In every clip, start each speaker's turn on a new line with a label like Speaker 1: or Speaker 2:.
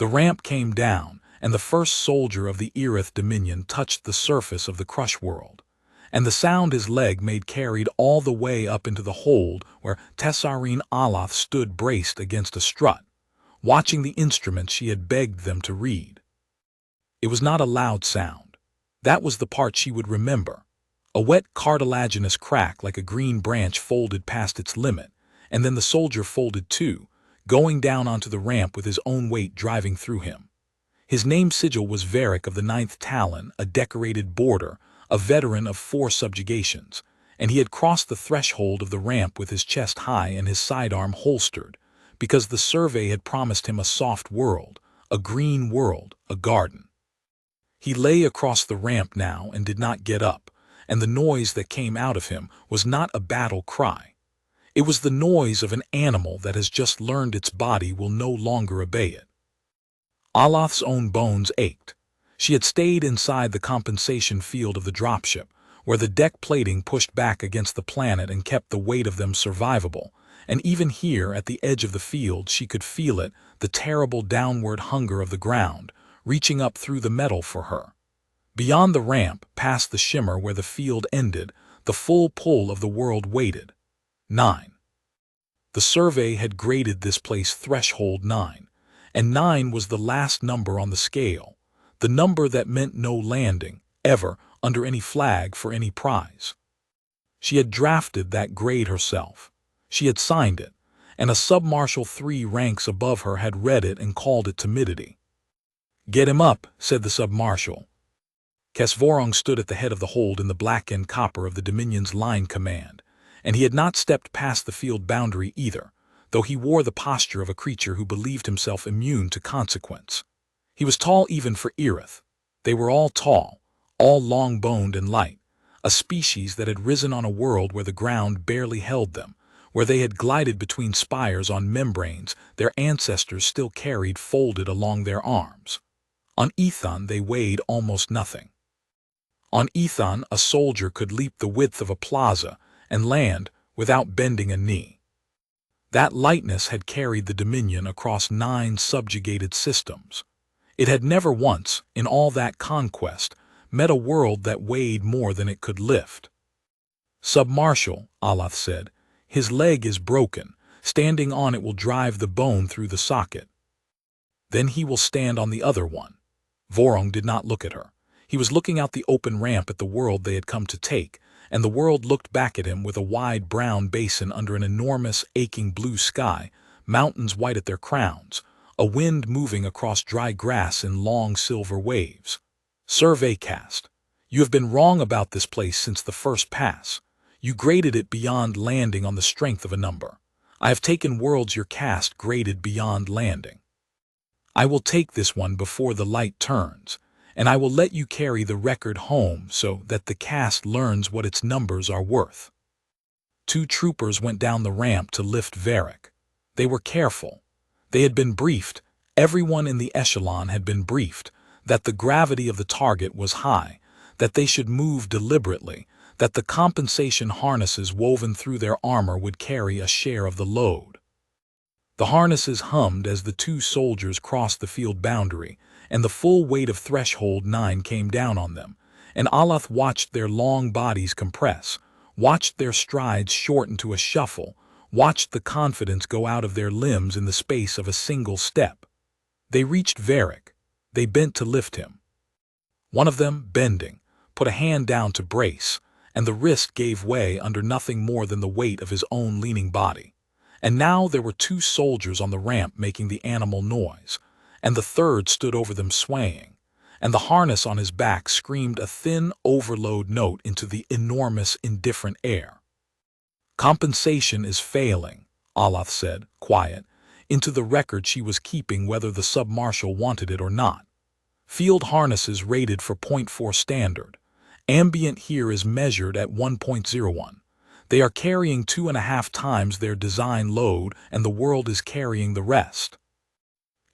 Speaker 1: The ramp came down, and the first soldier of the Irith Dominion touched the surface of the crush world, and the sound his leg made carried all the way up into the hold where Tessarene Aloth stood braced against a strut, watching the instruments she had begged them to read. It was not a loud sound. That was the part she would remember. A wet cartilaginous crack like a green branch folded past its limit, and then the soldier folded too, going down onto the ramp with his own weight driving through him. His name sigil was Varric of the 9th Talon, a decorated boarder, a veteran of 4 subjugations, and he had crossed the threshold of the ramp with his chest high and his sidearm holstered, because the survey had promised him a soft world, a green world, a garden. He lay across the ramp now and did not get up, and the noise that came out of him was not a battle cry. It was the noise of an animal that has just learned its body will no longer obey it. Aloth's own bones ached. She had stayed inside the compensation field of the dropship, where the deck plating pushed back against the planet and kept the weight of them survivable, and even here at the edge of the field she could feel it, the terrible downward hunger of the ground, reaching up through the metal for her. Beyond the ramp, past the shimmer where the field ended, the full pull of the world waited. 9. The survey had graded this place threshold 9, and 9 was the last number on the scale, the number that meant no landing, ever, under any flag for any prize. She had drafted that grade herself. She had signed it, and a submarshal 3 ranks above her had read it and called it timidity. "Get him up," said the submarshal. Vorong stood at the head of the hold in the blackened copper of the Dominion's line command, and he had not stepped past the field boundary either, though he wore the posture of a creature who believed himself immune to consequence. He was tall even for Irith. They were all tall, all long-boned and light, a species that had risen on a world where the ground barely held them, where they had glided between spires on membranes their ancestors still carried folded along their arms. On Ethon they weighed almost nothing. On Ethon a soldier could leap the width of a plaza and land without bending a knee. That lightness had carried the Dominion across 9 subjugated systems. It had never once, in all that conquest, met a world that weighed more than it could lift. "Submarshal," Aloth said, "his leg is broken. Standing on it will drive the bone through the socket. Then he will stand on the other one." Vorong did not look at her. He was looking out the open ramp at the world they had come to take, and the world looked back at him with a wide brown basin under an enormous, aching blue sky, mountains white at their crowns, a wind moving across dry grass in long silver waves. "Survey cast. You have been wrong about this place since the first pass. You graded it beyond landing on the strength of a number. I have taken worlds your cast graded beyond landing. I will take this one before the light turns, and I will let you carry the record home so that the cast learns what its numbers are worth." 2 troopers went down the ramp to lift Varric. They were careful. They had been briefed, everyone in the echelon had been briefed, that the gravity of the target was high, that they should move deliberately, that the compensation harnesses woven through their armor would carry a share of the load. The harnesses hummed as the 2 soldiers crossed the field boundary, and the full weight of threshold 9 came down on them, and Aloth watched their long bodies compress, watched their strides shorten to a shuffle, watched the confidence go out of their limbs in the space of a single step. They reached Varric. They bent to lift him. One of them, bending, put a hand down to brace, and the wrist gave way under nothing more than the weight of his own leaning body. And now there were 2 soldiers on the ramp making the animal noise, and the third stood over them swaying, and the harness on his back screamed a thin overload note into the enormous, indifferent air. "Compensation is failing," Aloth said, quiet, into the record she was keeping whether the submarshal wanted it or not. "Field harnesses rated for 0.4 standard. Ambient here is measured at 1.01. They are carrying 2.5 times their design load, and the world is carrying the rest."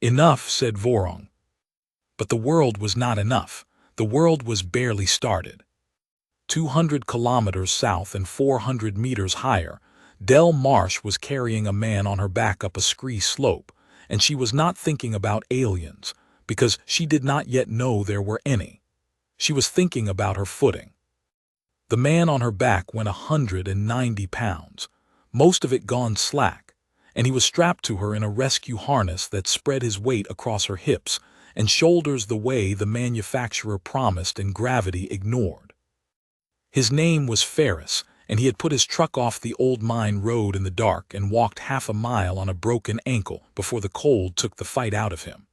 Speaker 1: "Enough," said Vorong. But the world was not enough. The world was barely started. 200 kilometers south and 400 meters higher, Del Marsh was carrying a man on her back up a scree slope, and she was not thinking about aliens, because she did not yet know there were any. She was thinking about her footing. The man on her back went 190 pounds, most of it gone slack, and he was strapped to her in a rescue harness that spread his weight across her hips and shoulders the way the manufacturer promised and gravity ignored. His name was Ferris, and he had put his truck off the old mine road in the dark and walked half a mile on a broken ankle before the cold took the fight out of him.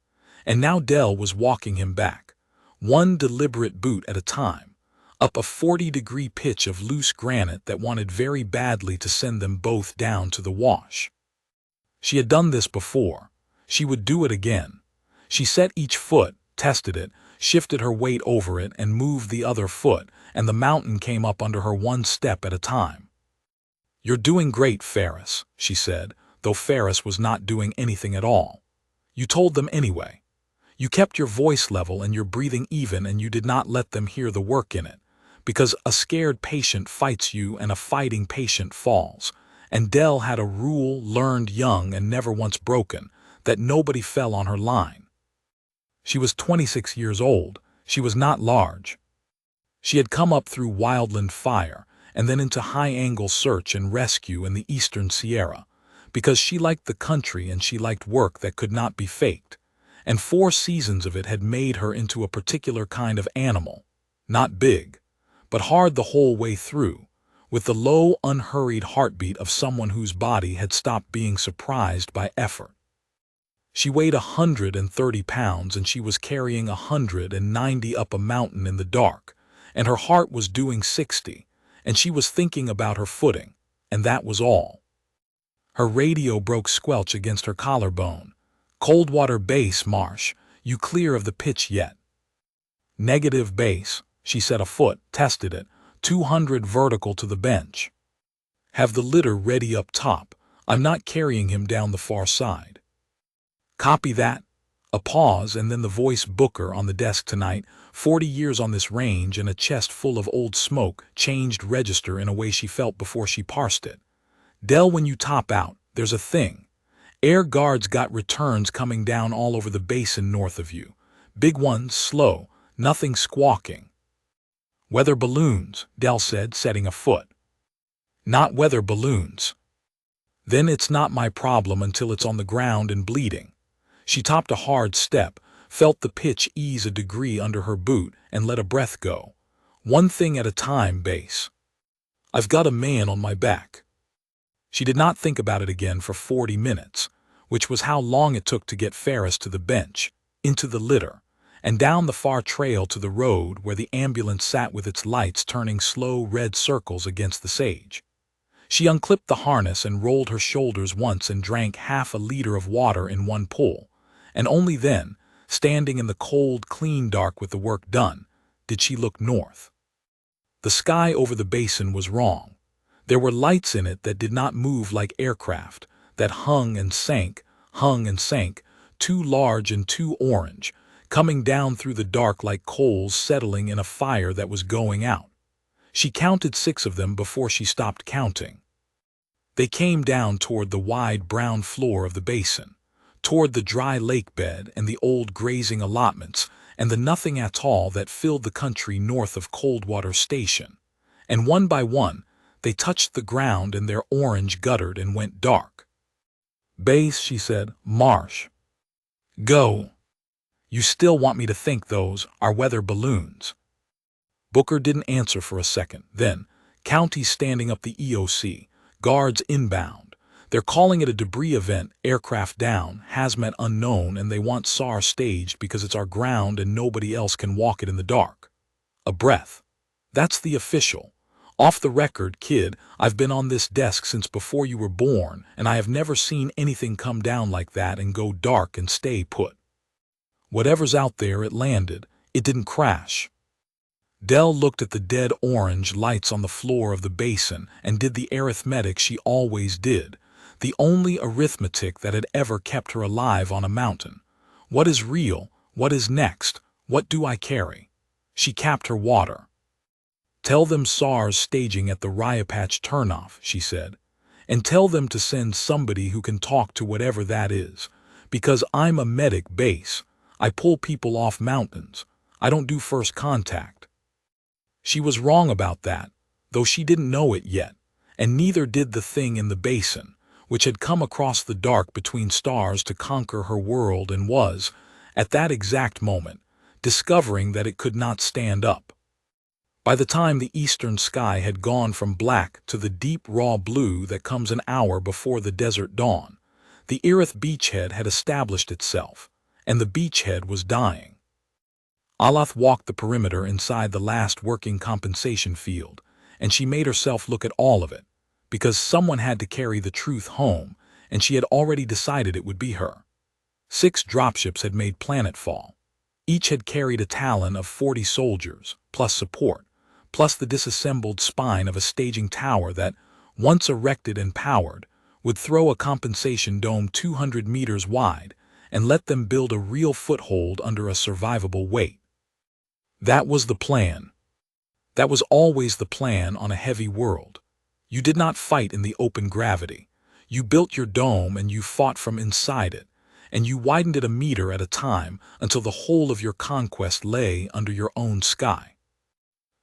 Speaker 1: And now Dell was walking him back, one deliberate boot at a time, up a 40-degree pitch of loose granite that wanted very badly to send them both down to the wash. She had done this before. She would do it again. She set each foot, tested it, shifted her weight over it, and moved the other foot, and the mountain came up under her one step at a time. "You're doing great, Ferris," she said, though Ferris was not doing anything at all. "You told them anyway. You kept your voice level and your breathing even, and you did not let them hear the work in it, because a scared patient fights you and a fighting patient falls, and Dell had a rule learned young and never once broken, that nobody fell on her line. She was 26 years old. She was not large. She had come up through wildland fire and then into high-angle search and rescue in the eastern Sierra, because she liked the country and she liked work that could not be faked, and 4 seasons of it had made her into a particular kind of animal, not big, but hard the whole way through, with the low, unhurried heartbeat of someone whose body had stopped being surprised by effort. She weighed 130 pounds, and she was carrying 190 up a mountain in the dark, and her heart was doing 60, and she was thinking about her footing, and that was all. Her radio broke squelch against her collarbone. "Coldwater base, Marsh. You clear of the pitch yet?" "Negative base," she set a foot, tested it, 200 vertical to the bench. "Have the litter ready up top. I'm not carrying him down the far side." "Copy that." A pause, and then the voice Booker on the desk tonight, 40 years on this range and a chest full of old smoke, changed register in a way she felt before she parsed it. "Dell, when you top out, there's a thing. Air Guards got returns coming down all over the basin north of you. Big ones, slow, nothing squawking." "Weather balloons," Dell said, setting a foot. "Not weather balloons." "Then it's not my problem until it's on the ground and bleeding." She topped a hard step, felt the pitch ease a degree under her boot, and let a breath go. "One thing at a time, Base. I've got a man on my back." She did not think about it again for 40 minutes, which was how long it took to get Ferris to the bench, into the litter, and down the far trail to the road where the ambulance sat with its lights turning slow red circles against the sage. She unclipped the harness and rolled her shoulders once and drank half a liter of water in one pull, and only then, standing in the cold, clean dark with the work done, did she look north. The sky over the basin was wrong. There were lights in it that did not move like aircraft, that hung and sank, too large and too orange, coming down through the dark like coals settling in a fire that was going out. She counted 6 of them before she stopped counting. They came down toward the wide brown floor of the basin, toward the dry lake bed and the old grazing allotments and the nothing at all that filled the country north of Coldwater Station, and one by one they touched the ground and their orange guttered and went dark. "Base," she said, "Marsh. Go. You still want me to think those are weather balloons?" Booker didn't answer for a second. Then, "County's standing up the EOC. Guards inbound. They're calling it a debris event, aircraft down, hazmat unknown, and they want SAR staged because it's our ground and nobody else can walk it in the dark." A breath. "That's the official. Off the record, kid, I've been on this desk since before you were born, and I have never seen anything come down like that and go dark and stay put. Whatever's out there, it landed. It didn't crash." Dell looked at the dead orange lights on the floor of the basin and did the arithmetic she always did, the only arithmetic that had ever kept her alive on a mountain. What is real? What is next? What do I carry? She capped her water. "Tell them SAR's staging at the Ryapatch turnoff," she said, "and tell them to send somebody who can talk to whatever that is, Because I'm a medic base. I pull people off mountains. I don't do first contact. She was wrong about that, though she didn't know it yet, and neither did the thing in the basin, which had come across the dark between stars to conquer her world and was, at that exact moment, discovering that it could not stand up. By the time the eastern sky had gone from black to the deep raw blue that comes an hour before the desert dawn, the Erith beachhead had established itself, and the beachhead was dying. Alath walked the perimeter inside the last working compensation field, and she made herself look at all of it, because someone had to carry the truth home, and she had already decided it would be her. 6 dropships had made planetfall. Each had carried a talon of 40 soldiers, plus support, plus the disassembled spine of a staging tower that, once erected and powered, would throw a compensation dome 200 meters wide and let them build a real foothold under a survivable weight. That was the plan. That was always the plan on a heavy world. You did not fight in the open gravity. You built your dome and you fought from inside it, and you widened it a meter at a time until the whole of your conquest lay under your own sky.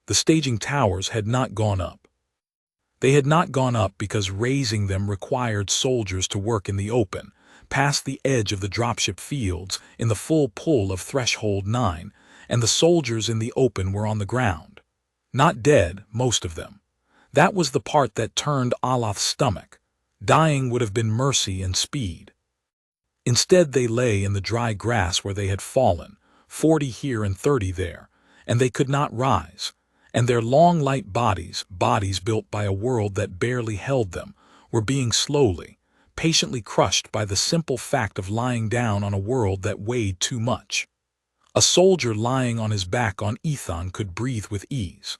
Speaker 1: The staging towers had not gone up. They had not gone up because raising them required soldiers to work in the open, past the edge of the dropship fields in the full pull of Threshold 9, and the soldiers in the open were on the ground. Not dead, most of them. That was the part that turned Alath's stomach. Dying would have been mercy and speed. Instead they lay in the dry grass where they had fallen, 40 here and 30 there, and they could not rise, and their long light bodies built by a world that barely held them, were being slowly, patiently crushed by the simple fact of lying down on a world that weighed too much. A soldier lying on his back on Ethon could breathe with ease.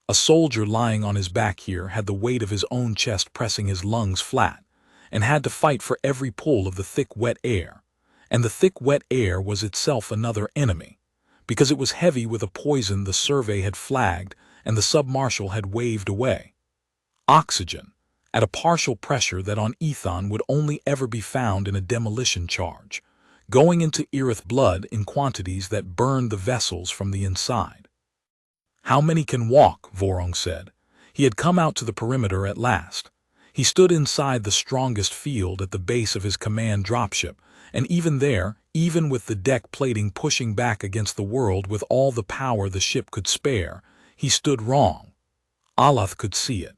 Speaker 1: A soldier lying on his back here had the weight of his own chest pressing his lungs flat, and had to fight for every pull of the thick wet air, and the thick wet air was itself another enemy, because it was heavy with a poison the survey had flagged and the submarshal had waved away. Oxygen, at a partial pressure that on Ethon would only ever be found in a demolition charge, going into Erith blood in quantities that burned the vessels from the inside. "How many can walk?" Vorong said. He had come out to the perimeter at last. He stood inside the strongest field at the base of his command dropship, and even there, even with the deck plating pushing back against the world with all the power the ship could spare, he stood wrong. Alath could see it.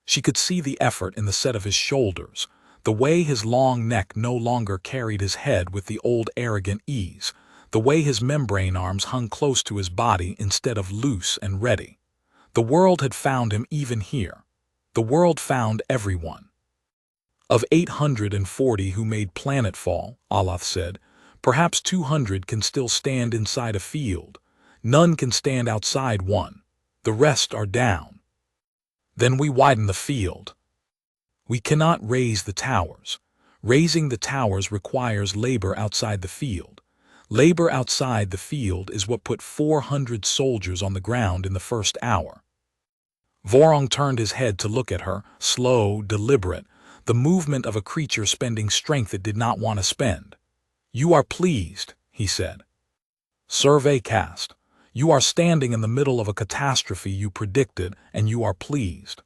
Speaker 1: She could see the effort in the set of his shoulders, the way his long neck no longer carried his head with the old arrogant ease, the way his membrane arms hung close to his body instead of loose and ready. The world had found him even here. The world found everyone. Of 840 who made planetfall, Alath said, perhaps 200 can still stand inside a field. None can stand outside one. The rest are down. Then we widen the field. We cannot raise the towers. Raising the towers requires labor outside the field. Labor outside the field is what put 400 soldiers on the ground in the first hour. Vorong turned his head to look at her, slow, deliberate, the movement of a creature spending strength it did not want to spend. "You are pleased," he said. "Survey cast. You are standing in the middle of a catastrophe you predicted, and you are pleased."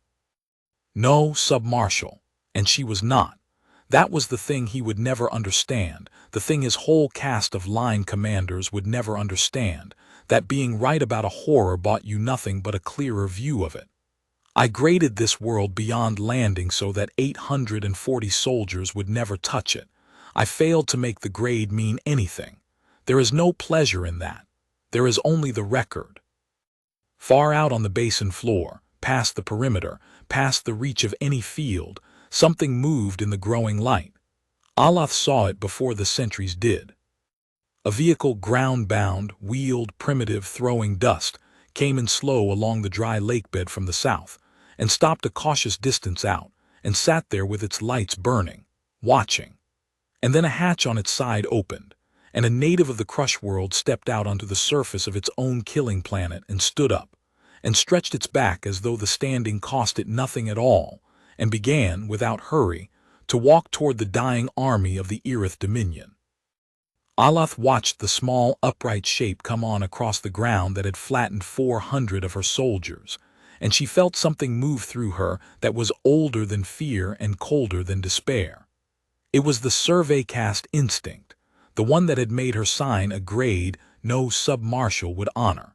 Speaker 1: No, submarshal. And she was not. That was the thing he would never understand, the thing his whole cast of line commanders would never understand, that being right about a horror bought you nothing but a clearer view of it. "I graded this world beyond landing so that 840 soldiers would never touch it. I failed to make the grade mean anything. There is no pleasure in that. There is only the record." Far out on the basin floor, past the perimeter, past the reach of any field, something moved in the growing light. Alath saw it before the sentries did. A vehicle ground-bound, wheeled, primitive, throwing dust, came in slow along the dry lakebed from the south, and stopped a cautious distance out, and sat there with its lights burning, watching. And then a hatch on its side opened, and a native of the Crush world stepped out onto the surface of its own killing planet and stood up, and stretched its back as though the standing cost it nothing at all, and began, without hurry, to walk toward the dying army of the Irith Dominion. Alath watched the small, upright shape come on across the ground that had flattened 400 of her soldiers, and she felt something move through her that was older than fear and colder than despair. It was the survey caste instinct, the one that had made her sign a grade no sub-marshal would honor.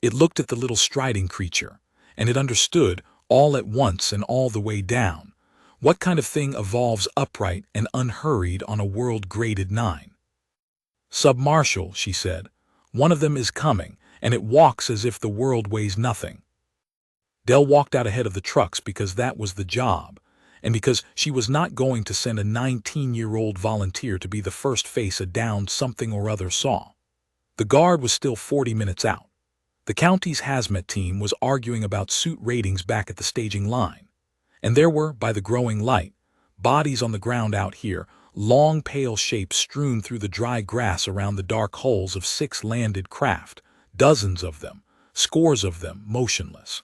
Speaker 1: It looked at the little striding creature, and it understood, all at once and all the way down, what kind of thing evolves upright and unhurried on a world graded 9. Sub-marshal, she said, one of them is coming, and it walks as if the world weighs nothing. Del walked out ahead of the trucks because that was the job, and because she was not going to send a 19-year-old volunteer to be the first face a downed something or other saw. The guard was still 40 minutes out. The county's hazmat team was arguing about suit ratings back at the staging line, and there were, by the growing light, bodies on the ground out here, long pale shapes strewn through the dry grass around the dark hulls of 6 landed craft, dozens of them, scores of them, motionless.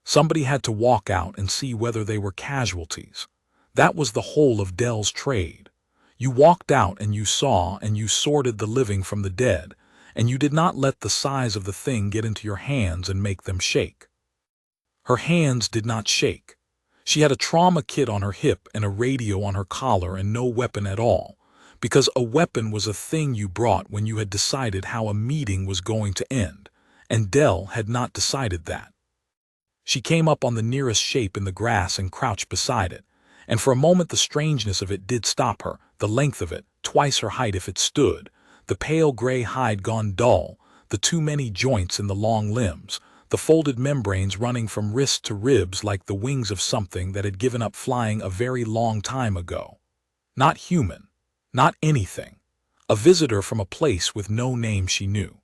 Speaker 1: Somebody had to walk out and see whether they were casualties. That was the whole of Del's trade. You walked out and you saw and you sorted the living from the dead, and you did not let the size of the thing get into your hands and make them shake. Her hands did not shake. She had a trauma kit on her hip and a radio on her collar and no weapon at all, because a weapon was a thing you brought when you had decided how a meeting was going to end, and Del had not decided that. She came up on the nearest shape in the grass and crouched beside it, and for a moment the strangeness of it did stop her, the length of it, twice her height if it stood, the pale gray hide gone dull, the too many joints in the long limbs, the folded membranes running from wrist to ribs like the wings of something that had given up flying a very long time ago. Not human, not anything, a visitor from a place with no name she knew.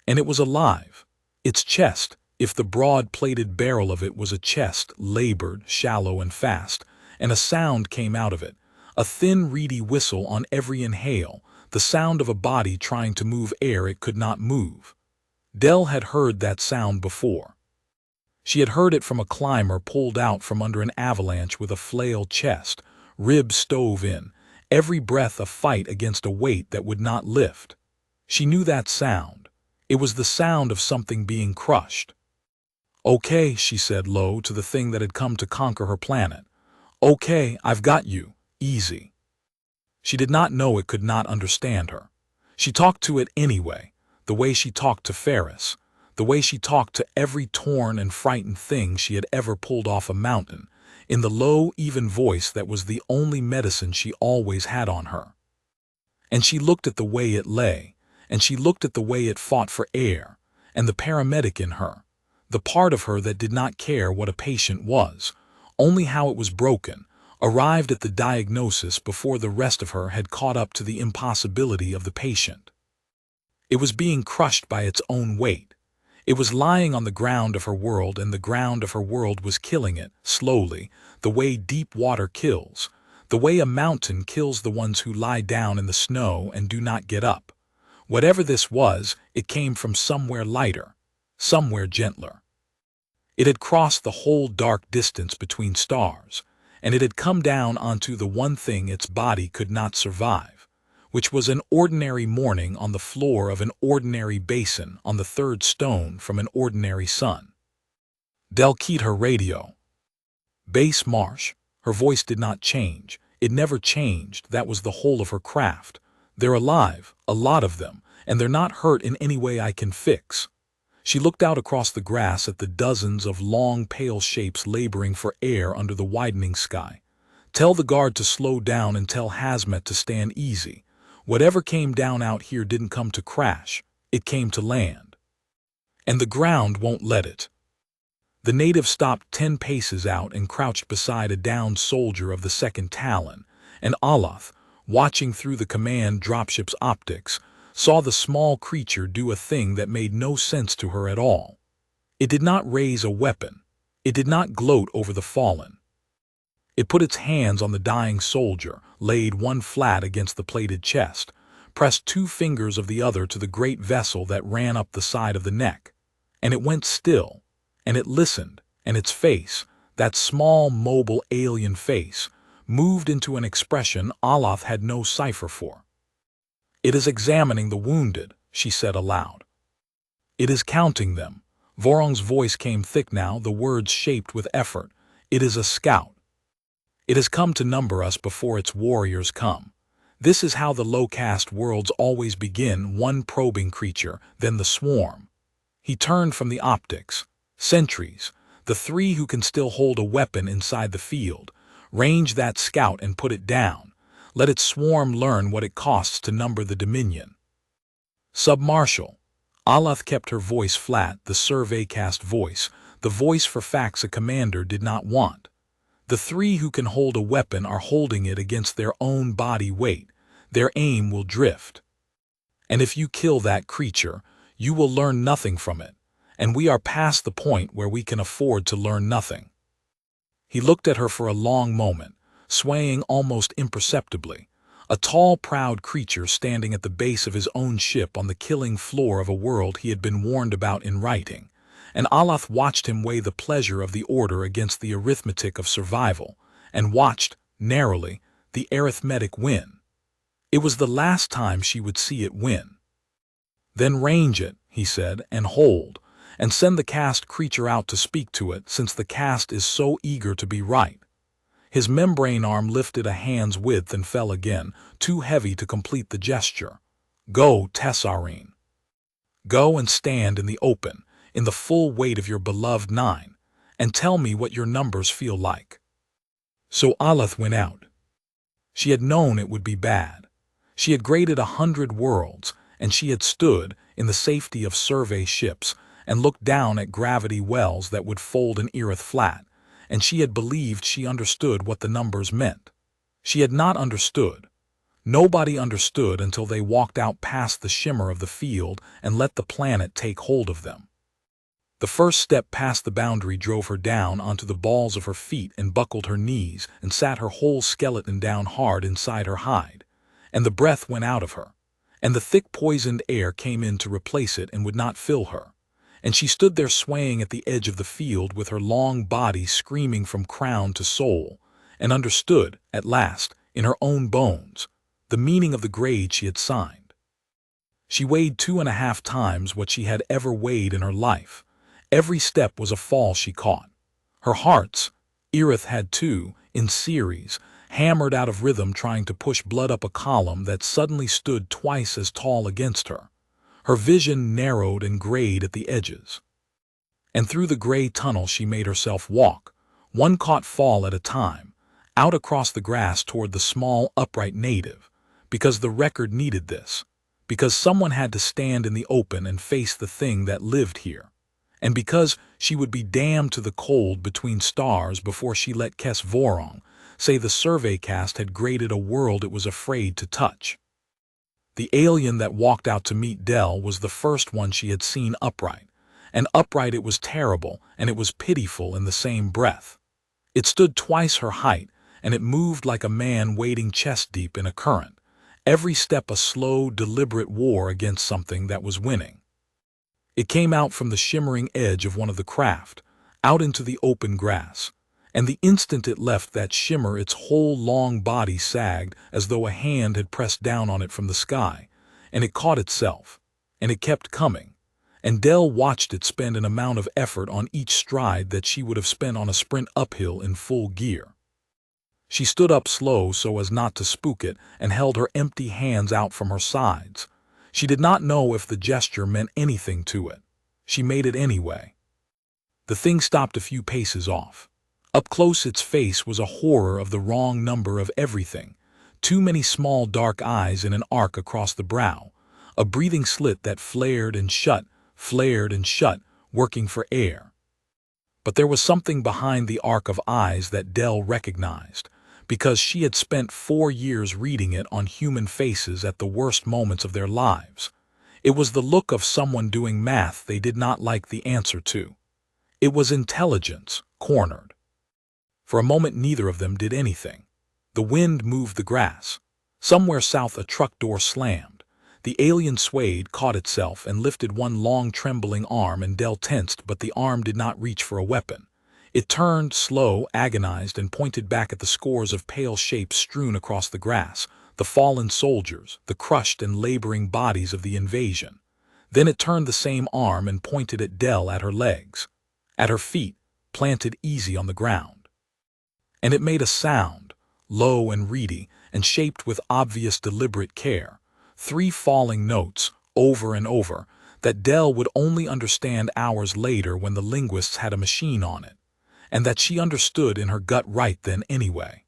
Speaker 1: And it was alive. Its chest, if the broad-plated barrel of it was a chest, labored, shallow and fast, and a sound came out of it, a thin, reedy whistle on every inhale, the sound of a body trying to move air it could not move. Del had heard that sound before. She had heard it from a climber pulled out from under an avalanche with a flailed chest, ribs stove in, every breath a fight against a weight that would not lift. She knew that sound. It was the sound of something being crushed. "Okay," she said low to the thing that had come to conquer her planet. "Okay, I've got you. Easy." She did not know it could not understand her. She talked to it anyway, the way she talked to Ferris, the way she talked to every torn and frightened thing she had ever pulled off a mountain, in the low, even voice that was the only medicine she always had on her. And she looked at the way it lay, and she looked at the way it fought for air, and the paramedic in her, the part of her that did not care what a patient was, only how it was broken, arrived at the diagnosis before the rest of her had caught up to the impossibility of the patient. It was being crushed by its own weight. It was lying on the ground of her world, and the ground of her world was killing it, slowly, the way deep water kills, the way a mountain kills the ones who lie down in the snow and do not get up. Whatever this was, it came from somewhere lighter, somewhere gentler. It had crossed the whole dark distance between stars, and it had come down onto the one thing its body could not survive, which was an ordinary morning on the floor of an ordinary basin on the third stone from an ordinary sun. Del keyed her radio. Base Marsh. Her voice did not change. It never changed. That was the whole of her craft. They're alive, a lot of them, and they're not hurt in any way I can fix. She looked out across the grass at the dozens of long, pale shapes laboring for air under the widening sky. Tell the guard to slow down and tell Hazmat to stand easy. Whatever came down out here didn't come to crash. It came to land. And the ground won't let it. The native stopped 10 paces out and crouched beside a downed soldier of the 2nd Talon, and Alath, watching through the command dropship's optics, saw the small creature do a thing that made no sense to her at all. It did not raise a weapon. It did not gloat over the fallen. It put its hands on the dying soldier, laid one flat against the plated chest, pressed 2 fingers of the other to the great vessel that ran up the side of the neck, and it went still, and it listened, and its face, that small, mobile alien face, moved into an expression Aloth had no cipher for. "It is examining the wounded," she said aloud. "It is counting them." Vorong's voice came thick now, the words shaped with effort. "It is a scout. It has come to number us before its warriors come. This is how the low-caste worlds always begin, one probing creature, then the swarm." He turned from the optics. "Sentries, the three who can still hold a weapon inside the field. Range that scout and put it down. Let its swarm learn what it costs to number the Dominion." "Submarshal." Aloth kept her voice flat, the survey cast voice, the voice for facts a commander did not want. "The three who can hold a weapon are holding it against their own body weight. Their aim will drift. And if you kill that creature, you will learn nothing from it, and we are past the point where we can afford to learn nothing." He looked at her for a long moment, swaying almost imperceptibly, a tall, proud creature standing at the base of his own ship on the killing floor of a world he had been warned about in writing, and Aloth watched him weigh the pleasure of the order against the arithmetic of survival, and watched, narrowly, the arithmetic win. It was the last time she would see it win. "Then range it," he said, "and hold, and send the caste creature out to speak to it, since the caste is so eager to be right." His membrane arm lifted a hand's width and fell again, too heavy to complete the gesture. "Go, Tessarine. Go and stand in the open, in the full weight of your beloved 9, and tell me what your numbers feel like." So Aloth went out. She had known it would be bad. She had graded 100 worlds, and she had stood, in the safety of survey ships, and looked down at gravity wells that would fold an Earth flat, and she had believed she understood what the numbers meant. She had not understood. Nobody understood until they walked out past the shimmer of the field and let the planet take hold of them. The first step past the boundary drove her down onto the balls of her feet and buckled her knees and sat her whole skeleton down hard inside her hide, and the breath went out of her, and the thick poisoned air came in to replace it and would not fill her. And she stood there swaying at the edge of the field with her long body screaming from crown to soul, and understood, at last, in her own bones, the meaning of the grade she had signed. She weighed 2.5 times what she had ever weighed in her life. Every step was a fall she caught. Her hearts, Erith had too, in series, hammered out of rhythm trying to push blood up a column that suddenly stood twice as tall against her. Her vision narrowed and grayed at the edges. And through the gray tunnel she made herself walk, one caught fall at a time, out across the grass toward the small, upright native, because the record needed this, because someone had to stand in the open and face the thing that lived here, and because she would be damned to the cold between stars before she let Kes Vorong say the survey cast had graded a world it was afraid to touch. The alien that walked out to meet Del was the first one she had seen upright, and upright it was terrible and it was pitiful in the same breath. It stood twice her height, and it moved like a man wading chest-deep in a current, every step a slow, deliberate war against something that was winning. It came out from the shimmering edge of one of the craft, out into the open grass, and the instant it left that shimmer its whole long body sagged as though a hand had pressed down on it from the sky, and it caught itself, and it kept coming, and Del watched it spend an amount of effort on each stride that she would have spent on a sprint uphill in full gear. She stood up slow so as not to spook it and held her empty hands out from her sides. She did not know if the gesture meant anything to it. She made it anyway. The thing stopped a few paces off. Up close its face was a horror of the wrong number of everything, too many small dark eyes in an arc across the brow, a breathing slit that flared and shut, working for air. But there was something behind the arc of eyes that Del recognized, because she had spent 4 years reading it on human faces at the worst moments of their lives. It was the look of someone doing math they did not like the answer to. It was intelligence, cornered. For a moment neither of them did anything. The wind moved the grass. Somewhere south a truck door slammed. The alien swayed, caught itself, and lifted one long trembling arm, and Del tensed, but the arm did not reach for a weapon. It turned, slow, agonized, and pointed back at the scores of pale shapes strewn across the grass, the fallen soldiers, the crushed and laboring bodies of the invasion. Then it turned the same arm and pointed at Dell at her legs, at her feet, planted easy on the ground. And it made a sound, low and reedy, and shaped with obvious deliberate care, 3 falling notes, over and over, that Dell would only understand hours later when the linguists had a machine on it, and that she understood in her gut right then anyway.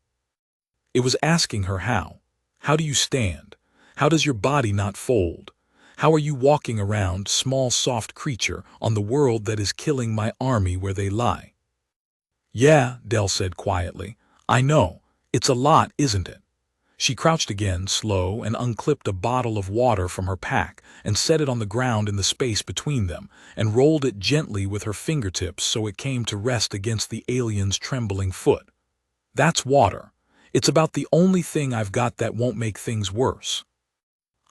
Speaker 1: It was asking her how. How do you stand? How does your body not fold? How are you walking around, small soft creature, on the world that is killing my army where they lie? Yeah, Dell said quietly. I know. It's a lot, isn't it? She crouched again, slow, and unclipped a bottle of water from her pack and set it on the ground in the space between them, and rolled it gently with her fingertips so it came to rest against the alien's trembling foot. That's water. It's about the only thing I've got that won't make things worse.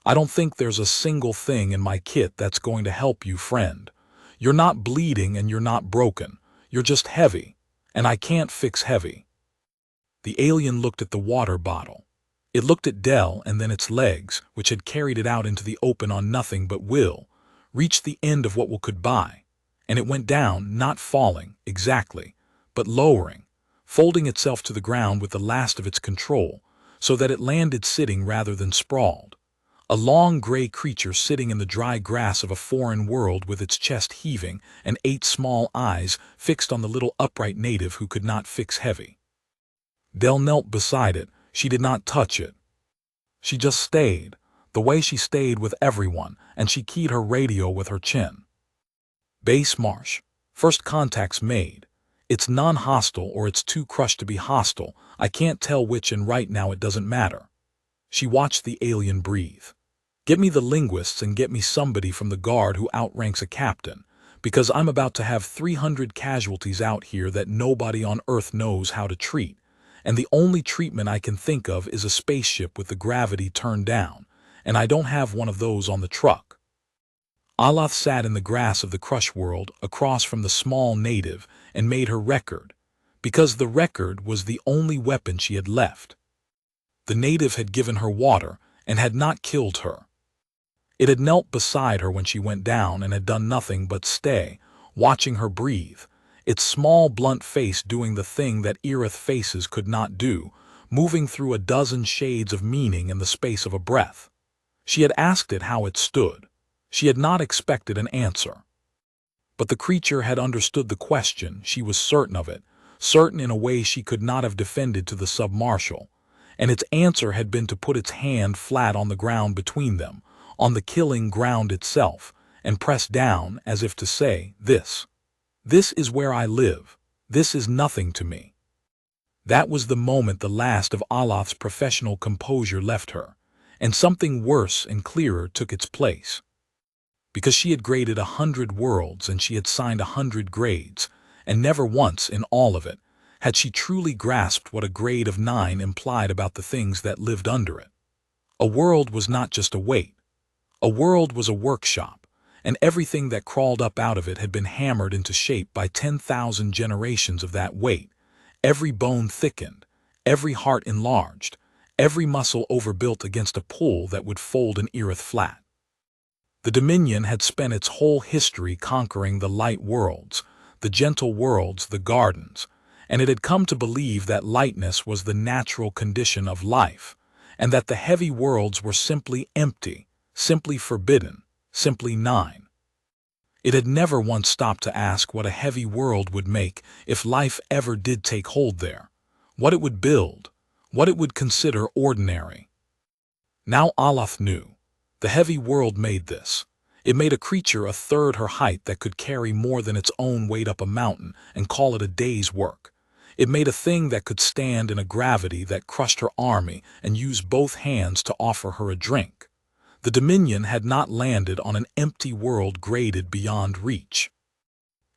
Speaker 1: I don't think there's a single thing in my kit that's going to help you, friend. You're not bleeding and you're not broken. You're just heavy, and I can't fix heavy. The alien looked at the water bottle. It looked at Dell, and then its legs, which had carried it out into the open on nothing but will, reached the end of what will could buy, and it went down, not falling, exactly, but lowering, folding itself to the ground with the last of its control, so that it landed sitting rather than sprawled. A long gray creature sitting in the dry grass of a foreign world with its chest heaving and 8 small eyes fixed on the little upright native who could not fix heavy. Dell knelt beside it. She did not touch it. She just stayed, the way she stayed with everyone, and she keyed her radio with her chin. Base Marsh. First contacts made. It's non-hostile or it's too crushed to be hostile. I can't tell which, and right now it doesn't matter. She watched the alien breathe. Get me the linguists and get me somebody from the guard who outranks a captain, because I'm about to have 300 casualties out here that nobody on Earth knows how to treat, and the only treatment I can think of is a spaceship with the gravity turned down, and I don't have one of those on the truck. Aloth sat in the grass of the crush world across from the small native and made her record, because the record was the only weapon she had left. The native had given her water and had not killed her. It had knelt beside her when she went down and had done nothing but stay, watching her breathe, its small blunt face doing the thing that Irith faces could not do, moving through a dozen shades of meaning in the space of a breath. She had asked it how it stood. She had not expected an answer. But the creature had understood the question, she was certain of it, certain in a way she could not have defended to the submarshal, and its answer had been to put its hand flat on the ground between them, on the killing ground itself, and press down as if to say, This is where I live. This is nothing to me. That was the moment the last of Aloth's professional composure left her, and something worse and clearer took its place. Because she had graded 100 worlds and she had signed 100 grades, and never once in all of it had she truly grasped what a grade of 9 implied about the things that lived under it. A world was not just a weight. A world was a workshop, and everything that crawled up out of it had been hammered into shape by 10,000 generations of that weight, every bone thickened, every heart enlarged, every muscle overbuilt against a pull that would fold an Irith flat. The Dominion had spent its whole history conquering the light worlds, the gentle worlds, the gardens, and it had come to believe that lightness was the natural condition of life, and that the heavy worlds were simply empty, simply forbidden, simply 9. It had never once stopped to ask what a heavy world would make if life ever did take hold there, what it would build, what it would consider ordinary. Now Aloth knew. The heavy world made this. It made a creature a third her height that could carry more than its own weight up a mountain and call it a day's work. It made a thing that could stand in a gravity that crushed her army and use both hands to offer her a drink. The Dominion had not landed on an empty world graded beyond reach.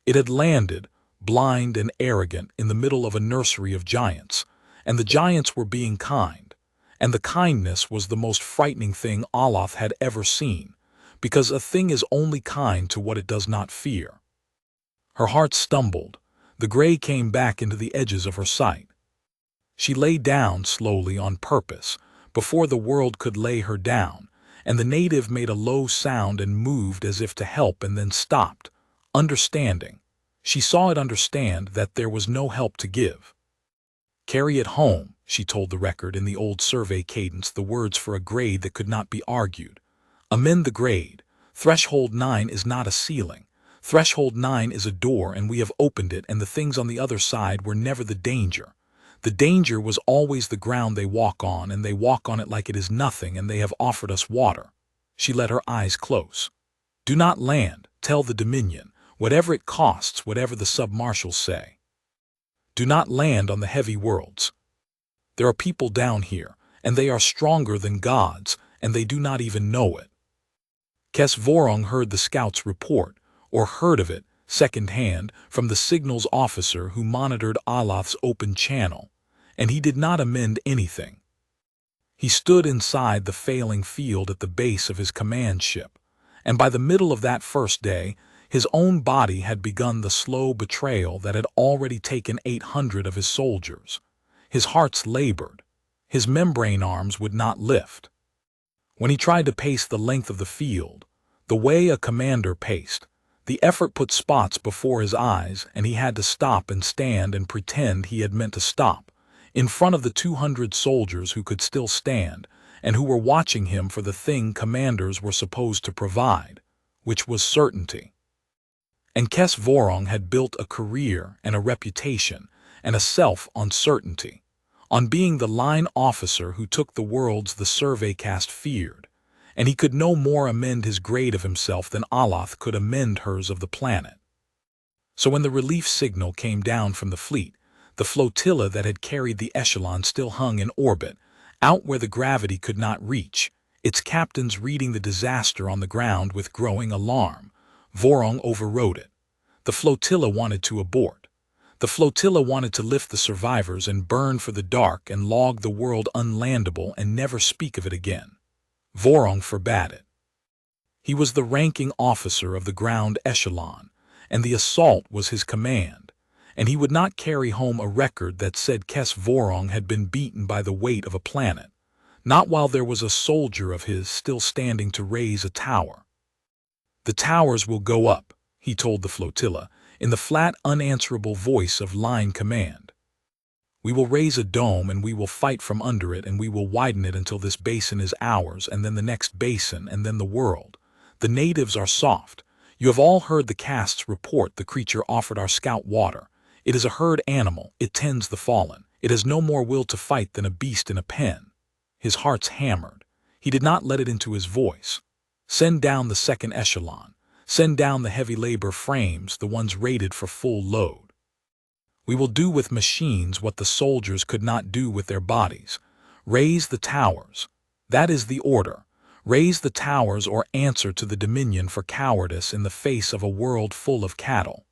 Speaker 1: It had landed, blind and arrogant, in the middle of a nursery of giants, and the giants were being kind, and the kindness was the most frightening thing Aloth had ever seen, because a thing is only kind to what it does not fear. Her heart stumbled. The gray came back into the edges of her sight. She lay down slowly on purpose, before the world could lay her down, and the native made a low sound and moved as if to help and then stopped, understanding. She saw it understand that there was no help to give. "Carry it home," she told the record in the old survey cadence, the words for a grade that could not be argued. "Amend the grade. Threshold 9 is not a ceiling. Threshold 9 is a door, and we have opened it, and the things on the other side were never the danger. The danger was always the ground they walk on, and they walk on it like it is nothing, and they have offered us water." She let her eyes close. "Do not land, tell the Dominion, whatever it costs, whatever the sub-marshals say. Do not land on the heavy worlds. There are people down here, and they are stronger than gods, and they do not even know it." Kes Vorong heard the scouts report, or heard of it, second-hand, from the signals officer who monitored Aloth's open channel, and he did not amend anything. He stood inside the failing field at the base of his command ship, and by the middle of that first day, his own body had begun the slow betrayal that had already taken 800 of his soldiers. His hearts labored. His membrane arms would not lift. When he tried to pace the length of the field, the way a commander paced, the effort put spots before his eyes, and he had to stop and stand and pretend he had meant to stop, in front of the 200 soldiers who could still stand, and who were watching him for the thing commanders were supposed to provide, which was certainty. And Kes Vorong had built a career and a reputation and a self on certainty, on being the line officer who took the worlds the survey cast feared, and he could no more amend his grade of himself than Aloth could amend hers of the planet. So when the relief signal came down from the fleet, the flotilla that had carried the echelon still hung in orbit, out where the gravity could not reach, its captains reading the disaster on the ground with growing alarm. Vorong overrode it. The flotilla wanted to abort. The flotilla wanted to lift the survivors and burn for the dark and log the world unlandable and never speak of it again. Vorong forbade it. He was the ranking officer of the ground echelon, and the assault was his command, and he would not carry home a record that said Kes Vorong had been beaten by the weight of a planet, not while there was a soldier of his still standing to raise a tower. "The towers will go up," he told the flotilla, in the flat, unanswerable voice of line command. "We will raise a dome, and we will fight from under it, and we will widen it until this basin is ours, and then the next basin, and then the world. The natives are soft. You have all heard the casts report the creature offered our scout water. It is a herd animal, it tends the fallen. It has no more will to fight than a beast in a pen." His hearts hammered. He did not let it into his voice. "Send down the second echelon. Send down the heavy labor frames, the ones rated for full load. We will do with machines what the soldiers could not do with their bodies. Raise the towers. That is the order. Raise the towers or answer to the Dominion for cowardice in the face of a world full of cattle."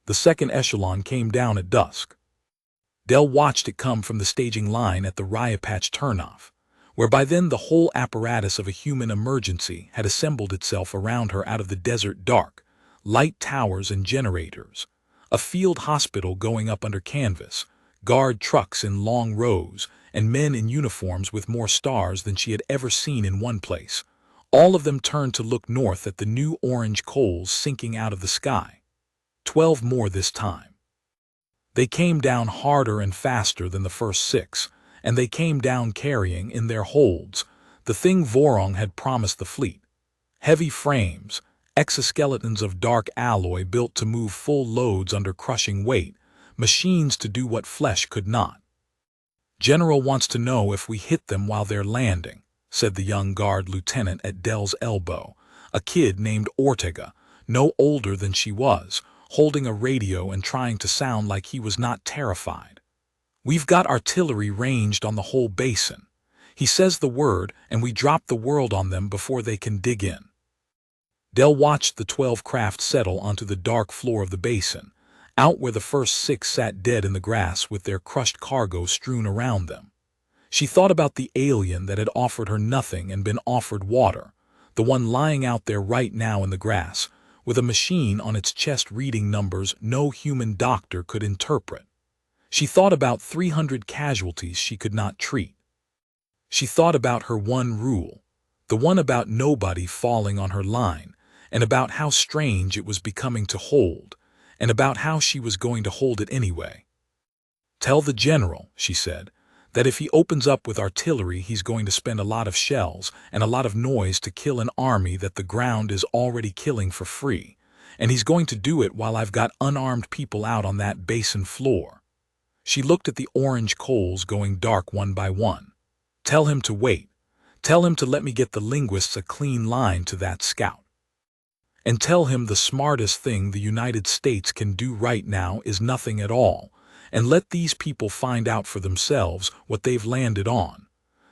Speaker 1: The second echelon came down at dusk. Dell watched it come from the staging line at the Ryapatch turnoff, where by then the whole apparatus of a human emergency had assembled itself around her out of the desert dark, light towers and generators, a field hospital going up under canvas, guard trucks in long rows, and men in uniforms with more stars than she had ever seen in one place. All of them turned to look north at the new orange coals sinking out of the sky. 12 more this time. They came down harder and faster than the first 6, and they came down carrying in their holds the thing Vorong had promised the fleet. Heavy frames, exoskeletons of dark alloy built to move full loads under crushing weight, machines to do what flesh could not. "General wants to know if we hit them while they're landing," said the young guard lieutenant at Dell's elbow, a kid named Ortega, no older than she was, holding a radio and trying to sound like he was not terrified. "We've got artillery ranged on the whole basin. He says the word, and we drop the world on them before they can dig in." Dell watched the 12 craft settle onto the dark floor of the basin, out where the first 6 sat dead in the grass with their crushed cargo strewn around them. She thought about the alien that had offered her nothing and been offered water, the one lying out there right now in the grass, with a machine on its chest reading numbers no human doctor could interpret. She thought about 300 casualties she could not treat. She thought about her one rule, the one about nobody falling on her line, and about how strange it was becoming to hold, and about how she was going to hold it anyway. "Tell the general," she said, "that if he opens up with artillery he's going to spend a lot of shells and a lot of noise to kill an army that the ground is already killing for free, and he's going to do it while I've got unarmed people out on that basin floor." She looked at the orange coals going dark one by one. "Tell him to wait. Tell him to let me get the linguists a clean line to that scout. And tell him the smartest thing the United States can do right now is nothing at all, and let these people find out for themselves what they've landed on.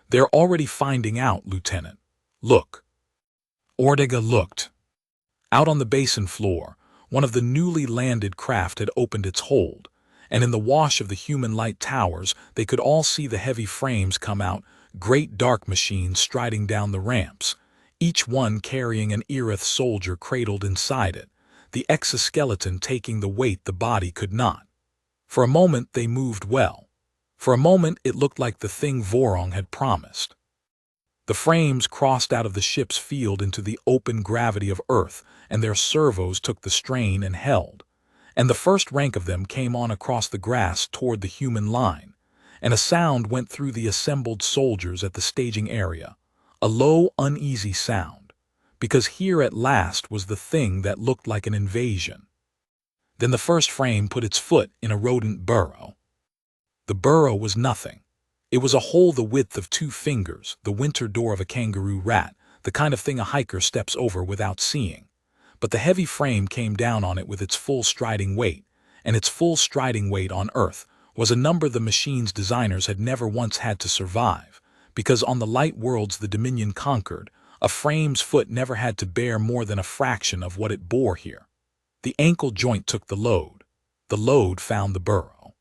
Speaker 1: They're already finding out, Lieutenant. Look." Ortega looked. Out on the basin floor, one of the newly landed craft had opened its hold, and in the wash of the human light towers they could all see the heavy frames come out, great dark machines striding down the ramps, each one carrying an Irith soldier cradled inside it, the exoskeleton taking the weight the body could not. For a moment they moved well. For a moment it looked like the thing Vorong had promised. The frames crossed out of the ship's field into the open gravity of Earth, and their servos took the strain and held. And the first rank of them came on across the grass toward the human line, and a sound went through the assembled soldiers at the staging area, a low, uneasy sound, because here at last was the thing that looked like an invasion. Then the first frame put its foot in a rodent burrow. The burrow was nothing. It was a hole the width of 2 fingers, the winter door of a kangaroo rat, the kind of thing a hiker steps over without seeing. But the heavy frame came down on it with its full striding weight, and its full striding weight on Earth was a number the machine's designers had never once had to survive, because on the light worlds the Dominion conquered, a frame's foot never had to bear more than a fraction of what it bore here. The ankle joint took the load. The load found the burrow.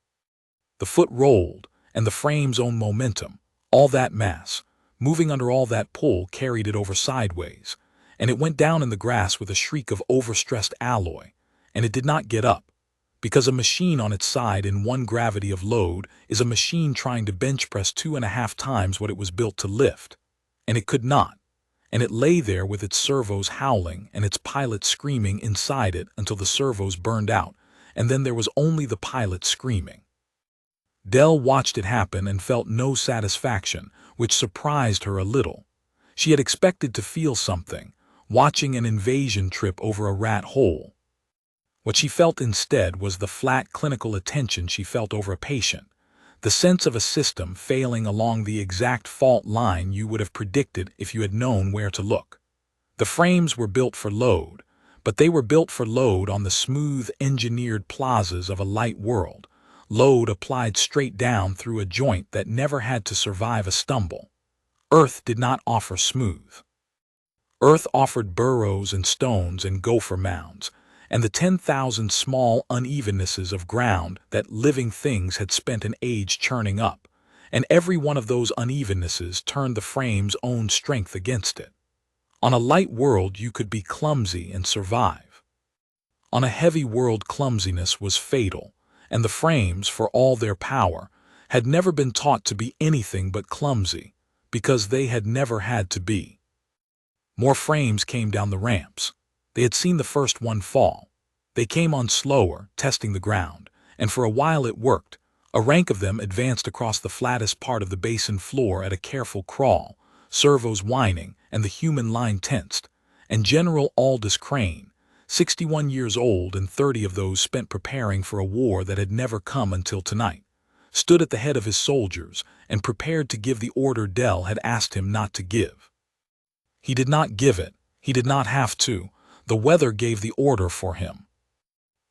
Speaker 1: The foot rolled, and the frame's own momentum, all that mass, moving under all that pull, carried it over sideways, and it went down in the grass with a shriek of overstressed alloy, and it did not get up, because a machine on its side in one gravity of load is a machine trying to bench press 2.5 times what it was built to lift, and it could not, and it lay there with its servos howling and its pilot screaming inside it until the servos burned out, and then there was only the pilot screaming. Dell watched it happen and felt no satisfaction, which surprised her a little. She had expected to feel something, watching an invasion trip over a rat hole. What she felt instead was the flat clinical attention she felt over a patient, the sense of a system failing along the exact fault line you would have predicted if you had known where to look. The frames were built for load, but they were built for load on the smooth, engineered plazas of a light world, load applied straight down through a joint that never had to survive a stumble. Earth did not offer smooth. Earth offered burrows and stones and gopher mounds, and the 10,000 small unevennesses of ground that living things had spent an age churning up, and every one of those unevennesses turned the frame's own strength against it. On a light world you could be clumsy and survive. On a heavy world clumsiness was fatal, and the frames, for all their power, had never been taught to be anything but clumsy, because they had never had to be. More frames came down the ramps. They had seen the first one fall. They came on slower, testing the ground, and for a while it worked. A rank of them advanced across the flattest part of the basin floor at a careful crawl, servos whining, and the human line tensed, and General Aldous Crane, 61 years old and 30 of those spent preparing for a war that had never come until tonight, stood at the head of his soldiers and prepared to give the order Dell had asked him not to give. He did not give it. He did not have to. The weather gave the order for him.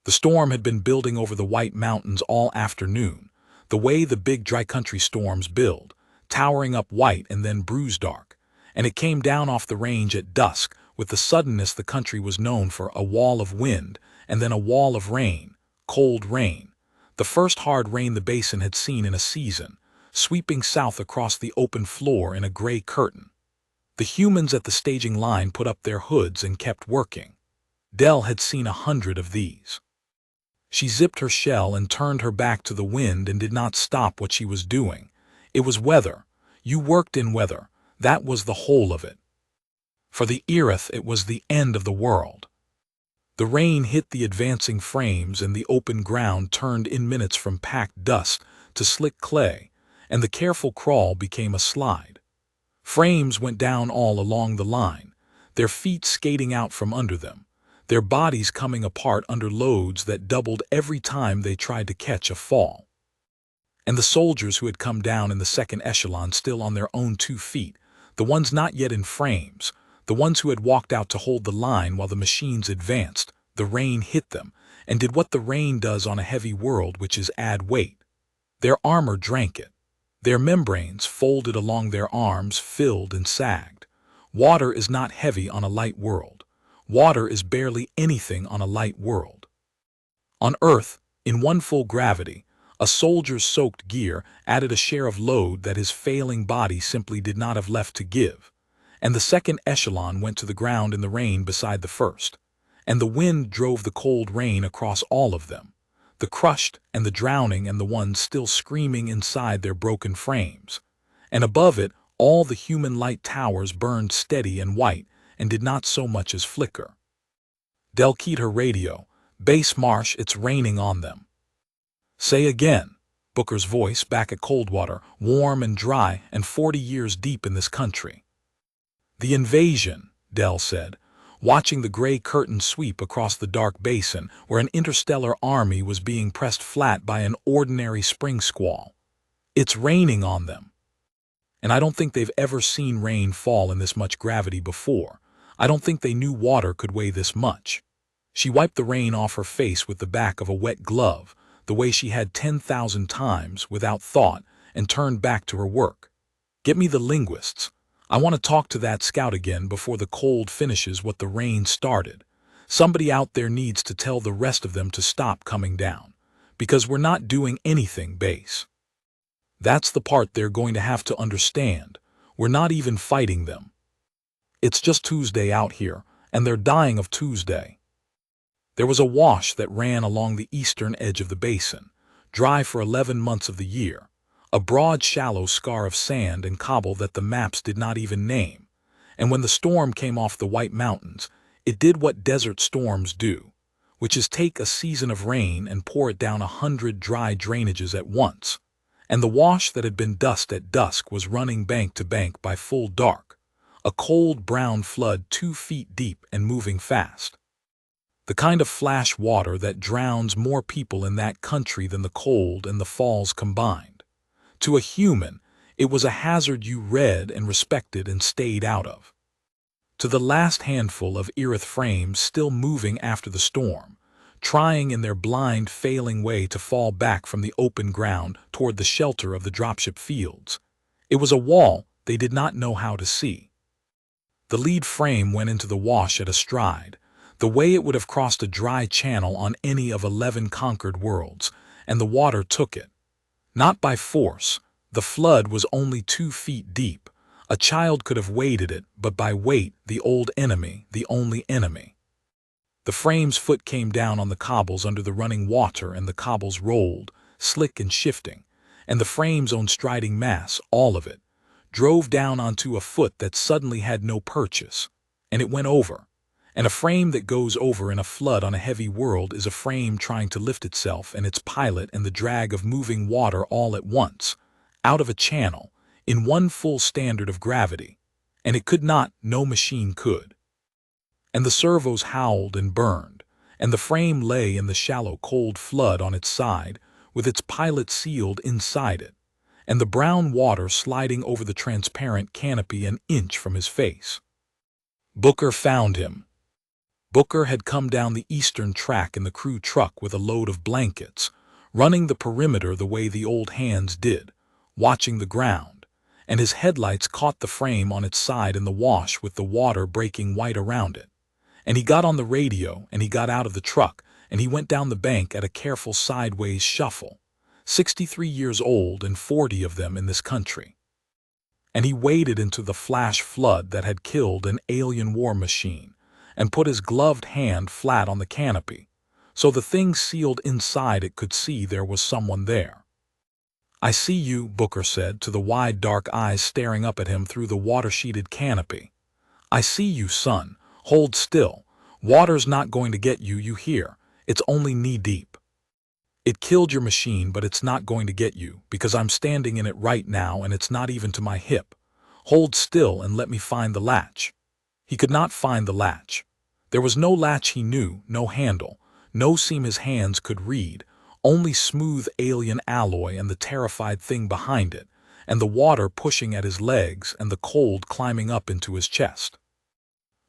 Speaker 1: The storm had been building over the White Mountains all afternoon, the way the big dry country storms build, towering up white and then bruise dark, and it came down off the range at dusk with the suddenness the country was known for, a wall of wind and then a wall of rain, cold rain, the first hard rain the basin had seen in a season, sweeping south across the open floor in a gray curtain. The humans at the staging line put up their hoods and kept working. Dell had seen 100 of these. She zipped her shell and turned her back to the wind and did not stop what she was doing. It was weather. You worked in weather. That was the whole of it. For the Irith, it was the end of the world. The rain hit the advancing frames and the open ground turned in minutes from packed dust to slick clay, and the careful crawl became a slide. Frames went down all along the line, their feet skating out from under them, their bodies coming apart under loads that doubled every time they tried to catch a fall. And the soldiers who had come down in the second echelon still on their own 2 feet, the ones not yet in frames, the ones who had walked out to hold the line while the machines advanced, the rain hit them, and did what the rain does on a heavy world, which is add weight. Their armor drank it. Their membranes, folded along their arms, filled and sagged. Water is not heavy on a light world. Water is barely anything on a light world. On Earth, in one full gravity, a soldier's soaked gear added a share of load that his failing body simply did not have left to give. And the second echelon went to the ground in the rain beside the first, and the wind drove the cold rain across all of them, the crushed and the drowning and the ones still screaming inside their broken frames. And above it, all the human light towers burned steady and white and did not so much as flicker. Del keyed her radio. "Base Marsh, it's raining on them." "Say again." Booker's voice back at Coldwater, warm and dry and 40 years deep in this country. "The invasion," Dell said, watching the gray curtain sweep across the dark basin where an interstellar army was being pressed flat by an ordinary spring squall. "It's raining on them. And I don't think they've ever seen rain fall in this much gravity before. I don't think they knew water could weigh this much." She wiped the rain off her face with the back of a wet glove, the way she had 10,000 times, without thought, and turned back to her work. "Get me the linguists. I want to talk to that scout again before the cold finishes what the rain started. Somebody out there needs to tell the rest of them to stop coming down, because we're not doing anything, Base. That's the part they're going to have to understand. We're not even fighting them. It's just Tuesday out here, and they're dying of Tuesday." There was a wash that ran along the eastern edge of the basin, dry for 11 months of the year, a broad shallow scar of sand and cobble that the maps did not even name, and when the storm came off the White Mountains, it did what desert storms do, which is take a season of rain and pour it down 100 dry drainages at once, and the wash that had been dust at dusk was running bank to bank by full dark, a cold brown flood 2 feet deep and moving fast. The kind of flash water that drowns more people in that country than the cold and the falls combined. To a human, it was a hazard you read and respected and stayed out of. To the last handful of Irith frames still moving after the storm, trying in their blind, failing way to fall back from the open ground toward the shelter of the dropship fields, it was a wall they did not know how to see. The lead frame went into the wash at a stride, the way it would have crossed a dry channel on any of 11 conquered worlds, and the water took it. Not by force. The flood was only 2 feet deep. A child could have waded it, but by weight, the old enemy, the only enemy. The frame's foot came down on the cobbles under the running water, and the cobbles rolled, slick and shifting, and the frame's own striding mass, all of it, drove down onto a foot that suddenly had no purchase, and it went over. And a frame that goes over in a flood on a heavy world is a frame trying to lift itself and its pilot and the drag of moving water all at once, out of a channel, in one full standard of gravity, and it could not, no machine could. And the servos howled and burned, and the frame lay in the shallow cold flood on its side, with its pilot sealed inside it, and the brown water sliding over the transparent canopy an inch from his face. Booker found him. Booker had come down the eastern track in the crew truck with a load of blankets, running the perimeter the way the old hands did, watching the ground, and his headlights caught the frame on its side in the wash with the water breaking white around it. And he got on the radio, and he got out of the truck, and he went down the bank at a careful sideways shuffle, 63 years old and 40 of them in this country. And he waded into the flash flood that had killed an alien war machine, and put his gloved hand flat on the canopy, so the thing sealed inside it could see there was someone there. "I see you," Booker said to the wide dark eyes staring up at him through the water-sheeted canopy. "I see you, son. Hold still. Water's not going to get you, you hear? It's only knee-deep. It killed your machine, but it's not going to get you, because I'm standing in it right now and it's not even to my hip. Hold still and let me find the latch." He could not find the latch. There was no latch he knew, no handle, no seam his hands could read, only smooth alien alloy and the terrified thing behind it, and the water pushing at his legs and the cold climbing up into his chest.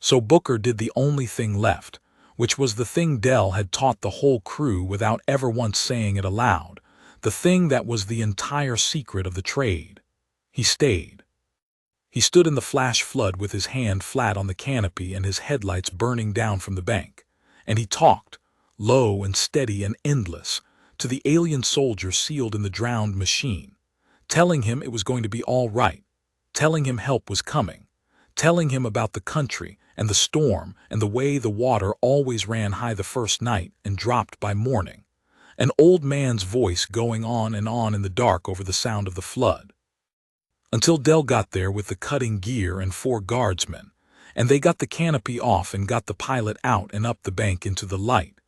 Speaker 1: So Booker did the only thing left, which was the thing Dell had taught the whole crew without ever once saying it aloud, the thing that was the entire secret of the trade. He stayed. He stood in the flash flood with his hand flat on the canopy and his headlights burning down from the bank, and he talked, low and steady and endless, to the alien soldier sealed in the drowned machine, telling him it was going to be all right, telling him help was coming, telling him about the country and the storm and the way the water always ran high the first night and dropped by morning, an old man's voice going on and on in the dark over the sound of the flood. Until Dell got there with the cutting gear and 4 guardsmen, and they got the canopy off and got the pilot out and up the bank into the light,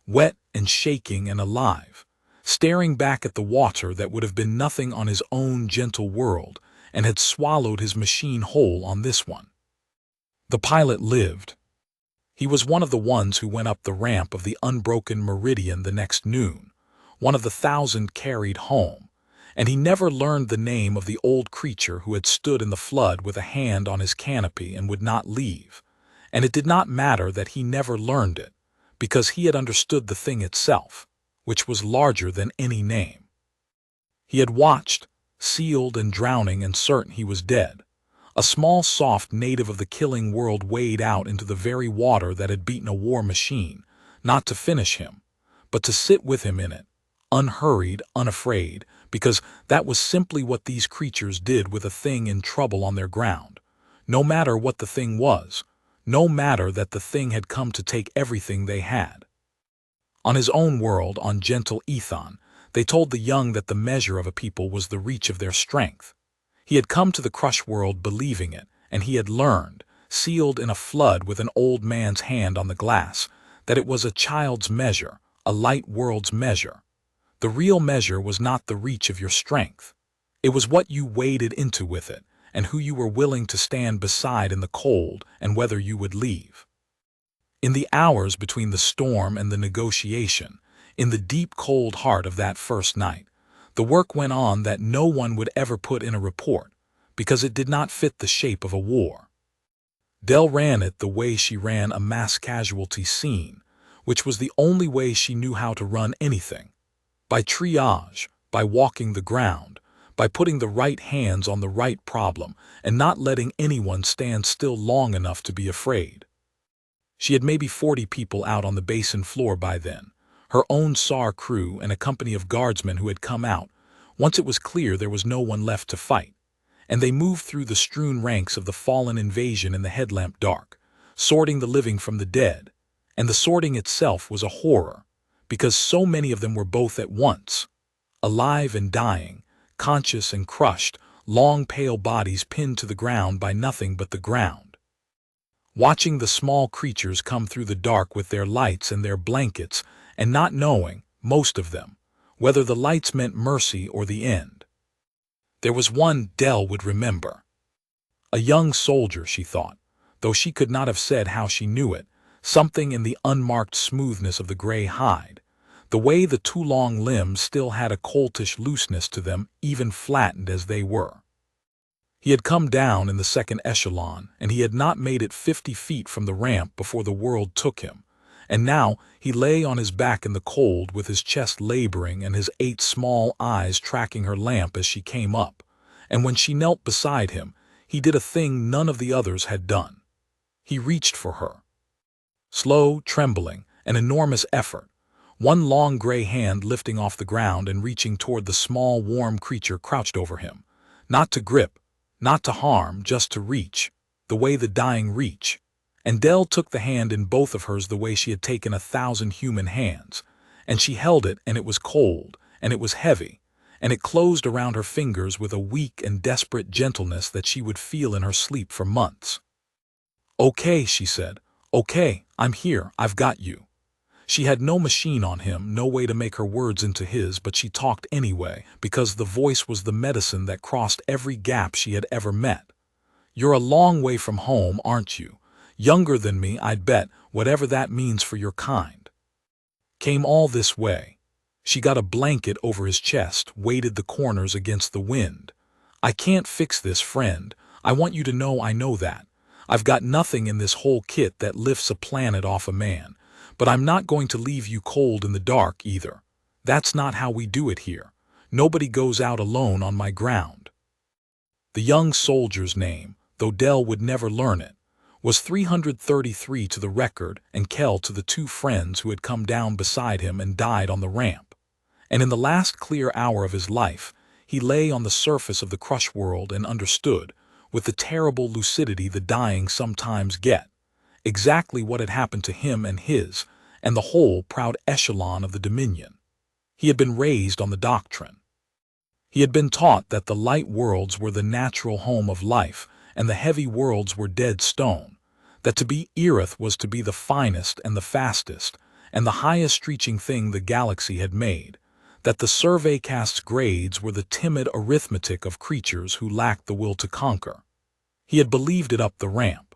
Speaker 1: wet and shaking and alive, staring back at the water that would have been nothing on his own gentle world and had swallowed his machine whole on this one. The pilot lived. He was one of the ones who went up the ramp of the unbroken meridian the next noon, one of the 1,000 carried home, and he never learned the name of the old creature who had stood in the flood with a hand on his canopy and would not leave, and it did not matter that he never learned it, because he had understood the thing itself, which was larger than any name. He had watched, sealed and drowning and certain he was dead, a small soft native of the killing world wade out into the very water that had beaten a war machine, not to finish him, but to sit with him in it, unhurried, unafraid, because that was simply what these creatures did with a thing in trouble on their ground, no matter what the thing was, no matter that the thing had come to take everything they had. On his own world, on gentle Ethon, they told the young that the measure of a people was the reach of their strength. He had come to the Crush world believing it, and he had learned, sealed in a flood with an old man's hand on the glass, that it was a child's measure, a light world's measure. The real measure was not the reach of your strength. It was what you waded into with it, and who you were willing to stand beside in the cold, and whether you would leave. In the hours between the storm and the negotiation, in the deep cold heart of that first night, the work went on that no one would ever put in a report, because it did not fit the shape of a war. Dell ran it the way she ran a mass casualty scene, which was the only way she knew how to run anything. By triage, by walking the ground, by putting the right hands on the right problem and not letting anyone stand still long enough to be afraid. She had maybe 40 people out on the basin floor by then, her own SAR crew and a company of guardsmen who had come out, once it was clear there was no one left to fight, and they moved through the strewn ranks of the fallen invasion in the headlamp dark, sorting the living from the dead, and the sorting itself was a horror, because so many of them were both at once, alive and dying, conscious and crushed, long pale bodies pinned to the ground by nothing but the ground. Watching the small creatures come through the dark with their lights and their blankets, and not knowing, most of them, whether the lights meant mercy or the end. There was one Dell would remember. A young soldier, she thought, though she could not have said how she knew it, something in the unmarked smoothness of the gray hide, the way the 2 long limbs still had a coltish looseness to them, even flattened as they were. He had come down in the second echelon, and he had not made it 50 feet from the ramp before the world took him, and now he lay on his back in the cold with his chest laboring and his 8 small eyes tracking her lamp as she came up, and when she knelt beside him, he did a thing none of the others had done. He reached for her. Slow, trembling, an enormous effort, one long gray hand lifting off the ground and reaching toward the small, warm creature crouched over him, not to grip, not to harm, just to reach, the way the dying reach, And Dell took the hand in both of hers the way she had taken 1,000 human hands, and she held it, and it was cold, and it was heavy, and it closed around her fingers with a weak and desperate gentleness that she would feel in her sleep for months. "Okay," she said. "Okay, I'm here, I've got you." She had no machine on him, no way to make her words into his, but she talked anyway, because the voice was the medicine that crossed every gap she had ever met. "You're a long way from home, aren't you? Younger than me, I'd bet, whatever that means for your kind. Came all this way." She got a blanket over his chest, weighted the corners against the wind. "I can't fix this, friend. I want you to know I know that. I've got nothing in this whole kit that lifts a planet off a man. But I'm not going to leave you cold in the dark, either. That's not how we do it here. Nobody goes out alone on my ground." The young soldier's name, though Dell would never learn it, was 333 to the record and Kell to the two friends who had come down beside him and died on the ramp. And in the last clear hour of his life, he lay on the surface of the crush world and understood, with the terrible lucidity the dying sometimes get, exactly what had happened to him and his, and the whole proud echelon of the Dominion. He had been raised on the doctrine. He had been taught that the light worlds were the natural home of life, and the heavy worlds were dead stone, that to be Earth was to be the finest and the fastest, and the highest reaching thing the galaxy had made, that the survey cast's grades were the timid arithmetic of creatures who lacked the will to conquer. He had believed it up the ramp.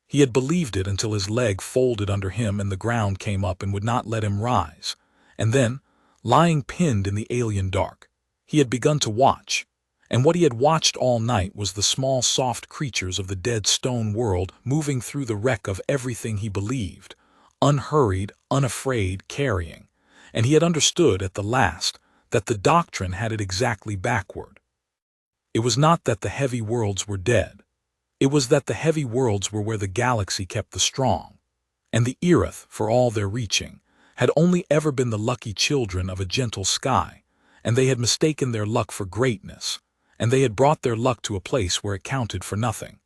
Speaker 1: He had believed it until his leg folded under him and the ground came up and would not let him rise. And then, lying pinned in the alien dark, he had begun to watch. And what he had watched all night was the small soft creatures of the dead stone world moving through the wreck of everything he believed, unhurried, unafraid, carrying. And he had understood at the last that the doctrine had it exactly backward. It was not that the heavy worlds were dead. It was that the heavy worlds were where the galaxy kept the strong. And the Earth, for all their reaching, had only ever been the lucky children of a gentle sky, and they had mistaken their luck for greatness, and they had brought their luck to a place where it counted for nothing.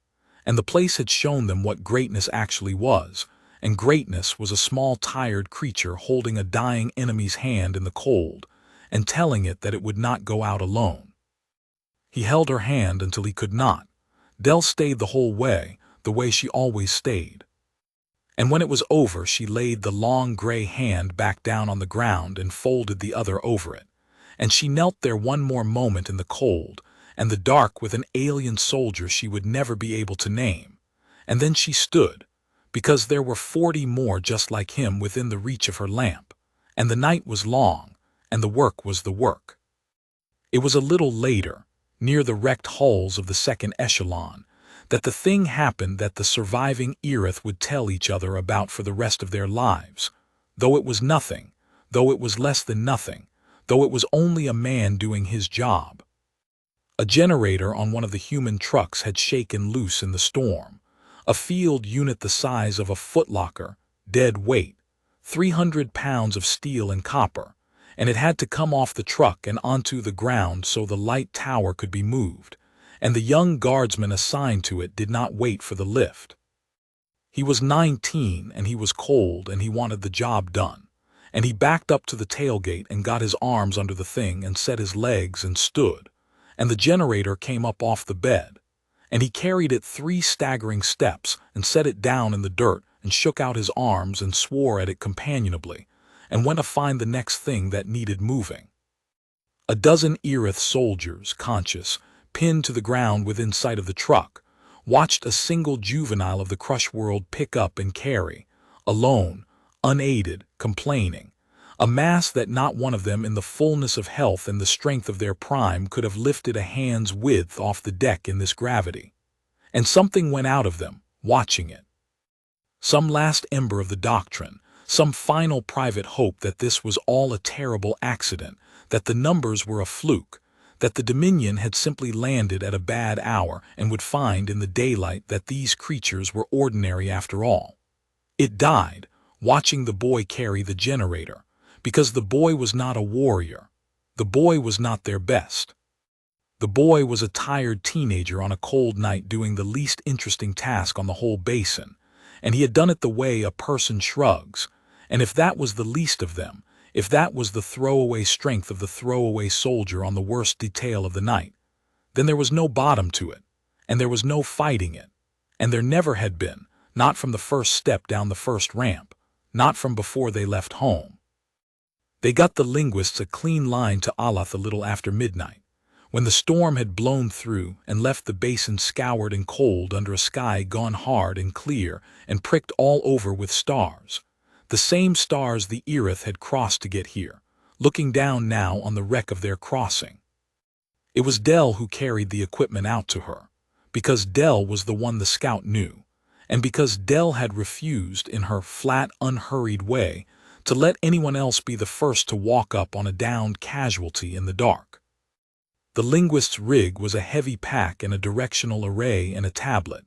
Speaker 1: And the place had shown them what greatness actually was, and greatness was a small tired creature holding a dying enemy's hand in the cold, and telling it that it would not go out alone. He held her hand until he could not. Dell stayed the whole way, the way she always stayed. And when it was over, she laid the long gray hand back down on the ground and folded the other over it. And she knelt there one more moment in the cold and the dark with an alien soldier she would never be able to name. And then she stood, because there were 40 more just like him within the reach of her lamp, and the night was long, and the work was the work. It was a little later, near the wrecked hulls of the second echelon, that the thing happened that the surviving Earth would tell each other about for the rest of their lives, though it was nothing, though it was less than nothing, though it was only a man doing his job. A generator on one of the human trucks had shaken loose in the storm, a field unit the size of a footlocker, dead weight, 300 pounds of steel and copper, and it had to come off the truck and onto the ground so the light tower could be moved, and the young guardsman assigned to it did not wait for the lift. He was 19 and he was cold and he wanted the job done, and he backed up to the tailgate and got his arms under the thing and set his legs and stood, and the generator came up off the bed, and he carried it 3 staggering steps and set it down in the dirt and shook out his arms and swore at it companionably, and went to find the next thing that needed moving. A dozen Earth soldiers, conscious, pinned to the ground within sight of the truck, watched a single juvenile of the crush world pick up and carry, alone, unaided, complaining, a mass that not one of them in the fullness of health and the strength of their prime could have lifted a hand's width off the deck in this gravity. And something went out of them, watching it. Some last ember of the doctrine, some final private hope that this was all a terrible accident, that the numbers were a fluke, that the Dominion had simply landed at a bad hour and would find in the daylight that these creatures were ordinary after all. It died, watching the boy carry the generator, because the boy was not a warrior. The boy was not their best. The boy was a tired teenager on a cold night doing the least interesting task on the whole basin, and he had done it the way a person shrugs. And if that was the least of them, if that was the throwaway strength of the throwaway soldier on the worst detail of the night, then there was no bottom to it, and there was no fighting it, and there never had been, not from the first step down the first ramp, not from before they left home. They got the linguists a clean line to Alath a little after midnight, when the storm had blown through and left the basin scoured and cold under a sky gone hard and clear and pricked all over with stars, the same stars the Erith had crossed to get here, looking down now on the wreck of their crossing. It was Dell who carried the equipment out to her, because Dell was the one the scout knew, and because Dell had refused in her flat, unhurried way to let anyone else be the first to walk up on a downed casualty in the dark. The linguist's rig was a heavy pack and a directional array and a tablet,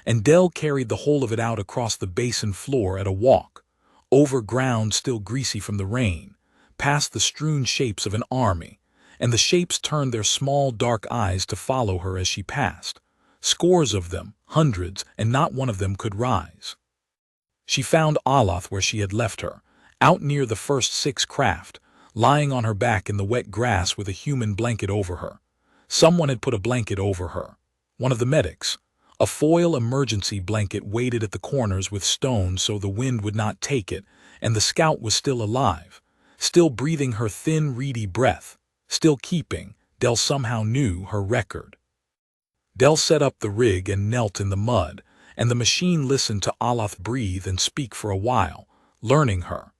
Speaker 1: and Dell carried the whole of it out across the basin floor at a walk, over ground still greasy from the rain, past the strewn shapes of an army, and the shapes turned their small dark eyes to follow her as she passed. Scores of them, hundreds, and not one of them could rise. She found Alath where she had left her, out near the first 6 craft, lying on her back in the wet grass with a human blanket over her. Someone had put a blanket over her. One of the medics. A foil emergency blanket weighted at the corners with stones so the wind would not take it, and the scout was still alive, still breathing her thin, reedy breath, still keeping, Dell somehow knew, her record. Dell set up the rig and knelt in the mud, and the machine listened to Alath breathe and speak for a while, learning her.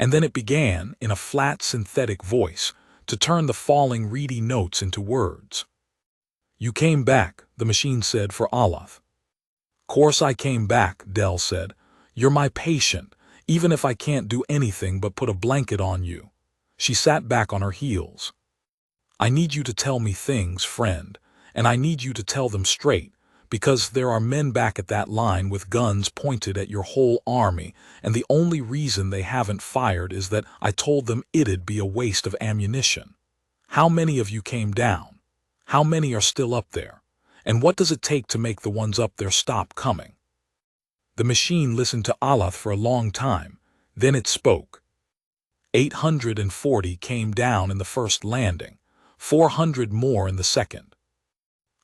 Speaker 1: And then it began, in a flat, synthetic voice, to turn the falling, reedy notes into words. "You came back," the machine said for Alath. "Course I came back," Dell said. "You're my patient, even if I can't do anything but put a blanket on you." She sat back on her heels. "I need you to tell me things, friend, and I need you to tell them straight, because there are men back at that line with guns pointed at your whole army, and the only reason they haven't fired is that I told them it'd be a waste of ammunition. How many of you came down? How many are still up there? And what does it take to make the ones up there stop coming?" The machine listened to Alath for a long time, then it spoke. 840 came down in the first landing, 400 more in the second.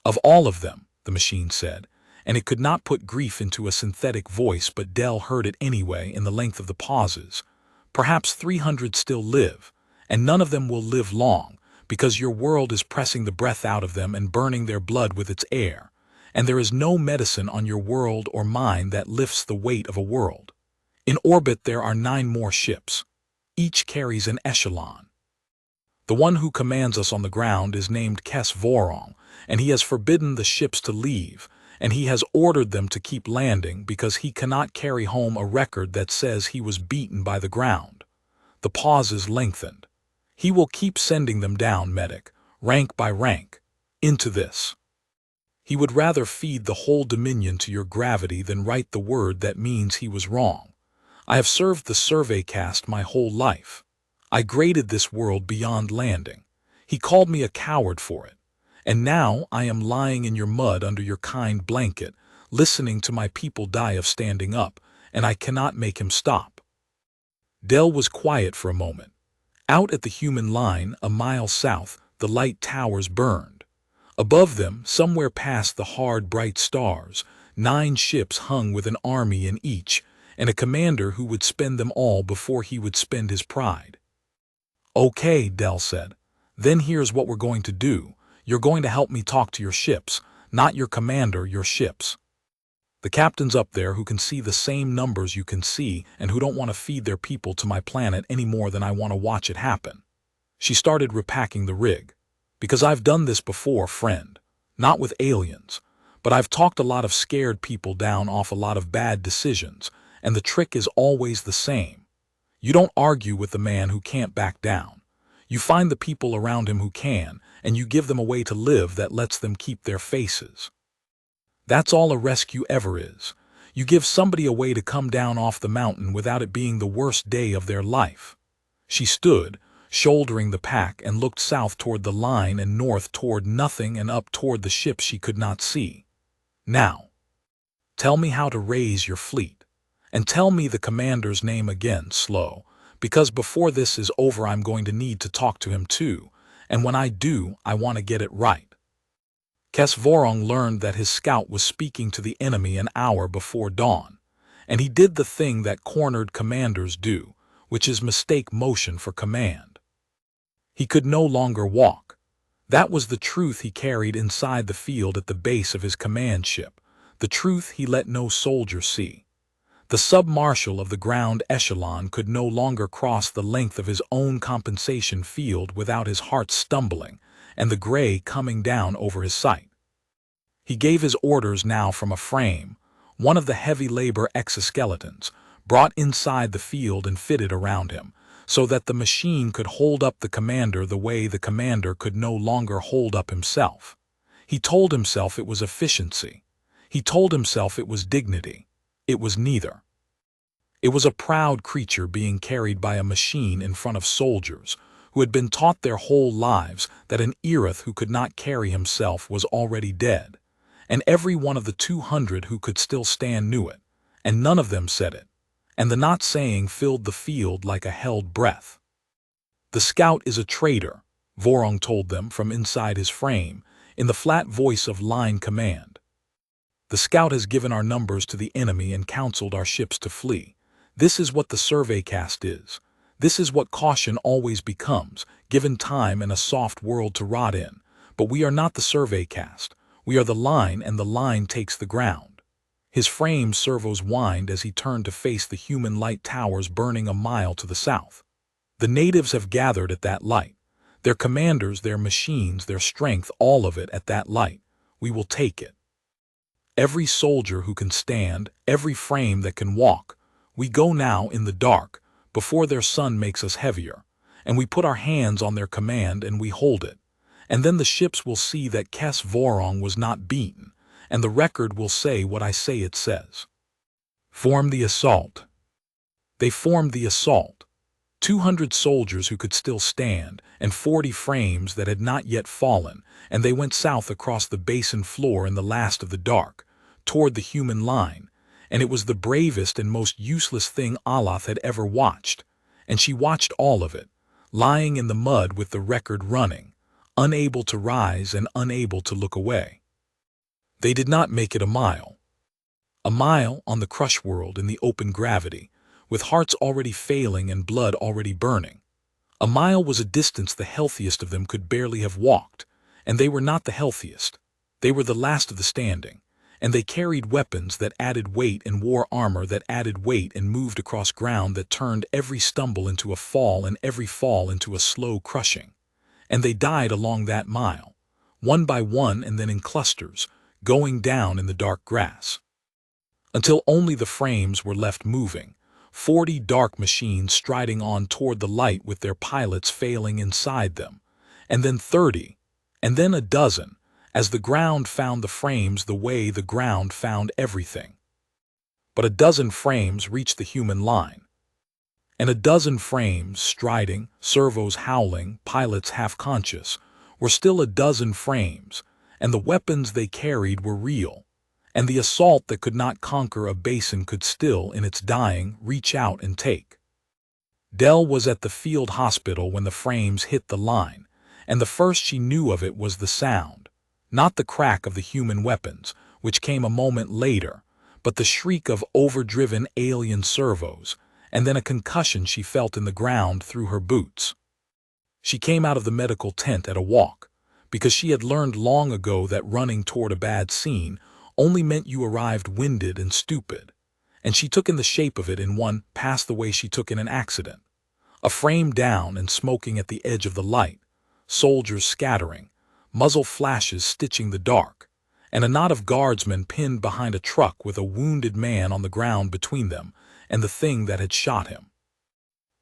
Speaker 1: "Of all of them," the machine said, and it could not put grief into a synthetic voice, but Dell heard it anyway in the length of the pauses. "Perhaps 300 still live, and none of them will live long, because your world is pressing the breath out of them and burning their blood with its air, and there is no medicine on your world or mine that lifts the weight of a world. In orbit there are 9 more ships. Each carries an echelon. The one who commands us on the ground is named Kes Vorong, and he has forbidden the ships to leave, and he has ordered them to keep landing because he cannot carry home a record that says he was beaten by the ground." The pauses lengthened. "He will keep sending them down, medic, rank by rank, into this. He would rather feed the whole dominion to your gravity than write the word that means he was wrong. I have served the survey cast my whole life. I graded this world beyond landing. He called me a coward for it. And now I am lying in your mud under your kind blanket, listening to my people die of standing up, and I cannot make him stop." Dell was quiet for a moment. Out at the human line, a mile south, the light towers burned. Above them, somewhere past the hard, bright stars, 9 ships hung with an army in each, and a commander who would spend them all before he would spend his pride. "Okay," Dell said. "Then here's what we're going to do. You're going to help me talk to your ships, not your commander, your ships. The captains up there who can see the same numbers you can see and who don't want to feed their people to my planet any more than I want to watch it happen." She started repacking the rig. "Because I've done this before, friend. Not with aliens. But I've talked a lot of scared people down off a lot of bad decisions, and the trick is always the same. You don't argue with the man who can't back down. You find the people around him who can, and you give them a way to live that lets them keep their faces. That's all a rescue ever is. You give somebody a way to come down off the mountain without it being the worst day of their life." She stood, shouldering the pack, and looked south toward the line and north toward nothing and up toward the ships she could not see. "Now, tell me how to raise your fleet." And tell me the commander's name again, slow, because before this is over I'm going to need to talk to him too, and when I do, I want to get it right." Kesvorong learned that his scout was speaking to the enemy an hour before dawn, and he did the thing that cornered commanders do, which is mistake motion for command. He could no longer walk. That was the truth he carried inside the field at the base of his command ship, the truth he let no soldier see. The sub-marshal of the ground echelon could no longer cross the length of his own compensation field without his heart stumbling and the gray coming down over his sight. He gave his orders now from a frame, one of the heavy labor exoskeletons, brought inside the field and fitted around him, so that the machine could hold up the commander the way the commander could no longer hold up himself. He told himself it was efficiency. He told himself it was dignity. It was neither. It was a proud creature being carried by a machine in front of soldiers who had been taught their whole lives that an Irith who could not carry himself was already dead, and every one of the 200 who could still stand knew it, and none of them said it, and the not saying filled the field like a held breath. "The scout is a traitor," Vorong told them from inside his frame, in the flat voice of line command. "The scout has given our numbers to the enemy and counseled our ships to flee. This is what the survey cast is. This is what caution always becomes, given time and a soft world to rot in. But we are not the survey cast. We are the line, and the line takes the ground." His frame servos whined as he turned to face the human light towers burning a mile to the south. The natives have gathered at that light. Their commanders, their machines, their strength, all of it at that light. We will take it. Every soldier who can stand, every frame that can walk. We go now in the dark, before their sun makes us heavier, and we put our hands on their command and we hold it. And then the ships will see that Kesvorong was not beaten, and the record will say what I say it says. Form the assault. They formed the assault. 200 soldiers who could still stand, and 40 frames that had not yet fallen, and they went south across the basin floor in the last of the dark, toward the human line, and it was the bravest and most useless thing Aloth had ever watched, and she watched all of it, lying in the mud with the record running, unable to rise and unable to look away. They did not make it a mile. A mile on the crush world in the open gravity, with hearts already failing and blood already burning. A mile was a distance the healthiest of them could barely have walked, and they were not the healthiest. They were the last of the standing, and they carried weapons that added weight and wore armor that added weight and moved across ground that turned every stumble into a fall and every fall into a slow crushing. And they died along that mile, one by one and then in clusters, going down in the dark grass. Until only the frames were left moving, 40 dark machines striding on toward the light with their pilots failing inside them, and then 30, and then a dozen, as the ground found the frames the way the ground found everything. But a dozen frames reached the human line. And a dozen frames, striding, servos howling, pilots half-conscious, were still a dozen frames, and the weapons they carried were real, and the assault that could not conquer a basin could still, in its dying, reach out and take. Dell was at the field hospital when the frames hit the line, and the first she knew of it was the sound, not the crack of the human weapons, which came a moment later, but the shriek of overdriven alien servos, and then a concussion she felt in the ground through her boots. She came out of the medical tent at a walk, because she had learned long ago that running toward a bad scene only meant you arrived winded and stupid, and she took in the shape of it in one past the way she took in an accident. A frame down and smoking at the edge of the light, soldiers scattering, muzzle flashes stitching the dark, and a knot of guardsmen pinned behind a truck with a wounded man on the ground between them and the thing that had shot him.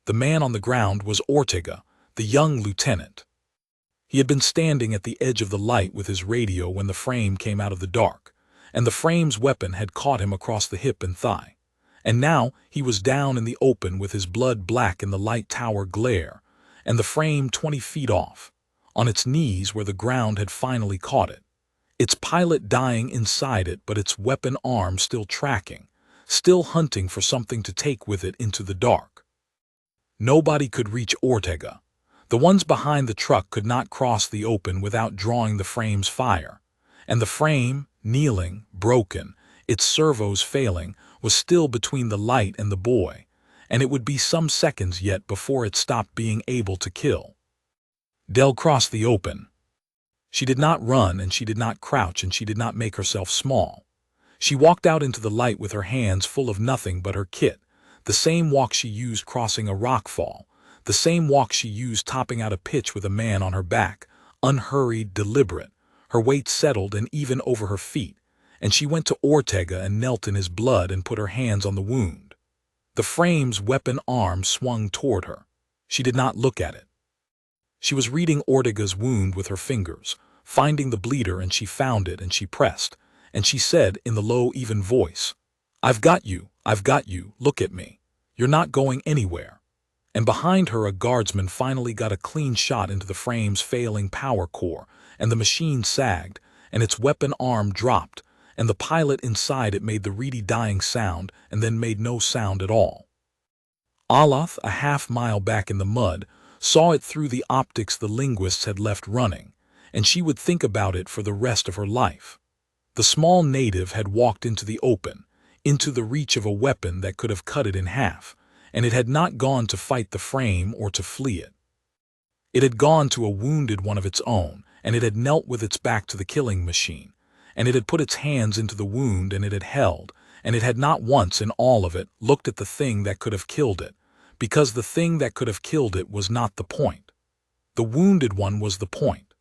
Speaker 1: The man on the ground was Ortega, the young lieutenant. He had been standing at the edge of the light with his radio when the frame came out of the dark, and the frame's weapon had caught him across the hip and thigh. And now he was down in the open with his blood black in the light tower glare, and the frame 20 feet off, on its knees where the ground had finally caught it, its pilot dying inside it but its weapon arm still tracking, still hunting for something to take with it into the dark. Nobody could reach Ortega. The ones behind the truck could not cross the open without drawing the frame's fire, and the frame, kneeling, broken, its servos failing, was still between the light and the boy, and it would be some seconds yet before it stopped being able to kill. Dell crossed the open. She did not run, and she did not crouch, and she did not make herself small. She walked out into the light with her hands full of nothing but her kit, the same walk she used crossing a rock fall, the same walk she used topping out a pitch with a man on her back, unhurried, deliberate, her weight settled and even over her feet, and she went to Ortega and knelt in his blood and put her hands on the wound. The frame's weapon arm swung toward her. She did not look at it. She was reading Ortega's wound with her fingers, finding the bleeder, and she found it and she pressed, and she said in the low, even voice, I've got you, look at me. You're not going anywhere." And behind her a guardsman finally got a clean shot into the frame's failing power core, and the machine sagged, and its weapon arm dropped, and the pilot inside it made the reedy dying sound and then made no sound at all. Aloth, a half-mile back in the mud, saw it through the optics the linguists had left running, and she would think about it for the rest of her life. The small native had walked into the open, into the reach of a weapon that could have cut it in half, and it had not gone to fight the frame or to flee it. It had gone to a wounded one of its own, and it had knelt with its back to the killing machine, and it had put its hands into the wound, and it had held, and it had not once in all of it looked at the thing that could have killed it, because the thing that could have killed it was not the point. The wounded one was the point.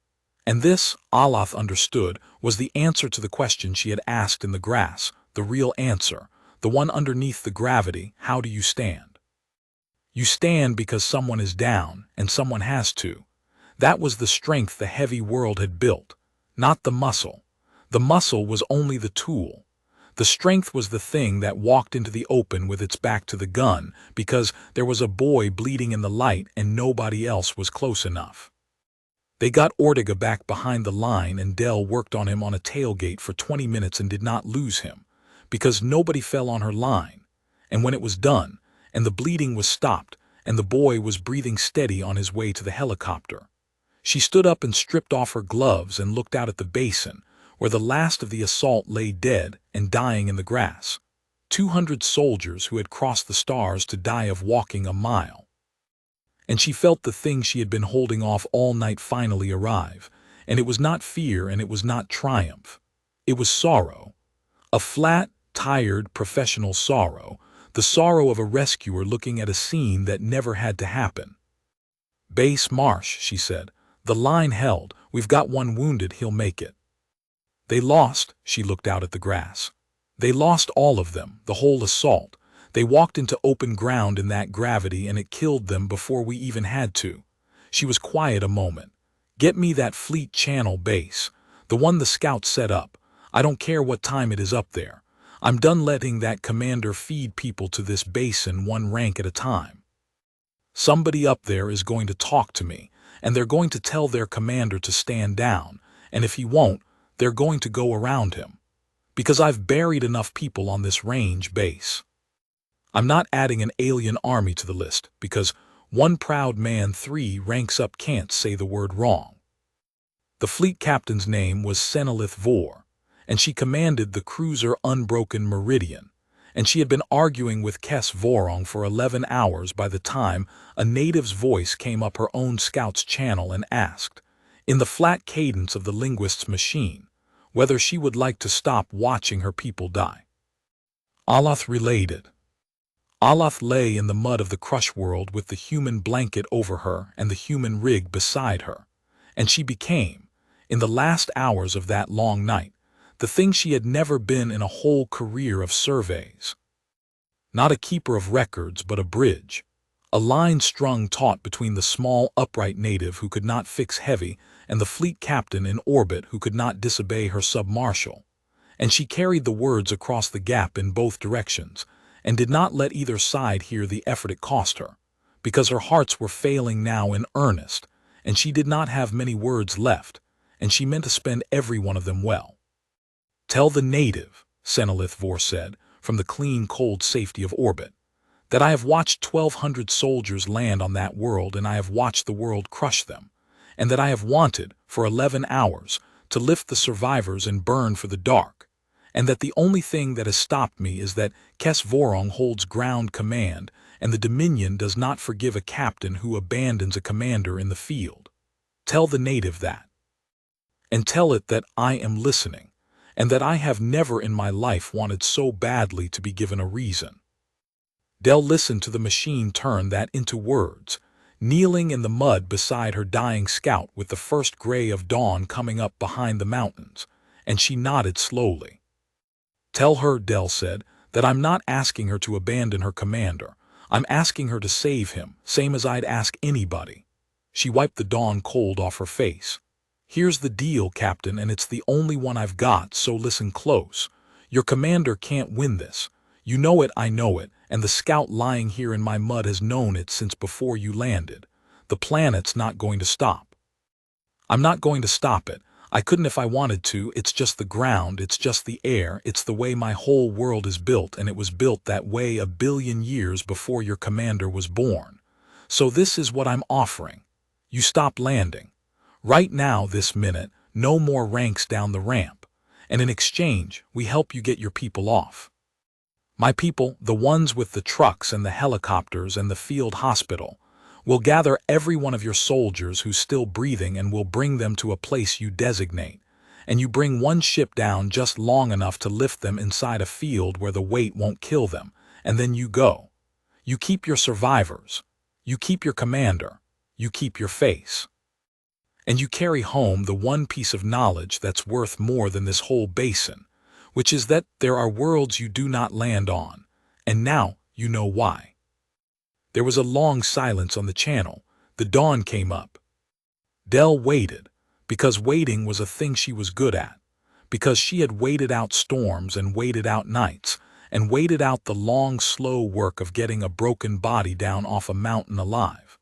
Speaker 1: And this, Aloth understood, was the answer to the question she had asked in the grass, the real answer, the one underneath the gravity: how do you stand? You stand because someone is down, and someone has to. That was the strength the heavy world had built, not the muscle. The muscle was only the tool. The strength was the thing that walked into the open with its back to the gun because there was a boy bleeding in the light and nobody else was close enough. They got Ortega back behind the line, and Dell worked on him on a tailgate for 20 minutes and did not lose him, because nobody fell on her line. And when it was done, and the bleeding was stopped, and the boy was breathing steady on his way to the helicopter, she stood up and stripped off her gloves and looked out at the basin, where the last of the assault lay dead and dying in the grass. 200 soldiers who had crossed the stars to die of walking a mile. And she felt the thing she had been holding off all night finally arrive, and it was not fear and it was not triumph. It was sorrow. A flat, tired, professional sorrow, the sorrow of a rescuer looking at a scene that never had to happen. "Base Marsh," she said. "The line held. We've got one wounded. He'll make it." They lost. She looked out at the grass. They lost all of them, the whole assault. They walked into open ground in that gravity, and it killed them before we even had to. She was quiet a moment. "Get me that Fleet Channel base, the one the scouts set up. I don't care what time it is up there. I'm done letting that commander feed people to this basin one rank at a time. Somebody up there is going to talk to me, and they're going to tell their commander to stand down, and if he won't, they're going to go around him. Because I've buried enough people on this range base. I'm not adding an alien army to the list, because one proud man 3 ranks up can't say the word wrong." The fleet captain's name was Senelith Vor, and she commanded the cruiser Unbroken Meridian, and she had been arguing with Kes Vorong for 11 hours by the time a native's voice came up her own scout's channel and asked, in the flat cadence of the linguist's machine, whether she would like to stop watching her people die. Aloth relayed it. Aloth lay in the mud of the crush world with the human blanket over her and the human rig beside her, and she became, in the last hours of that long night, the thing she had never been in a whole career of surveys. Not a keeper of records, but a bridge. A line strung taut between the small, upright native who could not fix heavy and the fleet captain in orbit who could not disobey her sub-marshal. And she carried the words across the gap in both directions, and did not let either side hear the effort it cost her, because her hearts were failing now in earnest, and she did not have many words left, and she meant to spend every one of them well. "Tell the native," Senelith Vor said, from the clean, cold safety of orbit. That I have watched 1,200 soldiers land on that world, and I have watched the world crush them. And that I have wanted, for 11 hours, to lift the survivors and burn for the dark. And that the only thing that has stopped me is that Kes Vorong holds ground command, and the Dominion does not forgive a captain who abandons a commander in the field. Tell the native that. And tell it that I am listening, and that I have never in my life wanted so badly to be given a reason. Dell listened to the machine turn that into words, kneeling in the mud beside her dying scout with the first gray of dawn coming up behind the mountains, and she nodded slowly. Tell her, Dell said, that I'm not asking her to abandon her commander. I'm asking her to save him, same as I'd ask anybody. She wiped the dawn cold off her face. Here's the deal, Captain, and it's the only one I've got, so listen close. Your commander can't win this. You know it, I know it, and the scout lying here in my mud has known it since before you landed. The planet's not going to stop. I'm not going to stop it. I couldn't if I wanted to. It's just the ground, it's just the air, it's the way my whole world is built, and it was built that way 1 billion years before your commander was born. So this is what I'm offering. You stop landing. Right now, this minute, no more ranks down the ramp. And in exchange, we help you get your people off. My people, the ones with the trucks and the helicopters and the field hospital, will gather every one of your soldiers who's still breathing and will bring them to a place you designate. And you bring one ship down just long enough to lift them inside a field where the weight won't kill them, and then you go. You keep your survivors. You keep your commander. You keep your face. And you carry home the one piece of knowledge that's worth more than this whole basin, which is that there are worlds you do not land on, and now you know why. There was a long silence on the channel. The dawn came up. Dell waited, because waiting was a thing she was good at, because she had waited out storms and waited out nights, and waited out the long, slow work of getting a broken body down off a mountain alive.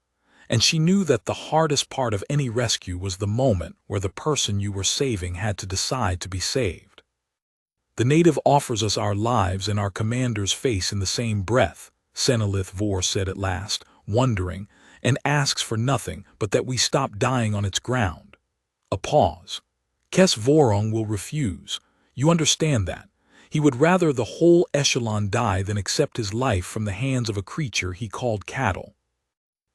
Speaker 1: And she knew that the hardest part of any rescue was the moment where the person you were saving had to decide to be saved. The native offers us our lives and our commander's face in the same breath, Senelith Vor said at last, wondering, and asks for nothing but that we stop dying on its ground. A pause. Kes Vorong will refuse. You understand that. He would rather the whole echelon die than accept his life from the hands of a creature he called cattle.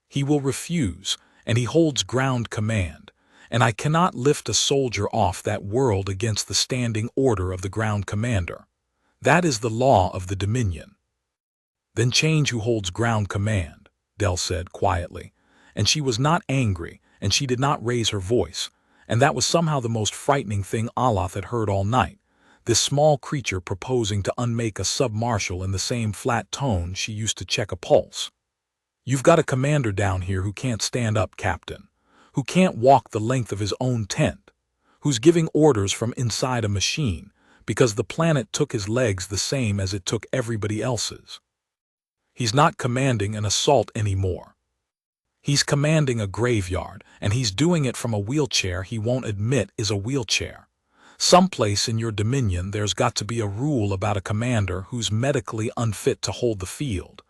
Speaker 1: He will refuse, and he holds ground command, and I cannot lift a soldier off that world against the standing order of the ground commander. That is the law of the Dominion. Then change who holds ground command, Dell said quietly, and she was not angry, and she did not raise her voice, and that was somehow the most frightening thing Aloth had heard all night, this small creature proposing to unmake a sub-marshal in the same flat tone she used to check a pulse. You've got a commander down here who can't stand up, Captain, who can't walk the length of his own tent, who's giving orders from inside a machine because the planet took his legs the same as it took everybody else's. He's not commanding an assault anymore. He's commanding a graveyard, and he's doing it from a wheelchair he won't admit is a wheelchair. Someplace in your dominion there's got to be a rule about a commander who's medically unfit to hold the field.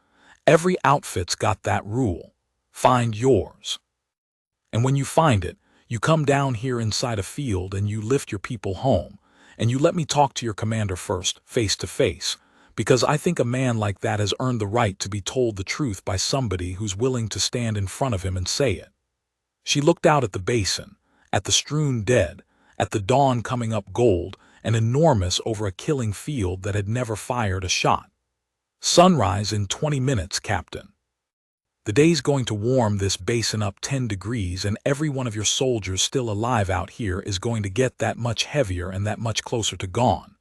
Speaker 1: Every outfit's got that rule. Find yours. And when you find it, you come down here inside a field and you lift your people home, and you let me talk to your commander first, face to face, because I think a man like that has earned the right to be told the truth by somebody who's willing to stand in front of him and say it. She looked out at the basin, at the strewn dead, at the dawn coming up gold and enormous over a killing field that had never fired a shot. Sunrise in 20 minutes, Captain. The day's going to warm this basin up 10 degrees, and every one of your soldiers still alive out here is going to get that much heavier and that much closer to gone.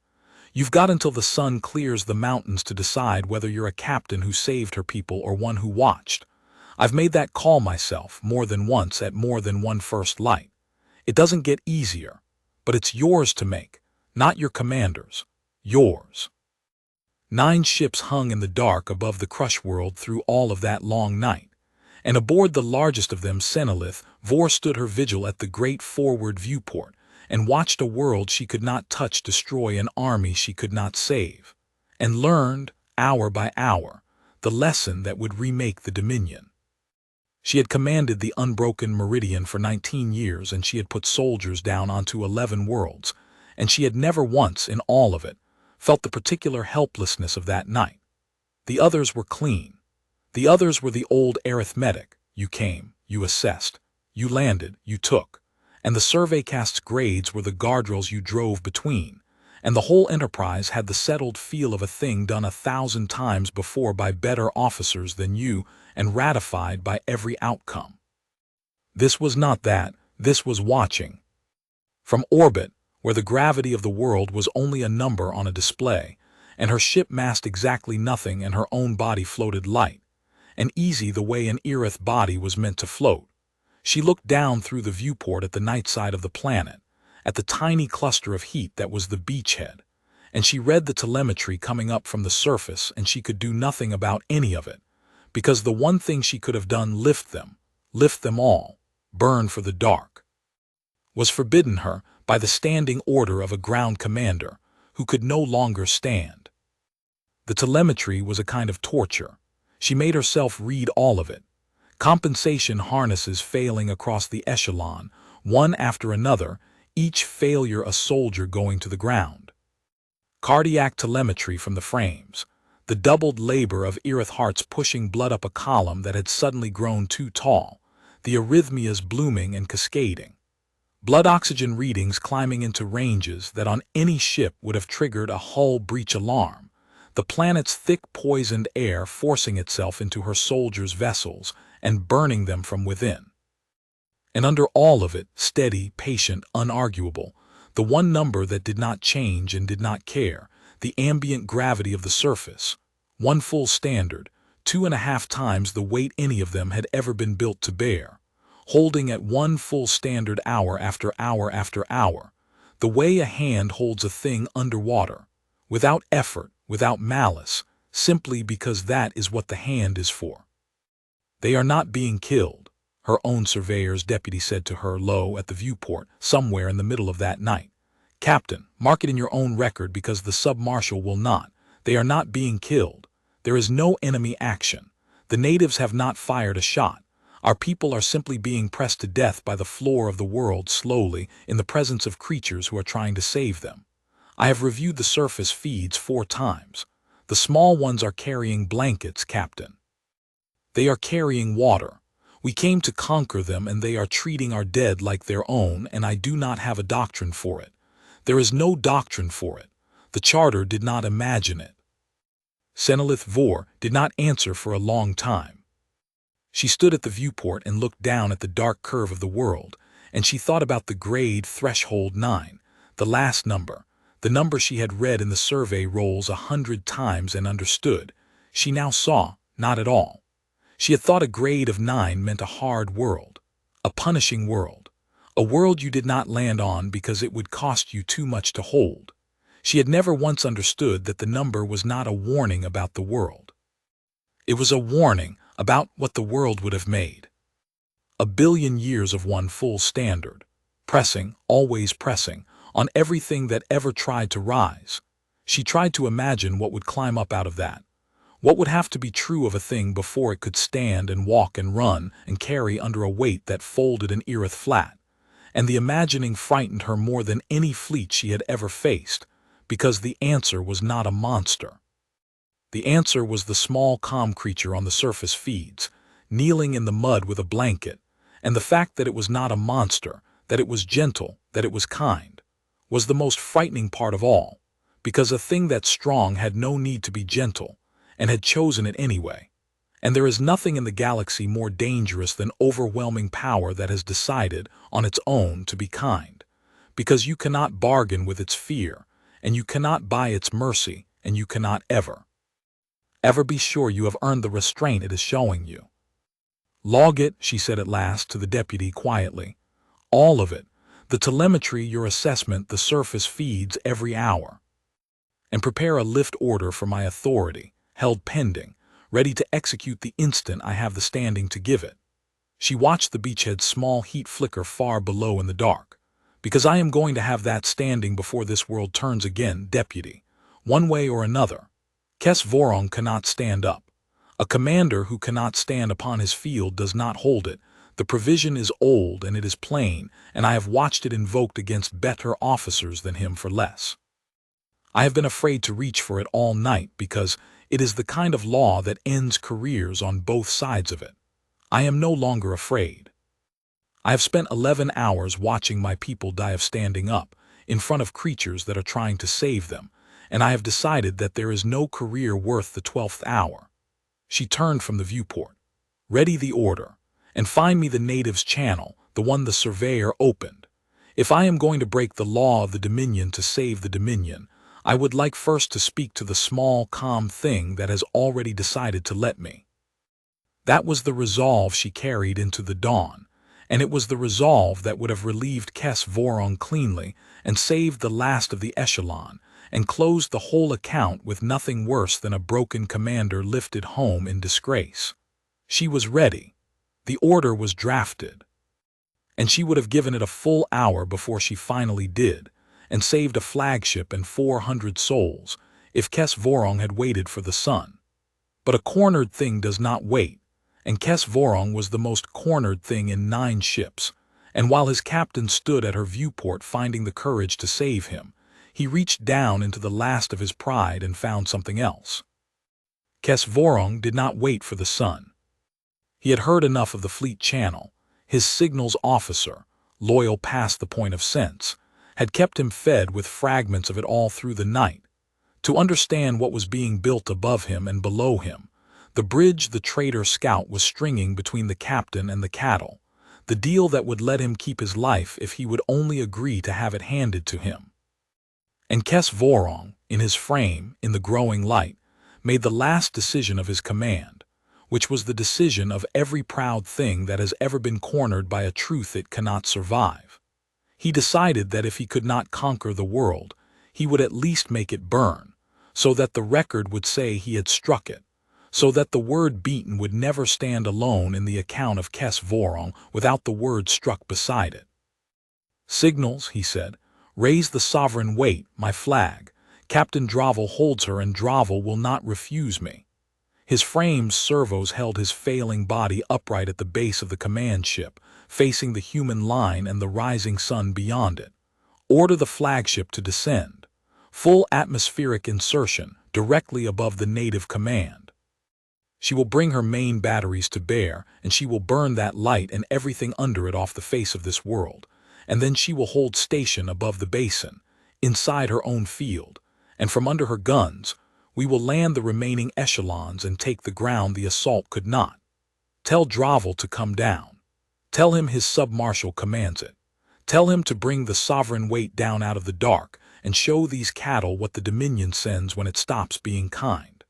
Speaker 1: You've got until the sun clears the mountains to decide whether you're a captain who saved her people or one who watched. I've made that call myself more than once at more than one first light. It doesn't get easier, but it's yours to make, not your commander's. Yours. 9 ships hung in the dark above the crush world through all of that long night, and aboard the largest of them, Senelith Vor stood her vigil at the great forward viewport, and watched a world she could not touch destroy an army she could not save. and learned, hour by hour, the lesson that would remake the Dominion. She had commanded the unbroken meridian for 19 years, and she had put soldiers down onto 11 worlds, and she had never once, in all of it, felt the particular helplessness of that night. The others were clean. The others were the old arithmetic. You came, you assessed, you landed, you took, and the survey cast's grades were the guardrails you drove between, and the whole enterprise had the settled feel of a thing done 1,000 times before by better officers than you and ratified by every outcome. This was not that, this was watching. From orbit, where the gravity of the world was only a number on a display, and her ship massed exactly nothing and her own body floated light, and easy the way an Irith body was meant to float. She looked down through the viewport at the night side of the planet, at the tiny cluster of heat that was the beachhead, and she read the telemetry coming up from the surface, and she could do nothing about any of it, because the one thing she could have done, lift them all, burn for the dark, was forbidden her by the standing order of a ground commander who could no longer stand. The telemetry was a kind of torture. She made herself read all of it. Compensation harnesses failing across the echelon, one after another, each failure a soldier going to the ground. Cardiac telemetry from the frames, the doubled labor of Irith hearts pushing blood up a column that had suddenly grown too tall, the arrhythmias blooming and cascading. Blood oxygen readings climbing into ranges that on any ship would have triggered a hull breach alarm, the planet's thick poisoned air forcing itself into her soldiers' vessels and burning them from within. And under all of it, steady, patient, unarguable, the one number that did not change and did not care, the ambient gravity of the surface, one full standard, 2.5 times the weight any of them had ever been built to bear, holding at one full standard hour after hour after hour, the way a hand holds a thing underwater, without effort, without malice, simply because that is what the hand is for. They are not being killed, her own surveyor's deputy said to her low at the viewport somewhere in the middle of that night. Captain, mark it in your own record because the sub-marshal will not. They are not being killed. There is no enemy action. The natives have not fired a shot. Our people are simply being pressed to death by the floor of the world slowly in the presence of creatures who are trying to save them. I have reviewed the surface feeds 4 times. The small ones are carrying blankets, Captain. They are carrying water. We came to conquer them, and they are treating our dead like their own, and I do not have a doctrine for it. There is no doctrine for it. The Charter did not imagine it. Senelith Vor did not answer for a long time. She stood at the viewport and looked down at the dark curve of the world, and she thought about the grade threshold 9, the last number, the number she had read in the survey rolls 100 times and understood. She now saw, not at all. She had thought a grade of 9 meant a hard world, a punishing world, a world you did not land on because it would cost you too much to hold. She had never once understood that the number was not a warning about the world. It was a warning about what the world would have made. 1 billion years of one full standard, pressing, always pressing, on everything that ever tried to rise. She tried to imagine what would climb up out of that. What would have to be true of a thing before it could stand and walk and run and carry under a weight that folded an Irith flat? And the imagining frightened her more than any fleet she had ever faced, because the answer was not a monster. The answer was the small calm creature on the surface feeds, kneeling in the mud with a blanket, and the fact that it was not a monster, that it was gentle, that it was kind, was the most frightening part of all, because a thing that strong had no need to be gentle, and had chosen it anyway. And there is nothing in the galaxy more dangerous than overwhelming power that has decided on its own to be kind, because you cannot bargain with its fear, and you cannot buy its mercy, and you cannot ever be sure you have earned the restraint it is showing you. Log it, she said at last to the deputy quietly. All of it, the telemetry, your assessment, the surface feeds every hour. And prepare a lift order for my authority, held pending, ready to execute the instant I have the standing to give it. She watched the beachhead's small heat flicker far below in the dark. Because I am going to have that standing before this world turns again, deputy, one way or another. Kes Vorong cannot stand up. A commander who cannot stand upon his field does not hold it. The provision is old and it is plain, and I have watched it invoked against better officers than him for less. I have been afraid to reach for it all night because it is the kind of law that ends careers on both sides of it. I am no longer afraid. I have spent 11 hours watching my people die of standing up, in front of creatures that are trying to save them, and I have decided that there is no career worth the 12th hour. She turned from the viewport. Ready the order, and find me the natives' channel, the one the surveyor opened. If I am going to break the law of the Dominion to save the Dominion, I would like first to speak to the small, calm thing that has already decided to let me. That was the resolve she carried into the dawn, and it was the resolve that would have relieved Kes Vorong cleanly and saved the last of the echelon, and closed the whole account with nothing worse than a broken commander lifted home in disgrace. She was ready. The order was drafted. And she would have given it a full hour before she finally did, and saved a flagship and 400 souls, if Kes Vorong had waited for the sun. But a cornered thing does not wait, and Kes Vorong was the most cornered thing in 9 ships, and while his captain stood at her viewport finding the courage to save him, he reached down into the last of his pride and found something else. Kes Vorong did not wait for the sun. He had heard enough of the fleet channel. His signals officer, loyal past the point of sense, had kept him fed with fragments of it all through the night. To understand what was being built above him and below him, the bridge the traitor scout was stringing between the captain and the cattle, the deal that would let him keep his life if he would only agree to have it handed to him. And Kes Vorong, in his frame, in the growing light, made the last decision of his command, which was the decision of every proud thing that has ever been cornered by a truth it cannot survive. He decided that if he could not conquer the world, he would at least make it burn, so that the record would say he had struck it, so that the word beaten would never stand alone in the account of Kes Vorong without the word struck beside it. "Signals," he said. "Raise the sovereign weight, my flag. Captain Dravel holds her and Dravel will not refuse me." His frame's servos held his failing body upright at the base of the command ship, facing the human line and the rising sun beyond it. Order the flagship to descend. Full atmospheric insertion, directly above the native command. She will bring her main batteries to bear, and she will burn that light and everything under it off the face of this world, and then she will hold station above the basin, inside her own field, and from under her guns, we will land the remaining echelons and take the ground the assault could not. Tell Dravel to come down. Tell him his sub-marshal commands it. Tell him to bring the sovereign weight down out of the dark and show these cattle what the Dominion sends when it stops being kind.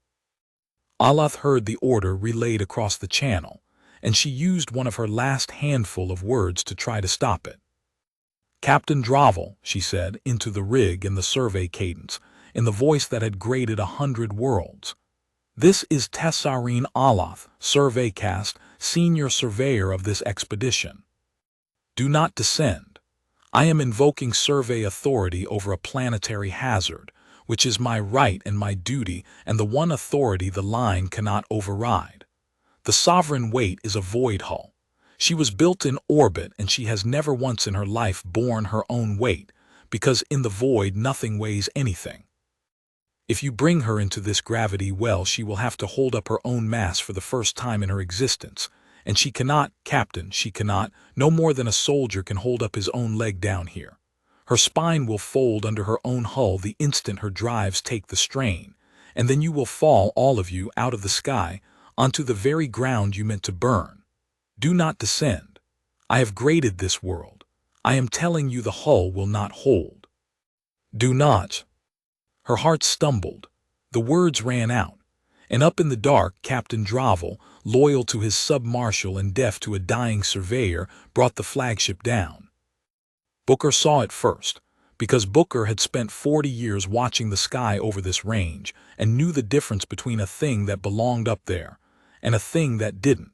Speaker 1: Alath heard the order relayed across the channel, and she used one of her last handful of words to try to stop it. "Captain Dravel," she said, into the rig in the survey cadence, in the voice that had grated 100 worlds. "This is Tessarine Alath, surveycast, senior surveyor of this expedition. Do not descend. I am invoking survey authority over a planetary hazard, which is my right and my duty and the one authority the line cannot override. The sovereign weight is a void hull. She was built in orbit and she has never once in her life borne her own weight, because in the void nothing weighs anything. If you bring her into this gravity well, she will have to hold up her own mass for the first time in her existence, and she cannot, Captain, she cannot, no more than a soldier can hold up his own leg down here. Her spine will fold under her own hull the instant her drives take the strain, and then you will fall, all of you, out of the sky, onto the very ground you meant to burn. Do not descend. I have graded this world. I am telling you the hull will not hold. Do not." Her heart stumbled. The words ran out, and up in the dark Captain Dravel, loyal to his sub-marshal and deaf to a dying surveyor, brought the flagship down. Booker saw it first, because Booker had spent 40 years watching the sky over this range and knew the difference between a thing that belonged up there and a thing that didn't.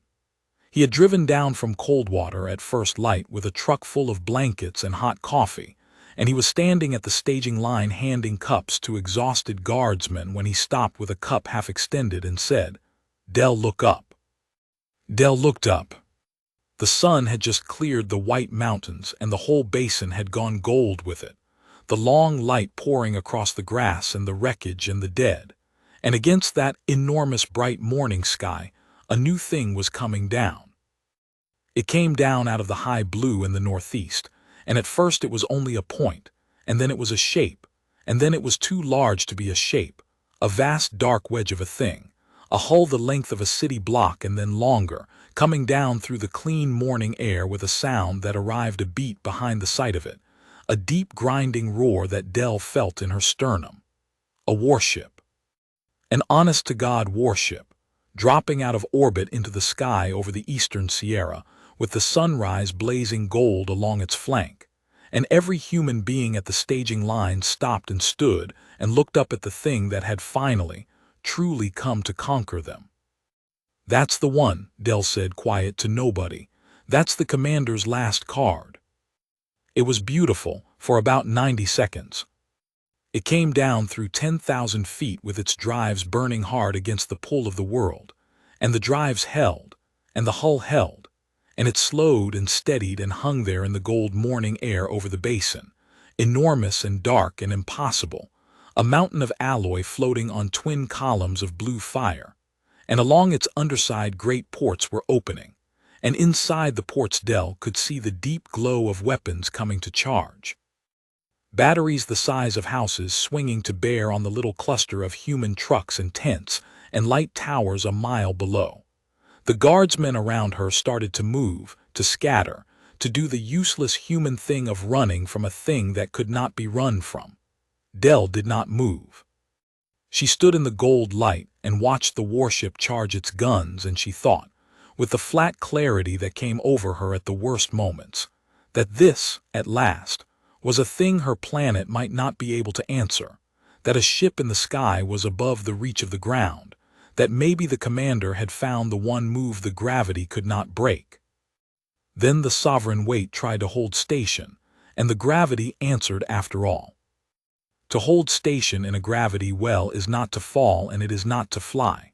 Speaker 1: He had driven down from Coldwater at first light with a truck full of blankets and hot coffee, and he was standing at the staging line handing cups to exhausted guardsmen when he stopped with a cup half extended and said, "Del, look up." Del looked up. The sun had just cleared the white mountains and the whole basin had gone gold with it, the long light pouring across the grass and the wreckage and the dead. And against that enormous bright morning sky, a new thing was coming down. It came down out of the high blue in the northeast, and at first it was only a point, and then it was a shape, and then it was too large to be a shape, a vast dark wedge of a thing, a hull the length of a city block and then longer, coming down through the clean morning air with a sound that arrived a beat behind the sight of it, a deep grinding roar that Del felt in her sternum. A warship. An honest-to-God warship, dropping out of orbit into the sky over the eastern Sierra, with the sunrise blazing gold along its flank, and every human being at the staging line stopped and stood and looked up at the thing that had finally, truly come to conquer them. "That's the one," Del said quiet to nobody. "That's the commander's last card." It was beautiful for about 90 seconds. It came down through 10,000 feet with its drives burning hard against the pull of the world, and the drives held, and the hull held, and it slowed and steadied and hung there in the gold morning air over the basin, enormous and dark and impossible, a mountain of alloy floating on twin columns of blue fire, and along its underside great ports were opening, and inside the ports Del could see the deep glow of weapons coming to charge. Batteries the size of houses swinging to bear on the little cluster of human trucks and tents and light towers a mile below. The guardsmen around her started to move, to scatter, to do the useless human thing of running from a thing that could not be run from. Del did not move. She stood in the gold light and watched the warship charge its guns, and she thought, with the flat clarity that came over her at the worst moments, that this, at last, was a thing her planet might not be able to answer, that a ship in the sky was above the reach of the ground, that maybe the commander had found the one move the gravity could not break. Then the sovereign weight tried to hold station, and the gravity answered after all. To hold station in a gravity well is not to fall and it is not to fly.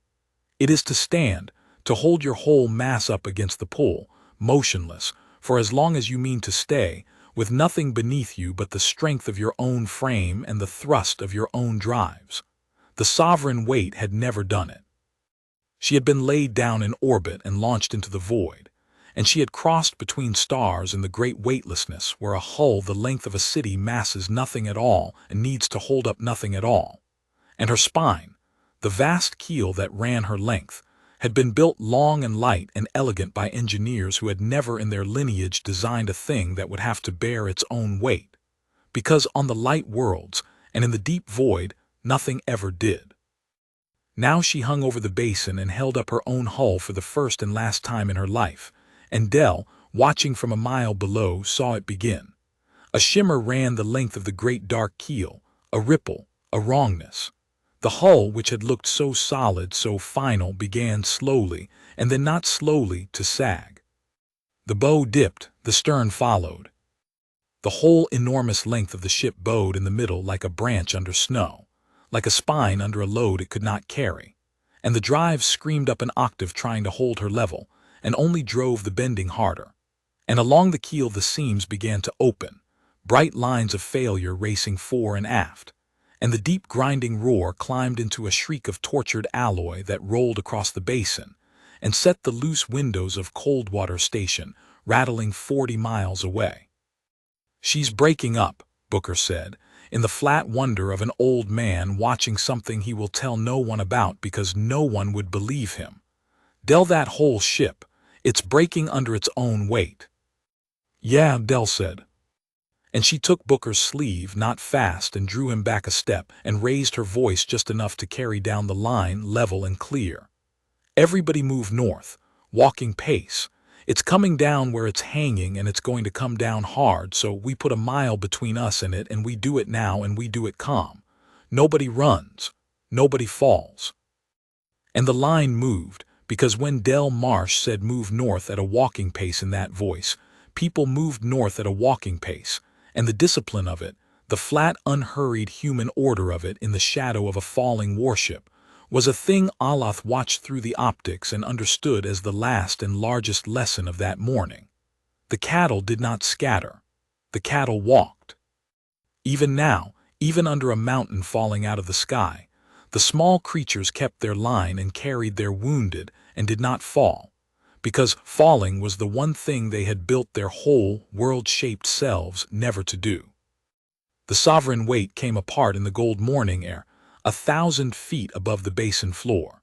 Speaker 1: It is to stand, to hold your whole mass up against the pull, motionless, for as long as you mean to stay, with nothing beneath you but the strength of your own frame and the thrust of your own drives. The sovereign weight had never done it. She had been laid down in orbit and launched into the void, and she had crossed between stars in the great weightlessness where a hull the length of a city masses nothing at all and needs to hold up nothing at all. And her spine, the vast keel that ran her length, had been built long and light and elegant by engineers who had never in their lineage designed a thing that would have to bear its own weight, because on the light worlds and in the deep void nothing ever did. Now she hung over the basin and held up her own hull for the first and last time in her life, and Del, watching from a mile below, saw it begin. A shimmer ran the length of the great dark keel, a ripple, a wrongness. The hull, which had looked so solid, so final, began slowly, and then not slowly, to sag. The bow dipped, the stern followed. The whole enormous length of the ship bowed in the middle like a branch under snow, like a spine under a load it could not carry, and the drive screamed up an octave trying to hold her level, and only drove the bending harder. And along the keel the seams began to open, bright lines of failure racing fore and aft, and the deep grinding roar climbed into a shriek of tortured alloy that rolled across the basin and set the loose windows of Coldwater Station rattling 40 miles away. "She's breaking up," Booker said, in the flat wonder of an old man watching something he will tell no one about because no one would believe him. "Del, that whole ship, it's breaking under its own weight." "Yeah," Del said. And she took Booker's sleeve, not fast, and drew him back a step and raised her voice just enough to carry down the line level and clear. "Everybody move north, walking pace. It's coming down where it's hanging and it's going to come down hard, so we put a mile between us and it, and we do it now and we do it calm. Nobody runs. Nobody falls." And the line moved, because when Del Marsh said move north at a walking pace in that voice, people moved north at a walking pace, and the discipline of it, the flat, unhurried human order of it in the shadow of a falling warship, was a thing Aloth watched through the optics and understood as the last and largest lesson of that morning. The cattle did not scatter. The cattle walked. Even now, even under a mountain falling out of the sky, the small creatures kept their line and carried their wounded and did not fall, because falling was the one thing they had built their whole world-shaped selves never to do. The sovereign weight came apart in the gold morning air, 1,000 feet above the basin floor.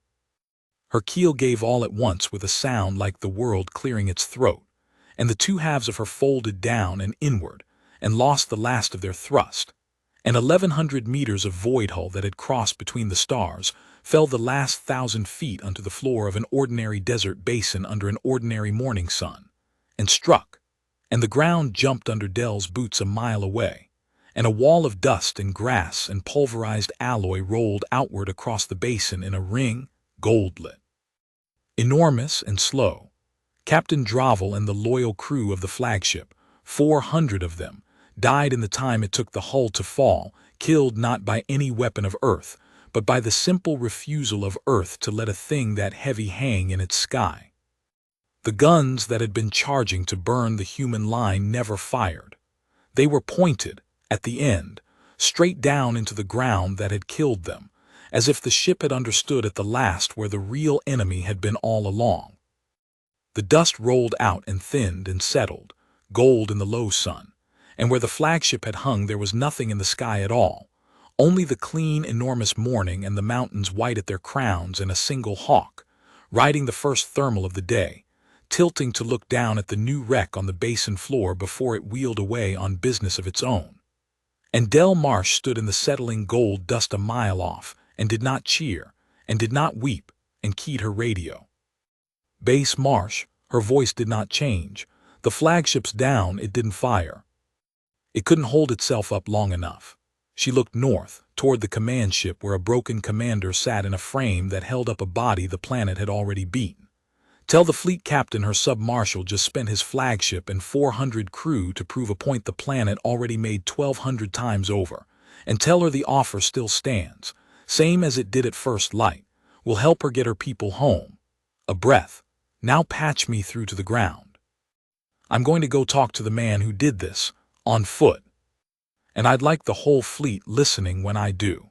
Speaker 1: Her keel gave all at once with a sound like the world clearing its throat, and the two halves of her folded down and inward, and lost the last of their thrust, and 1,100 meters of void hull that had crossed between the stars fell the last 1,000 feet onto the floor of an ordinary desert basin under an ordinary morning sun, and struck, and the ground jumped under Dell's boots a mile away, and a wall of dust and grass and pulverized alloy rolled outward across the basin in a ring, gold-lit. Enormous and slow, Captain Dravel and the loyal crew of the flagship, 400 of them, died in the time it took the hull to fall, killed not by any weapon of Earth, but by the simple refusal of Earth to let a thing that heavy hang in its sky. The guns that had been charging to burn the human line never fired. They were pointed, at the end, straight down into the ground that had killed them, as if the ship had understood at the last where the real enemy had been all along. The dust rolled out and thinned and settled, gold in the low sun, and where the flagship had hung there was nothing in the sky at all, only the clean, enormous morning and the mountains white at their crowns and a single hawk, riding the first thermal of the day, tilting to look down at the new wreck on the basin floor before it wheeled away on business of its own. And Del Marsh stood in the settling gold dust a mile off, and did not cheer, and did not weep, and keyed her radio. Base Marsh, her voice did not change. The flagship's down, it didn't fire. It couldn't hold itself up long enough. She looked north, toward the command ship where a broken commander sat in a frame that held up a body the planet had already beaten. Tell the fleet captain her sub-marshal just spent his flagship and 400 crew to prove a point the planet already made 1,200 times over, and tell her the offer still stands, same as it did at first light. We'll help her get her people home. A breath. Now patch me through to the ground. I'm going to go talk to the man who did this, on foot. And I'd like the whole fleet listening when I do.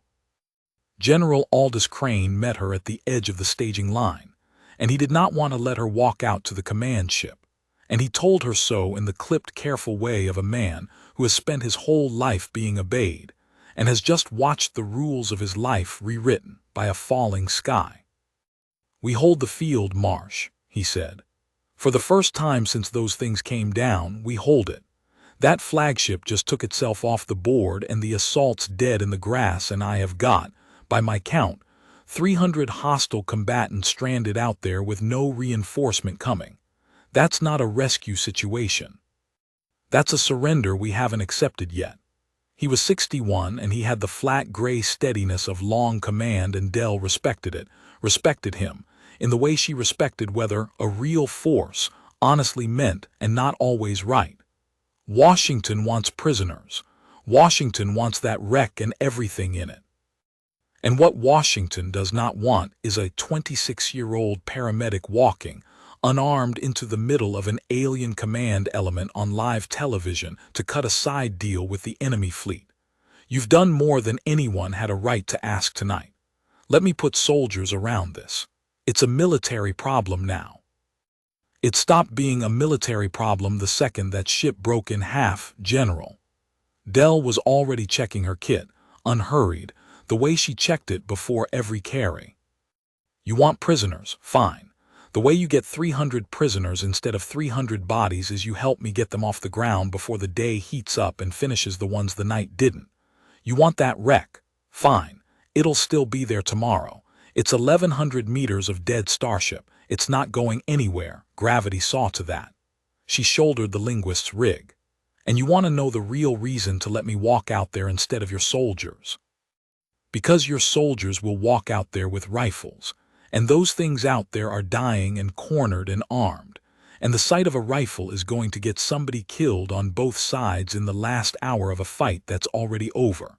Speaker 1: General Aldous Crane met her at the edge of the staging line, and he did not want to let her walk out to the command ship, and he told her so in the clipped, careful way of a man who has spent his whole life being obeyed, and has just watched the rules of his life rewritten by a falling sky. "We hold the field, Marsh," he said. "For the first time since those things came down, we hold it. That flagship just took itself off the board and the assault's dead in the grass, and I have got, by my count, 300 hostile combatants stranded out there with no reinforcement coming. That's not a rescue situation. That's a surrender we haven't accepted yet." He was 61, and he had the flat gray steadiness of long command, and Dell respected it, respected him, in the way she respected whether a real force honestly meant and not always right. Washington wants prisoners. Washington wants that wreck and everything in it. And what Washington does not want is a 26-year-old paramedic walking, unarmed, into the middle of an alien command element on live television to cut a side deal with the enemy fleet. You've done more than anyone had a right to ask tonight. Let me put soldiers around this. It's a military problem now. It stopped being a military problem the second that ship broke in half, General. Dell was already checking her kit, unhurried, the way she checked it before every carry. You want prisoners, fine. The way you get 300 prisoners instead of 300 bodies is you help me get them off the ground before the day heats up and finishes the ones the night didn't. You want that wreck, fine. It'll still be there tomorrow. It's 1,100 meters of dead starship. It's not going anywhere. Gravity saw to that. She shouldered the linguist's rig. And you want to know the real reason to let me walk out there instead of your soldiers. Because your soldiers will walk out there with rifles, and those things out there are dying and cornered and armed, and the sight of a rifle is going to get somebody killed on both sides in the last hour of a fight that's already over.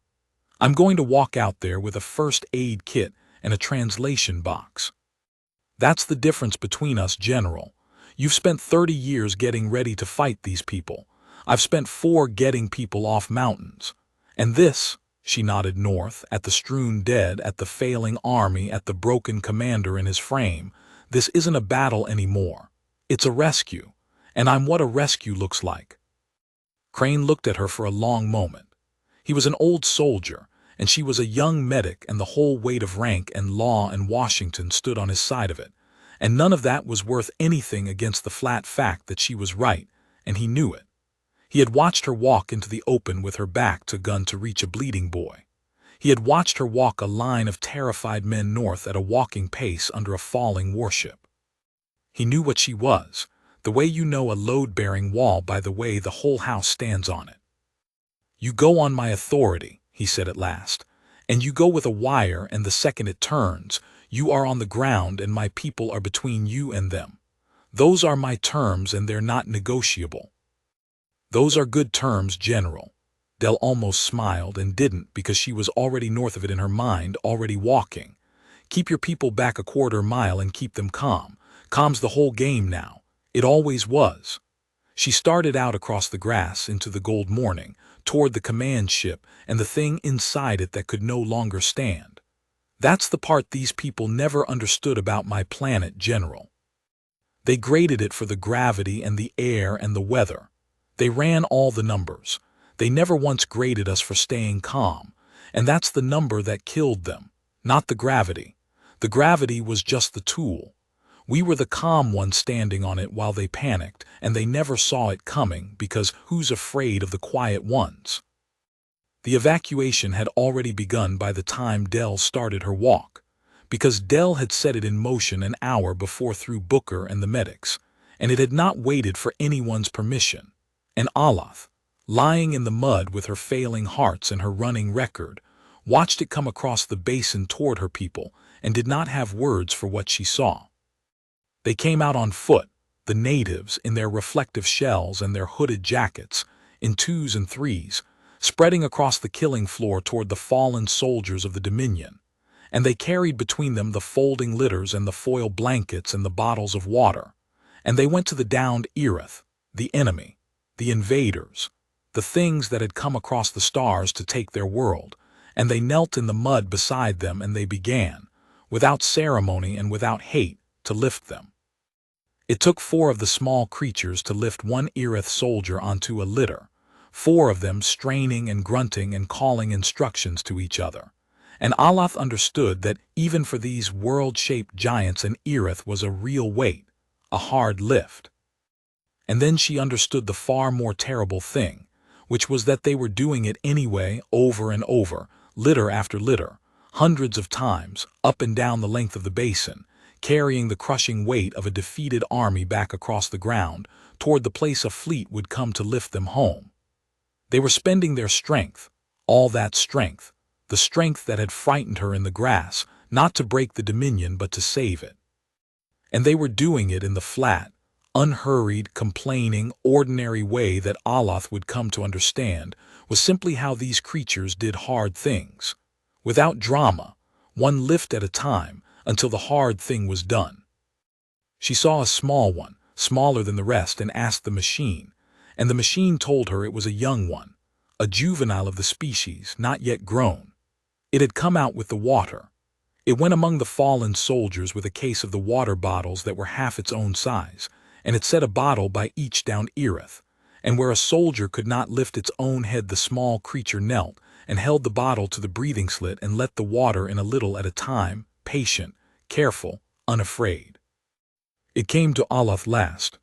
Speaker 1: I'm going to walk out there with a first aid kit and a translation box. That's the difference between us, General. You've spent 30 years getting ready to fight these people. I've spent 4 getting people off mountains. And this, she nodded north, at the strewn dead, at the failing army, at the broken commander in his frame. This isn't a battle anymore. It's a rescue. And I'm what a rescue looks like. Crane looked at her for a long moment. He was an old soldier, and she was a young medic, and the whole weight of rank and law in Washington stood on his side of it. And none of that was worth anything against the flat fact that she was right, and he knew it. He had watched her walk into the open with her back to gun to reach a bleeding boy. He had watched her walk a line of terrified men north at a walking pace under a falling warship. He knew what she was, the way you know a load-bearing wall by the way the whole house stands on it. "You go on my authority," he said at last, "and you go with a wire, and the second it turns, you are on the ground and my people are between you and them. Those are my terms and they're not negotiable." "Those are good terms, General." Dell almost smiled and didn't, because she was already north of it in her mind, already walking. "Keep your people back a quarter mile and keep them calm. Calm's the whole game now. It always was." She started out across the grass into the gold morning, toward the command ship and the thing inside it that could no longer stand. "That's the part these people never understood about my planet, General. They graded it for the gravity and the air and the weather. They ran all the numbers. They never once graded us for staying calm, and that's the number that killed them, not the gravity. The gravity was just the tool. We were the calm ones standing on it while they panicked, and they never saw it coming, because who's afraid of the quiet ones?" The evacuation had already begun by the time Dell started her walk, because Dell had set it in motion an hour before through Booker and the medics, and it had not waited for anyone's permission. And Aloth, lying in the mud with her failing hearts and her running record, watched it come across the basin toward her people and did not have words for what she saw. They came out on foot, the natives in their reflective shells and their hooded jackets, in 2s and 3s, spreading across the killing floor toward the fallen soldiers of the Dominion, and they carried between them the folding litters and the foil blankets and the bottles of water, and they went to the downed Irith, the enemy, the invaders, the things that had come across the stars to take their world, and they knelt in the mud beside them and they began, without ceremony and without hate, to lift them. It took 4 of the small creatures to lift one Irith soldier onto a litter, 4 of them straining and grunting and calling instructions to each other. And Aloth understood that even for these world-shaped giants an Irith was a real weight, a hard lift. And then she understood the far more terrible thing, which was that they were doing it anyway, over and over, litter after litter, hundreds of times, up and down the length of the basin, carrying the crushing weight of a defeated army back across the ground, toward the place a fleet would come to lift them home. They were spending their strength, all that strength, the strength that had frightened her in the grass, not to break the Dominion but to save it. And they were doing it in the flat, unhurried, complaining, ordinary way that Aloth would come to understand was simply how these creatures did hard things, without drama, one lift at a time, until the hard thing was done. She saw a small one, smaller than the rest, and asked the machine, and the machine told her it was a young one, a juvenile of the species, not yet grown. It had come out with the water. It went among the fallen soldiers with a case of the water bottles that were half its own size, and it set a bottle by each downed Irith, and where a soldier could not lift its own head the small creature knelt and held the bottle to the breathing slit and let the water in a little at a time, patient, careful, unafraid. It came to Aloth last.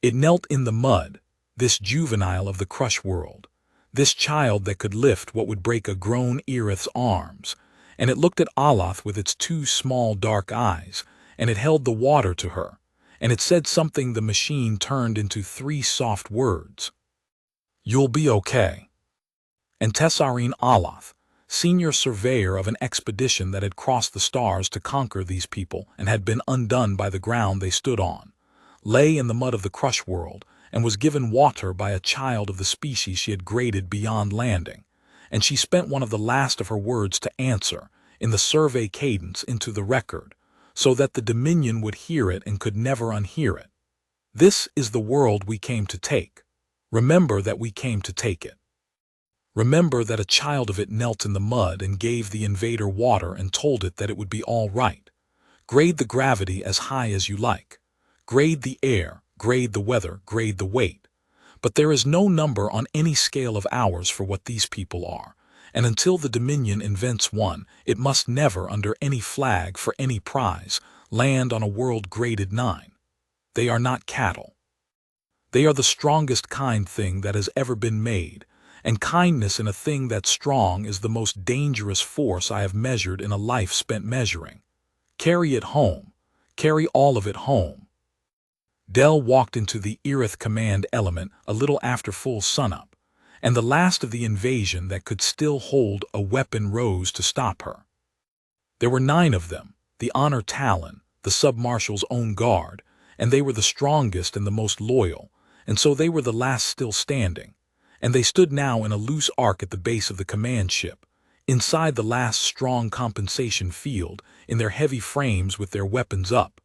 Speaker 1: It knelt in the mud, this juvenile of the crush world, this child that could lift what would break a grown Irith's arms, and it looked at Aloth with its 2 small dark eyes, and it held the water to her, and it said something the machine turned into 3 soft words. "You'll be okay." And Tessarene Aloth, senior surveyor of an expedition that had crossed the stars to conquer these people and had been undone by the ground they stood on, lay in the mud of the crush world, and was given water by a child of the species she had graded beyond landing, and she spent one of the last of her words to answer, in the survey cadence, into the record, so that the Dominion would hear it and could never unhear it. This is the world we came to take. Remember that we came to take it. Remember that a child of it knelt in the mud and gave the invader water and told it that it would be all right. Grade the gravity as high as you like. Grade the air, grade the weather, grade the weight. But there is no number on any scale of hours for what these people are, and until the Dominion invents one, it must never, under any flag for any prize, land on a world graded 9. They are not cattle. They are the strongest kind thing that has ever been made, and kindness in a thing that's strong is the most dangerous force I have measured in a life spent measuring. Carry it home. Carry all of it home. Del walked into the Irith command element a little after full sunup, and the last of the invasion that could still hold a weapon rose to stop her. There were 9 of them, the Honor Talon, the Sub-Marshal's own guard, and they were the strongest and the most loyal, and so they were the last still standing, and they stood now in a loose arc at the base of the command ship, inside the last strong compensation field, in their heavy frames with their weapons up,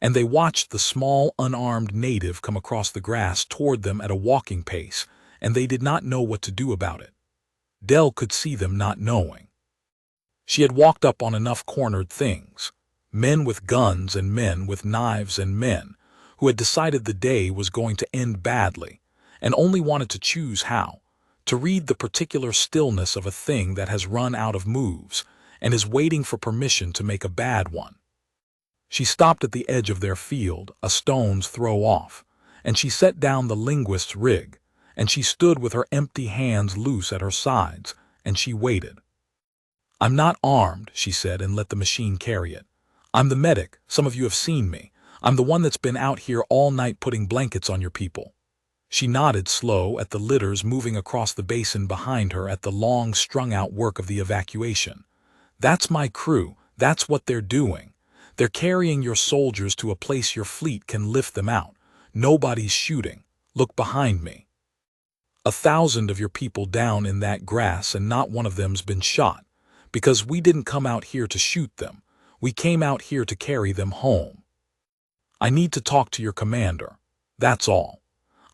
Speaker 1: and they watched the small, unarmed native come across the grass toward them at a walking pace, and they did not know what to do about it. Del could see them not knowing. She had walked up on enough cornered things, men with guns and men with knives and men, who had decided the day was going to end badly, and only wanted to choose how, to read the particular stillness of a thing that has run out of moves, and is waiting for permission to make a bad one. She stopped at the edge of their field, a stone's throw off, and she set down the linguist's rig, and she stood with her empty hands loose at her sides, and she waited. "I'm not armed," she said, and let the machine carry it. "I'm the medic, some of you have seen me. I'm the one that's been out here all night putting blankets on your people." She nodded slow at the litters moving across the basin behind her at the long strung-out work of the evacuation. "That's my crew, that's what they're doing. They're carrying your soldiers to a place your fleet can lift them out. Nobody's shooting. Look behind me. 1,000 of your people down in that grass and not one of them's been shot, because we didn't come out here to shoot them. We came out here to carry them home. I need to talk to your commander. That's all.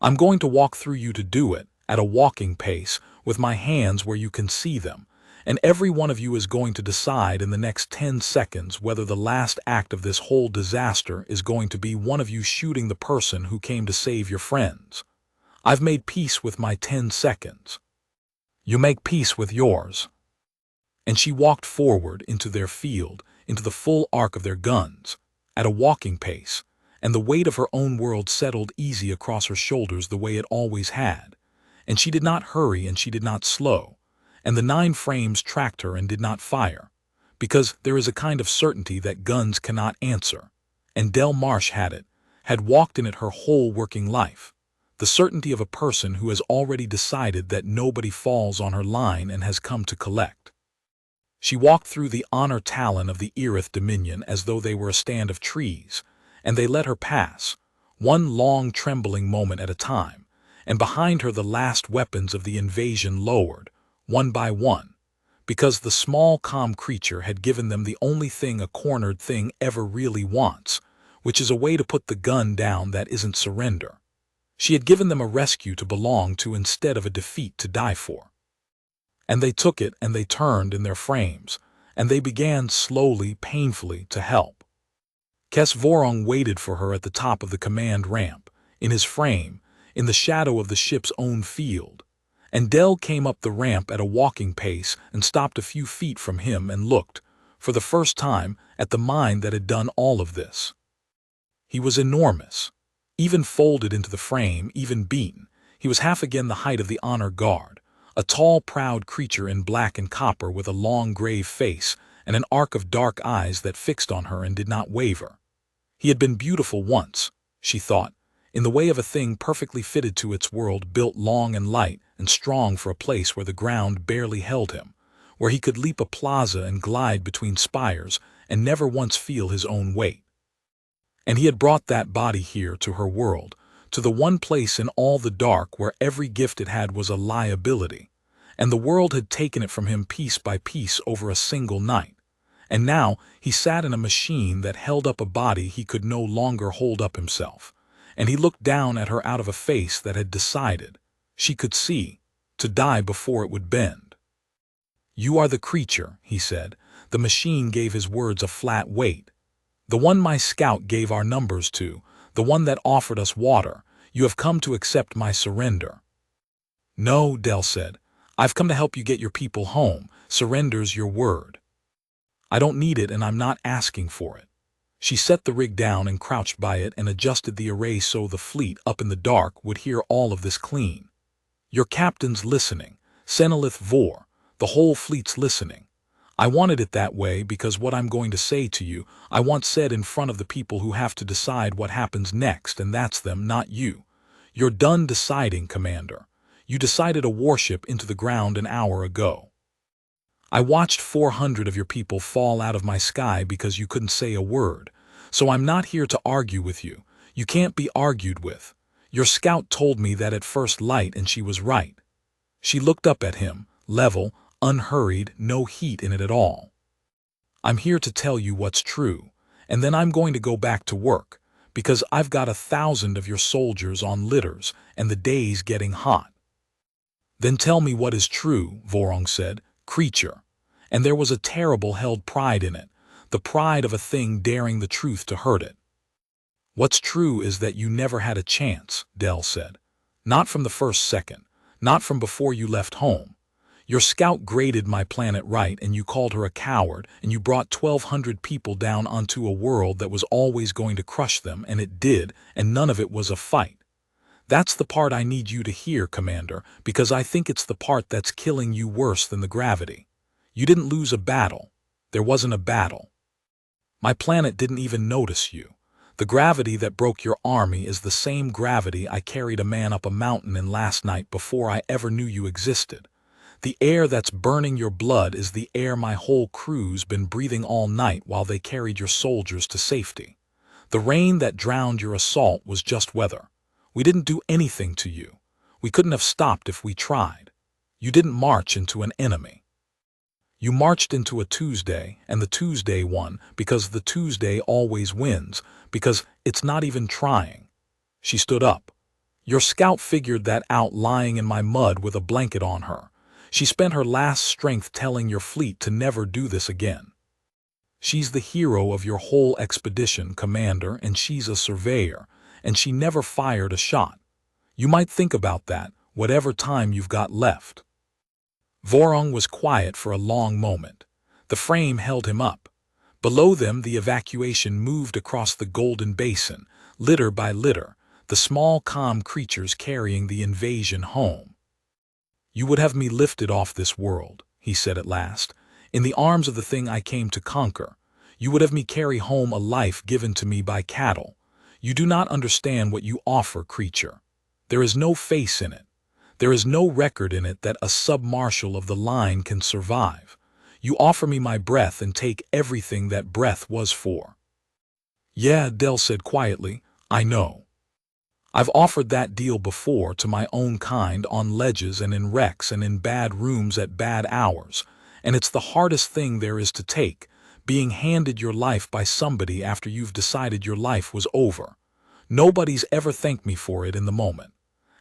Speaker 1: I'm going to walk through you to do it, at a walking pace, with my hands where you can see them, and every one of you is going to decide in the next 10 seconds whether the last act of this whole disaster is going to be one of you shooting the person who came to save your friends. I've made peace with my 10 seconds. You make peace with yours." And she walked forward into their field, into the full arc of their guns, at a walking pace, and the weight of her own world settled easy across her shoulders the way it always had, and she did not hurry and she did not slow, and the 9 frames tracked her and did not fire, because there is a kind of certainty that guns cannot answer, and Del Marsh had walked in it her whole working life, the certainty of a person who has already decided that nobody falls on her line and has come to collect. She walked through the Honor Talon of the Irith Dominion as though they were a stand of trees, and they let her pass, one long trembling moment at a time, and behind her the last weapons of the invasion lowered, one by one, because the small calm creature had given them the only thing a cornered thing ever really wants, which is a way to put the gun down that isn't surrender. She had given them a rescue to belong to instead of a defeat to die for. And they took it and they turned in their frames, and they began slowly, painfully, to help. Kes Vorong waited for her at the top of the command ramp, in his frame, in the shadow of the ship's own field, and Del came up the ramp at a walking pace and stopped a few feet from him and looked, for the first time, at the mind that had done all of this. He was enormous. Even folded into the frame, even beaten, he was half again the height of the honor guard, a tall, proud creature in black and copper with a long, grave face and an arc of dark eyes that fixed on her and did not waver. He had been beautiful once, she thought, in the way of a thing perfectly fitted to its world, built long and light and strong for a place where the ground barely held him, where he could leap a plaza and glide between spires and never once feel his own weight. And he had brought that body here to her world, to the one place in all the dark where every gift it had was a liability, and the world had taken it from him piece by piece over a single night. And now he sat in a machine that held up a body he could no longer hold up himself, and he looked down at her out of a face that had decided, she could see, to die before it would bend. "You are the creature," he said. The machine gave his words a flat weight. "The one my scout gave our numbers to, the one that offered us water. You have come to accept my surrender." "No," Dell said. "I've come to help you get your people home. Surrender's your word." "I don't need it, and I'm not asking for it." She set the rig down and crouched by it and adjusted the array so the fleet up in the dark would hear all of this clean. "Your captain's listening. Senelith Vor. The whole fleet's listening. I wanted it that way because what I'm going to say to you, I want said in front of the people who have to decide what happens next, and that's them, not you. You're done deciding, Commander. You decided a warship into the ground an hour ago. I watched 400 of your people fall out of my sky because you couldn't say a word. So I'm not here to argue with you. You can't be argued with. Your scout told me that at first light, and she was right." She looked up at him, level, unhurried, no heat in it at all. "I'm here to tell you what's true, and then I'm going to go back to work, because I've got 1,000 of your soldiers on litters, and the day's getting hot." "Then tell me what is true," Vorong said, "creature." And there was a terrible held pride in it, the pride of a thing daring the truth to hurt it. "What's true is that you never had a chance," Dell said. "Not from the first second, not from before you left home. Your scout graded my planet right, and you called her a coward, and you brought 1,200 people down onto a world that was always going to crush them, and it did, and none of it was a fight. That's the part I need you to hear, Commander, because I think it's the part that's killing you worse than the gravity. You didn't lose a battle. There wasn't a battle. My planet didn't even notice you. The gravity that broke your army is the same gravity I carried a man up a mountain in last night before I ever knew you existed. The air that's burning your blood is the air my whole crew's been breathing all night while they carried your soldiers to safety. The rain that drowned your assault was just weather. We didn't do anything to you. We couldn't have stopped if we tried. You didn't march into an enemy. You marched into a Tuesday, and the Tuesday won, because the Tuesday always wins, because it's not even trying." She stood up. "Your scout figured that out lying in my mud with a blanket on her. She spent her last strength telling your fleet to never do this again. She's the hero of your whole expedition, Commander, and she's a surveyor, and she never fired a shot. You might think about that, whatever time you've got left." Vorong was quiet for a long moment. The frame held him up. Below them the evacuation moved across the golden basin, litter by litter, the small calm creatures carrying the invasion home. "You would have me lifted off this world," he said at last, "in the arms of the thing I came to conquer. You would have me carry home a life given to me by cattle. You do not understand what you offer, creature. There is no face in it. There is no record in it that a sub-marshal of the line can survive. You offer me my breath and take everything that breath was for." "Yeah," Dell said quietly, "I know. I've offered that deal before to my own kind on ledges and in wrecks and in bad rooms at bad hours, and it's the hardest thing there is to take, being handed your life by somebody after you've decided your life was over. Nobody's ever thanked me for it in the moment.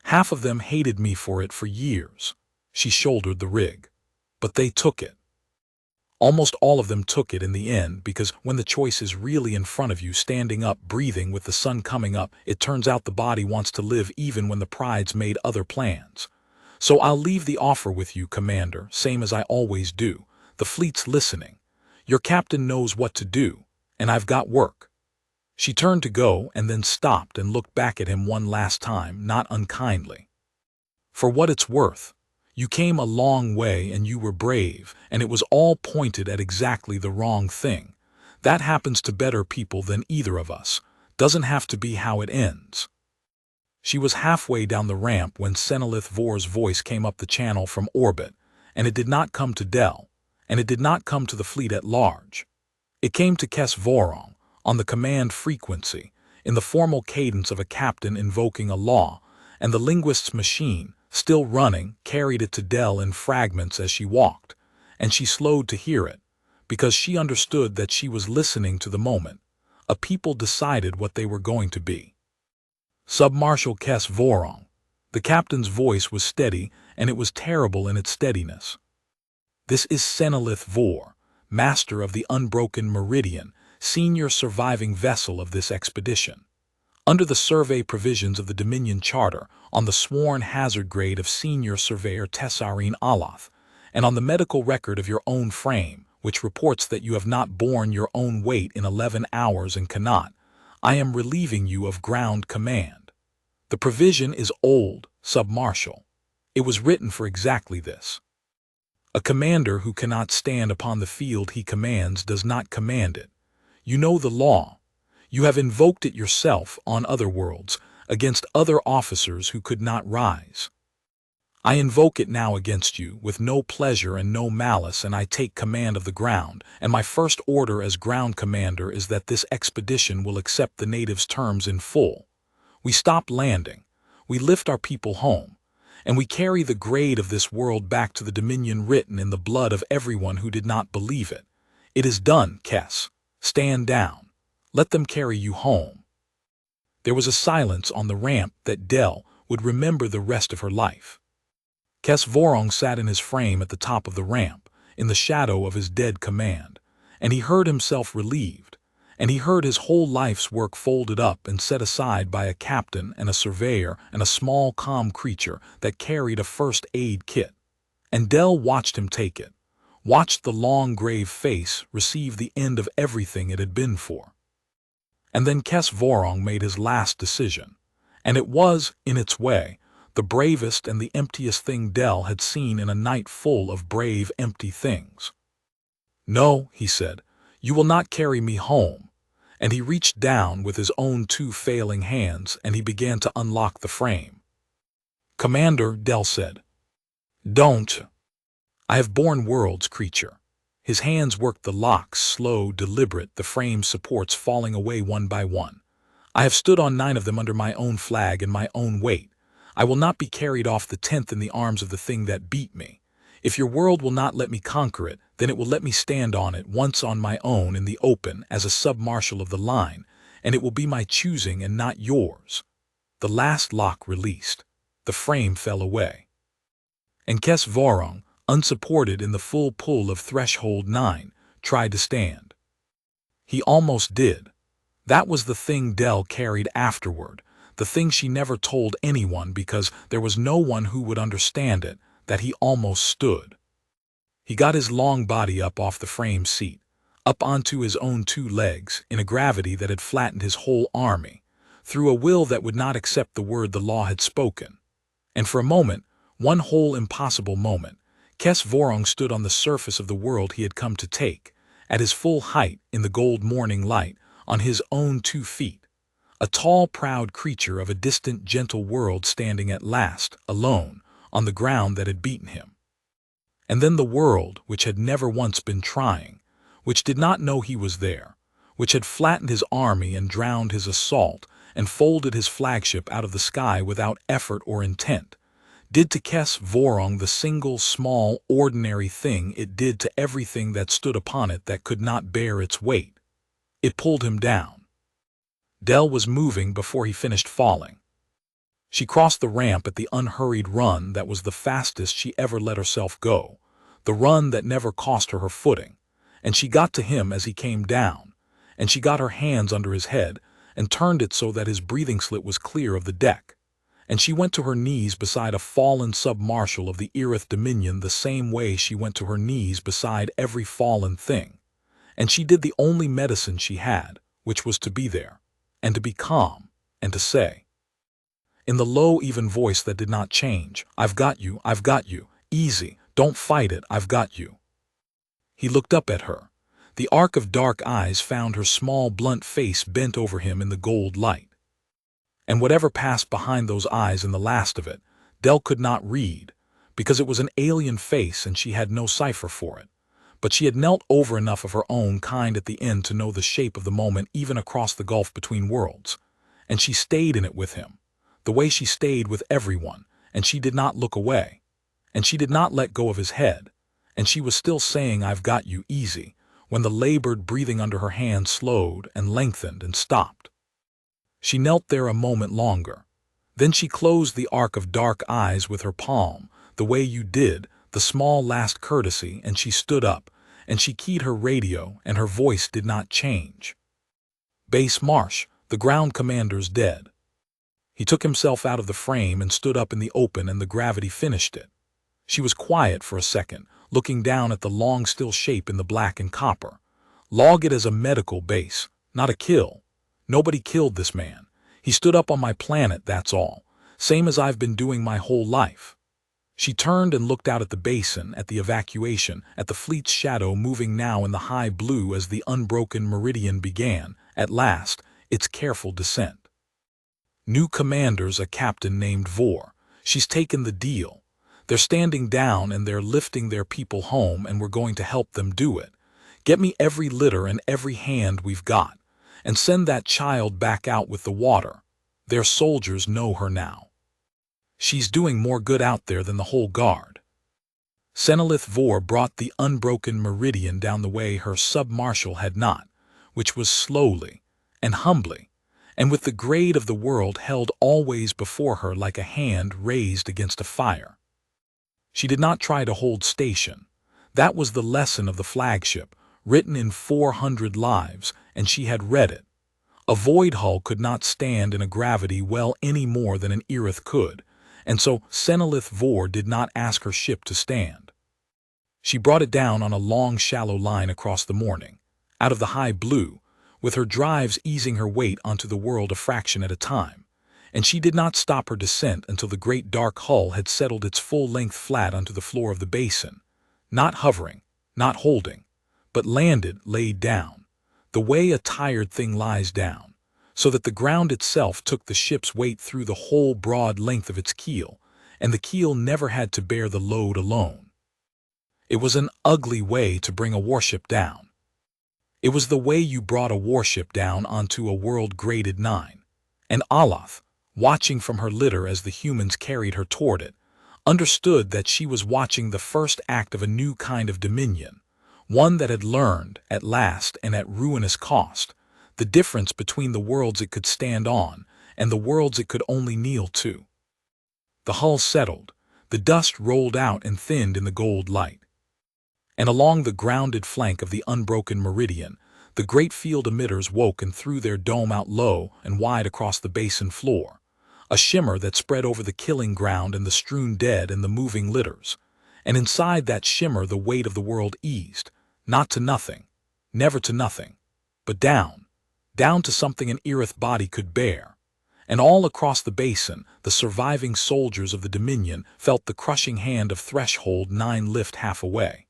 Speaker 1: Half of them hated me for it for years." She shouldered the rig. "But they took it. Almost all of them took it in the end, because when the choice is really in front of you, standing up, breathing with the sun coming up, it turns out the body wants to live even when the pride's made other plans. So I'll leave the offer with you, Commander, same as I always do. The fleet's listening. Your captain knows what to do, and I've got work." She turned to go and then stopped and looked back at him one last time, not unkindly. "For what it's worth, you came a long way and you were brave, and it was all pointed at exactly the wrong thing. That happens to better people than either of us. Doesn't have to be how it ends." She was halfway down the ramp when Senelith Vor's voice came up the channel from orbit, and it did not come to Dell, and it did not come to the fleet at large. It came to Kes Vorong, on the command frequency, in the formal cadence of a captain invoking a law, and the linguist's machine, still running, carried it to Dell in fragments as she walked, and she slowed to hear it, because she understood that she was listening to the moment. A people decided what they were going to be. Submarshal Kes Vorong. The captain's voice was steady, and it was terrible in its steadiness. This is Senelith Vor, master of the Unbroken Meridian, senior surviving vessel of this expedition. Under the survey provisions of the Dominion Charter, on the sworn hazard grade of Senior Surveyor Tessarin Aloth, and on the medical record of your own frame, which reports that you have not borne your own weight in 11 hours and cannot, I am relieving you of ground command. The provision is old, Submarshal. It was written for exactly this. A commander who cannot stand upon the field he commands does not command it. You know the law. You have invoked it yourself on other worlds, against other officers who could not rise. I invoke it now against you, with no pleasure and no malice, and I take command of the ground, and my first order as ground commander is that this expedition will accept the natives' terms in full. We stop landing, we lift our people home, and we carry the grade of this world back to the Dominion written in the blood of everyone who did not believe it. It is done, Kes. Stand down. Let them carry you home. There was a silence on the ramp that Dell would remember the rest of her life. Kes Vorong sat in his frame at the top of the ramp, in the shadow of his dead command, and he heard himself relieved, and he heard his whole life's work folded up and set aside by a captain and a surveyor and a small calm creature that carried a first aid kit. And Dell watched him take it, watched the long grave face receive the end of everything it had been for. And then Kes Vorong made his last decision, and it was, in its way, the bravest and the emptiest thing Dell had seen in a night full of brave, empty things. No, he said, you will not carry me home. And he reached down with his own two failing hands and he began to unlock the frame. Commander, Dell said. Don't. I have borne worlds, creature. His hands worked the locks, slow, deliberate, the frame supports falling away one by one. I have stood on 9 of them under my own flag and my own weight. I will not be carried off the 10th in the arms of the thing that beat me. If your world will not let me conquer it, then it will let me stand on it once on my own in the open as a submarshal of the line, and it will be my choosing and not yours. The last lock released. The frame fell away. And Kes Vorong, unsupported in the full pull of Threshold 9, tried to stand. He almost did. That was the thing Dell carried afterward, the thing she never told anyone because there was no one who would understand it, that he almost stood. He got his long body up off the frame seat, up onto his own 2 legs, in a gravity that had flattened his whole army, through a will that would not accept the word the law had spoken. And for a moment, one whole impossible moment, Kes Vorong stood on the surface of the world he had come to take, at his full height in the gold morning light, on his own 2 feet, a tall, proud creature of a distant, gentle world standing at last, alone, on the ground that had beaten him. And then the world, which had never once been trying, which did not know he was there, which had flattened his army and drowned his assault and folded his flagship out of the sky without effort or intent, did to Kes Vorong the single, small, ordinary thing it did to everything that stood upon it that could not bear its weight. It pulled him down. Dell was moving before he finished falling. She crossed the ramp at the unhurried run that was the fastest she ever let herself go, the run that never cost her her footing, and she got to him as he came down, and she got her hands under his head and turned it so that his breathing slit was clear of the deck, and she went to her knees beside a fallen submarshal of the Irith Dominion the same way she went to her knees beside every fallen thing, and she did the only medicine she had, which was to be there, and to be calm, and to say, in the low, even voice that did not change, I've got you, easy, don't fight it, I've got you. He looked up at her. The arc of dark eyes found her small, blunt face bent over him in the gold light. And whatever passed behind those eyes in the last of it, Dell could not read, because it was an alien face and she had no cipher for it. but she had knelt over enough of her own kind at the end to know the shape of the moment even across the gulf between worlds. And she stayed in it with him, the way she stayed with everyone, and she did not look away. And she did not let go of his head, and she was still saying, "I've got you," easy, when the labored breathing under her hand slowed and lengthened and stopped. She knelt there a moment longer. Then she closed the arc of dark eyes with her palm, the way you did, the small last courtesy, and she stood up, and she keyed her radio, and her voice did not change. "Base Marsh, the ground commander's dead." He took himself out of the frame and stood up in the open, and the gravity finished it. She was quiet for a second, looking down at the long still shape in the black and copper. "Log it as a medical base, not a kill. Nobody killed this man. He stood up on my planet, that's all. Same as I've been doing my whole life." She turned and looked out at the basin, at the evacuation, at the fleet's shadow moving now in the high blue as the unbroken meridian began, at last, its careful descent. "New commander's a captain named Vor. She's taken the deal. They're standing down and they're lifting their people home, and we're going to help them do it. Get me every litter and every hand we've got, and send that child back out with the water. Their soldiers know her now. She's doing more good out there than the whole guard." Senelith Vor brought the unbroken meridian down the way her sub-marshal had not, which was slowly and humbly, and with the grade of the world held always before her like a hand raised against a fire. She did not try to hold station. That was the lesson of the flagship, written in 400 lives, and she had read it. A void hull could not stand in a gravity well any more than an Irith could, and so Senelith Vor did not ask her ship to stand. She brought it down on a long shallow line across the morning, out of the high blue, with her drives easing her weight onto the world a fraction at a time, and she did not stop her descent until the great dark hull had settled its full length flat onto the floor of the basin, not hovering, not holding, but landed, laid down, the way a tired thing lies down, so that the ground itself took the ship's weight through the whole broad length of its keel, and the keel never had to bear the load alone. It was an ugly way to bring a warship down. It was the way you brought a warship down onto a world graded 9, and Aloth, watching from her litter as the humans carried her toward it, understood that she was watching the first act of a new kind of dominion, one that had learned, at last and at ruinous cost, the difference between the worlds it could stand on and the worlds it could only kneel to. The hull settled, the dust rolled out and thinned in the gold light. And along the grounded flank of the unbroken meridian, the great field emitters woke and threw their dome out low and wide across the basin floor, a shimmer that spread over the killing ground and the strewn dead and the moving litters. And inside that shimmer the weight of the world eased, not to nothing, never to nothing, but down to something an Irith body could bear. And all across the basin, the surviving soldiers of the Dominion felt the crushing hand of Threshold 9 lift half away.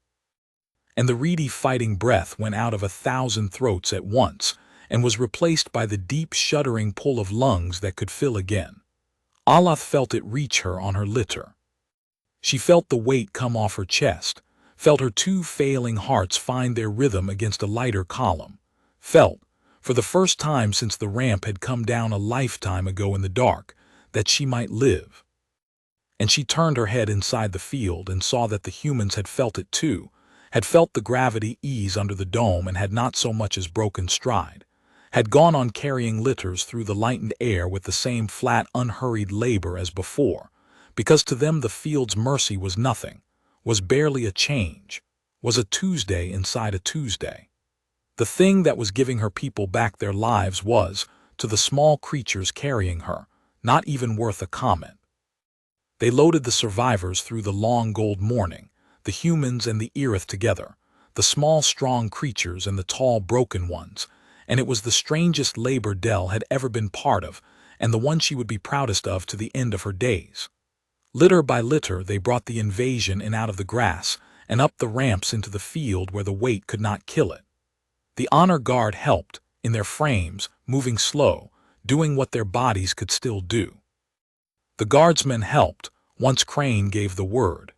Speaker 1: And the reedy fighting breath went out of 1,000 throats at once and was replaced by the deep shuddering pull of lungs that could fill again. Aloth felt it reach her on her litter. She felt the weight come off her chest, felt her 2 failing hearts find their rhythm against a lighter column, felt, for the first time since the ramp had come down a lifetime ago in the dark, that she might live. And she turned her head inside the field and saw that the humans had felt it too, had felt the gravity ease under the dome and had not so much as broken stride, had gone on carrying litters through the lightened air with the same flat, unhurried labor as before, because to them the field's mercy was nothing, was barely a change, was a Tuesday inside a Tuesday. The thing that was giving her people back their lives was, to the small creatures carrying her, not even worth a comment. They loaded the survivors through the long gold morning, the humans and the Irith together, the small strong creatures and the tall broken ones, and it was the strangest labor Del had ever been part of, and the one she would be proudest of to the end of her days. Litter by litter they brought the invasion in out of the grass and up the ramps into the field where the weight could not kill it. The honor guard helped, in their frames, moving slow, doing what their bodies could still do. The guardsmen helped, once Crane gave the word,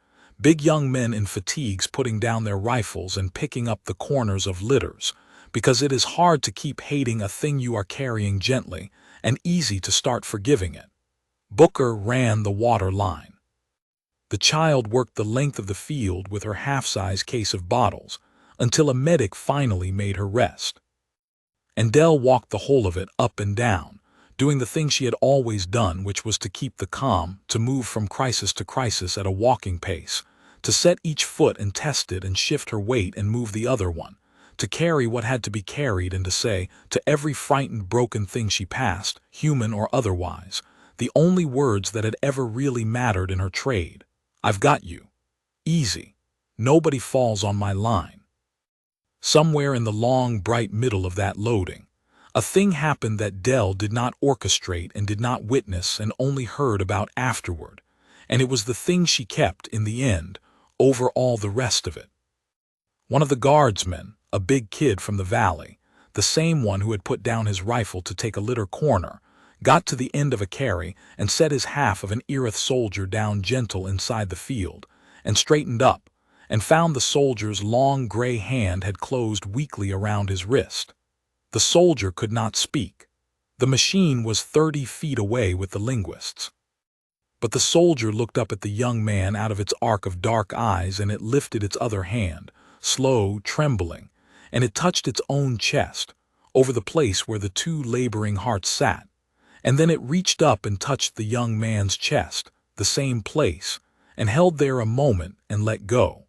Speaker 1: Big young men in fatigues putting down their rifles and picking up the corners of litters, because it is hard to keep hating a thing you are carrying gently, and easy to start forgiving it. Booker ran the water line. The child worked the length of the field with her half-size case of bottles, until a medic finally made her rest. And Dell walked the whole of it up and down, doing the thing she had always done, which was to keep the calm, to move from crisis to crisis at a walking pace, to set each foot and test it and shift her weight and move the other one, to carry what had to be carried and to say, to every frightened broken thing she passed, human or otherwise, the only words that had ever really mattered in her trade: "I've got you. Easy. Nobody falls on my line." Somewhere in the long, bright middle of that loading, a thing happened that Dell did not orchestrate and did not witness and only heard about afterward, and it was the thing she kept, in the end, over all the rest of it. One of the guardsmen, a big kid from the valley, the same one who had put down his rifle to take a litter corner, got to the end of a carry and set his half of an Irith soldier down gentle inside the field, and straightened up, and found the soldier's long gray hand had closed weakly around his wrist. The soldier could not speak. The machine was 30 feet away with the linguists. But the soldier looked up at the young man out of its arc of dark eyes, and it lifted its other hand, slow, trembling, and it touched its own chest, over the place where the two laboring hearts sat, and then it reached up and touched the young man's chest, the same place, and held there a moment and let go.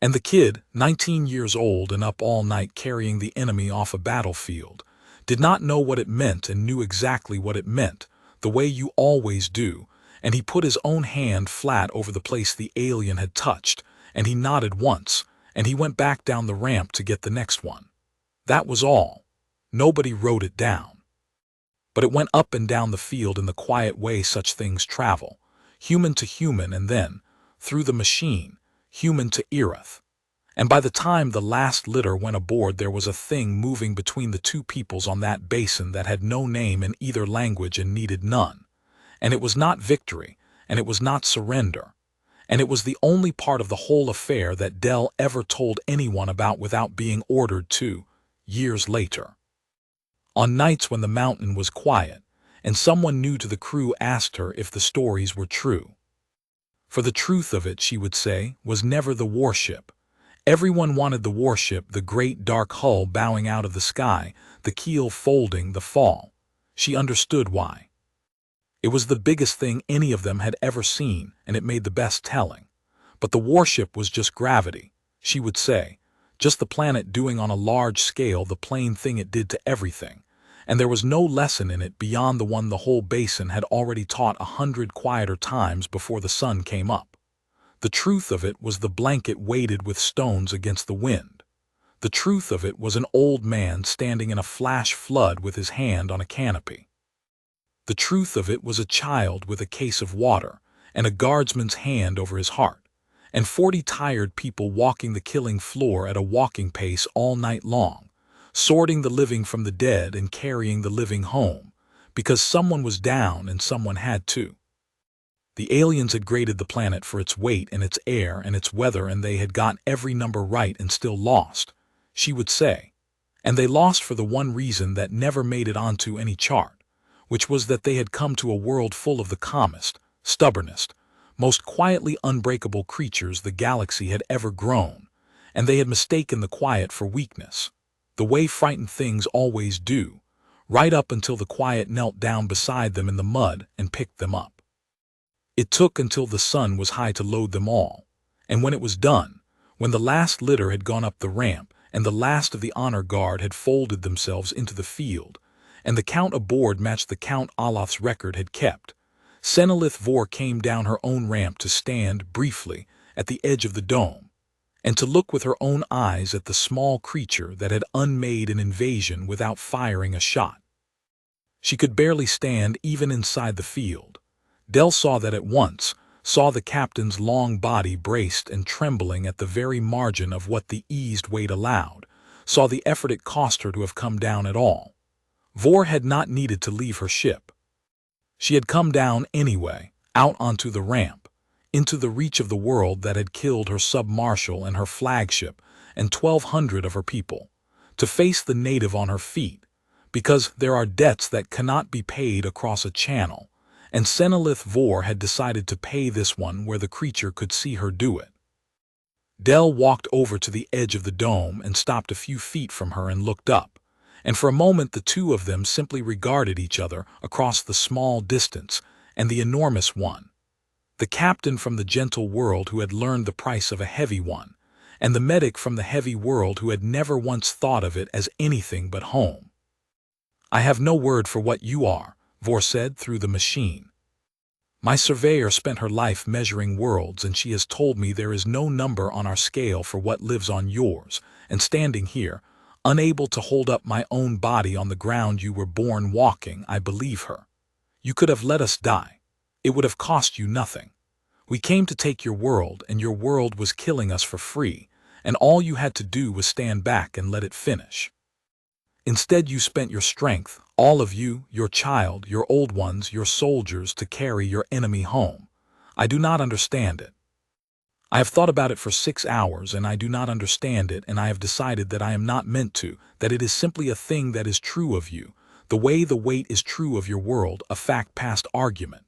Speaker 1: And the kid, 19 years old and up all night carrying the enemy off a battlefield, did not know what it meant and knew exactly what it meant, the way you always do, and he put his own hand flat over the place the alien had touched, and he nodded once, and he went back down the ramp to get the next one. That was all. Nobody wrote it down. But it went up and down the field in the quiet way such things travel, human to human, and then, through the machine, human to Irith. And by the time the last litter went aboard, there was a thing moving between the two peoples on that basin that had no name in either language and needed none. And it was not victory, and it was not surrender, and it was the only part of the whole affair that Dell ever told anyone about without being ordered to, years later. On nights when the mountain was quiet, and someone new to the crew asked her if the stories were true. For the truth of it, she would say, was never the warship. Everyone wanted the warship, the great dark hull bowing out of the sky, the keel folding, the fall. She understood why. It was the biggest thing any of them had ever seen, and it made the best telling. But the warship was just gravity, she would say, just the planet doing on a large scale the plain thing it did to everything, and there was no lesson in it beyond the one the whole basin had already taught 100 quieter times before the sun came up. The truth of it was the blanket weighted with stones against the wind. The truth of it was an old man standing in a flash flood with his hand on a canopy. The truth of it was a child with a case of water and a guardsman's hand over his heart, and 40 tired people walking the killing floor at a walking pace all night long, sorting the living from the dead and carrying the living home, because someone was down and someone had to. The aliens had graded the planet for its weight and its air and its weather, and they had got every number right and still lost, she would say. And they lost for the one reason that never made it onto any chart, which was that they had come to a world full of the calmest, stubbornest, most quietly unbreakable creatures the galaxy had ever grown, and they had mistaken the quiet for weakness, the way frightened things always do, right up until the quiet knelt down beside them in the mud and picked them up. It took until the sun was high to load them all, and when it was done, when the last litter had gone up the ramp and the last of the honor guard had folded themselves into the field, and the count aboard matched the Count Olaf's record had kept, Senelith Vor came down her own ramp to stand, briefly, at the edge of the dome, and to look with her own eyes at the small creature that had unmade an invasion without firing a shot. She could barely stand even inside the field. Dell saw that at once, saw the captain's long body braced and trembling at the very margin of what the eased weight allowed, saw the effort it cost her to have come down at all. Vor had not needed to leave her ship. She had come down anyway, out onto the ramp, into the reach of the world that had killed her sub-marshal and her flagship and 1,200 of her people, to face the native on her feet, because there are debts that cannot be paid across a channel, and Senelith Vor had decided to pay this one where the creature could see her do it. Del walked over to the edge of the dome and stopped a few feet from her and looked up, and for a moment the two of them simply regarded each other across the small distance and the enormous one. The captain from the gentle world who had learned the price of a heavy one, and the medic from the heavy world who had never once thought of it as anything but home. "I have no word for what you are," Vor said through the machine. "My surveyor spent her life measuring worlds, and she has told me there is no number on our scale for what lives on yours, and standing here, unable to hold up my own body on the ground you were born walking, I believe her. You could have let us die. It would have cost you nothing. We came to take your world, and your world was killing us for free, and all you had to do was stand back and let it finish. Instead, you spent your strength, all of you, your child, your old ones, your soldiers, to carry your enemy home. I do not understand it. I have thought about it for 6 hours, and I do not understand it, and I have decided that I am not meant to, that it is simply a thing that is true of you, the way the weight is true of your world, a fact past argument."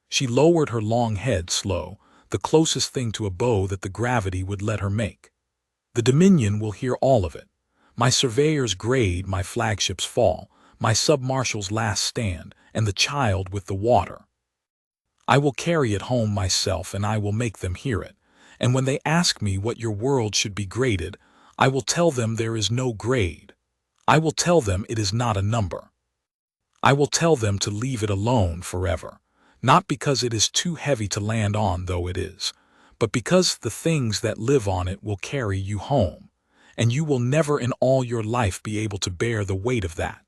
Speaker 1: She lowered her long head slow, the closest thing to a bow that the gravity would let her make. "The Dominion will hear all of it. My surveyor's grade, my flagship's fall, my sub-marshal's last stand, and the child with the water. I will carry it home myself, and I will make them hear it. And when they ask me what your world should be graded, I will tell them there is no grade. I will tell them it is not a number. I will tell them to leave it alone forever, not because it is too heavy to land on, though it is, but because the things that live on it will carry you home, and you will never in all your life be able to bear the weight of that."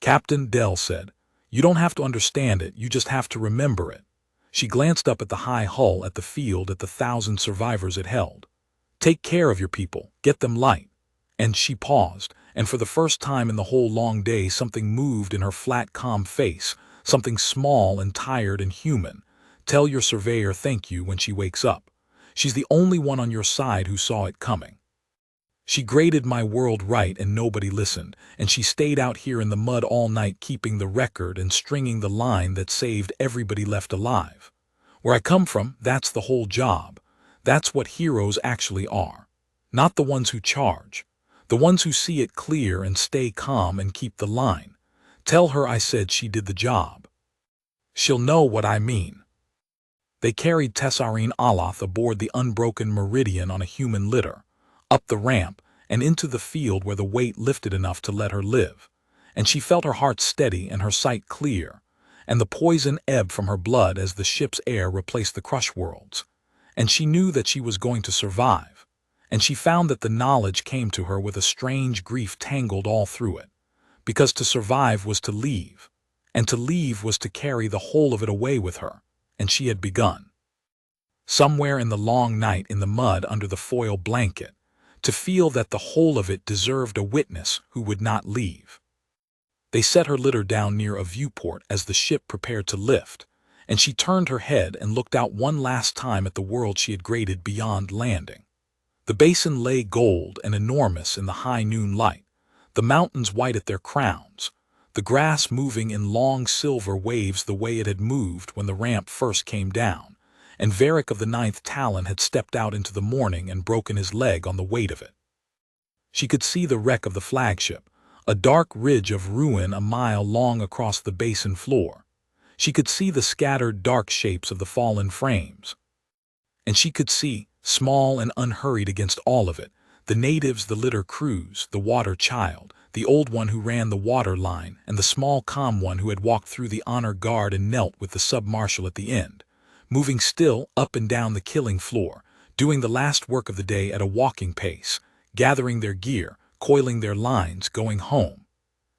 Speaker 1: Captain Del said, "You don't have to understand it, you just have to remember it." She glanced up at the high hull, at the field, at the 1,000 survivors it held. "Take care of your people, get them light." And she paused, and for the first time in the whole long day something moved in her flat, calm face, something small and tired and human. "Tell your surveyor thank you when she wakes up. She's the only one on your side who saw it coming. She graded my world right and nobody listened, and she stayed out here in the mud all night keeping the record and stringing the line that saved everybody left alive. Where I come from, that's the whole job. That's what heroes actually are. Not the ones who charge. The ones who see it clear and stay calm and keep the line. Tell her I said she did the job. She'll know what I mean." They carried Tessarine Aloth aboard the unbroken Meridian on a human litter, up the ramp, and into the field where the weight lifted enough to let her live, and she felt her heart steady and her sight clear, and the poison ebb from her blood as the ship's air replaced the crush worlds, and she knew that she was going to survive, and she found that the knowledge came to her with a strange grief tangled all through it, because to survive was to leave, and to leave was to carry the whole of it away with her, and she had begun. Somewhere in the long night in the mud under the foil blanket, to feel that the whole of it deserved a witness who would not leave. They set her litter down near a viewport as the ship prepared to lift, and she turned her head and looked out one last time at the world she had graded beyond landing. The basin lay gold and enormous in the high noon light, the mountains white at their crowns, the grass moving in long silver waves the way it had moved when the ramp first came down, and Varric of the 9th Talon had stepped out into the morning and broken his leg on the weight of it. She could see the wreck of the flagship, a dark ridge of ruin a mile long across the basin floor. She could see the scattered dark shapes of the fallen frames. And she could see, small and unhurried against all of it, the natives, the litter crews, the water child, the old one who ran the water line, and the small calm one who had walked through the honor guard and knelt with the sub-marshal at the end, moving still up and down the killing floor, doing the last work of the day at a walking pace, gathering their gear, coiling their lines, going home.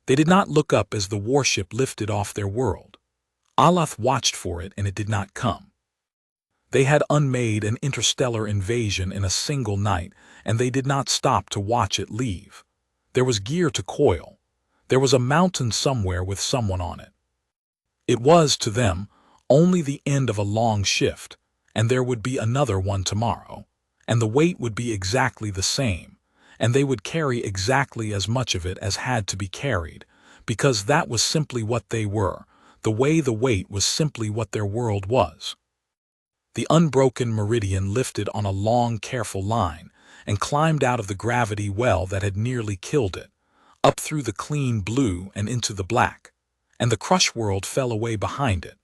Speaker 1: They did not look up as the warship lifted off their world. Aloth watched for it, and it did not come. They had unmade an interstellar invasion in a single night, and they did not stop to watch it leave. There was gear to coil. There was a mountain somewhere with someone on it. It was, to them, only the end of a long shift, and there would be another one tomorrow, and the weight would be exactly the same, and they would carry exactly as much of it as had to be carried, because that was simply what they were, the way the weight was simply what their world was. The unbroken meridian lifted on a long, careful line, and climbed out of the gravity well that had nearly killed it, up through the clean blue and into the black, and the crush world fell away behind it,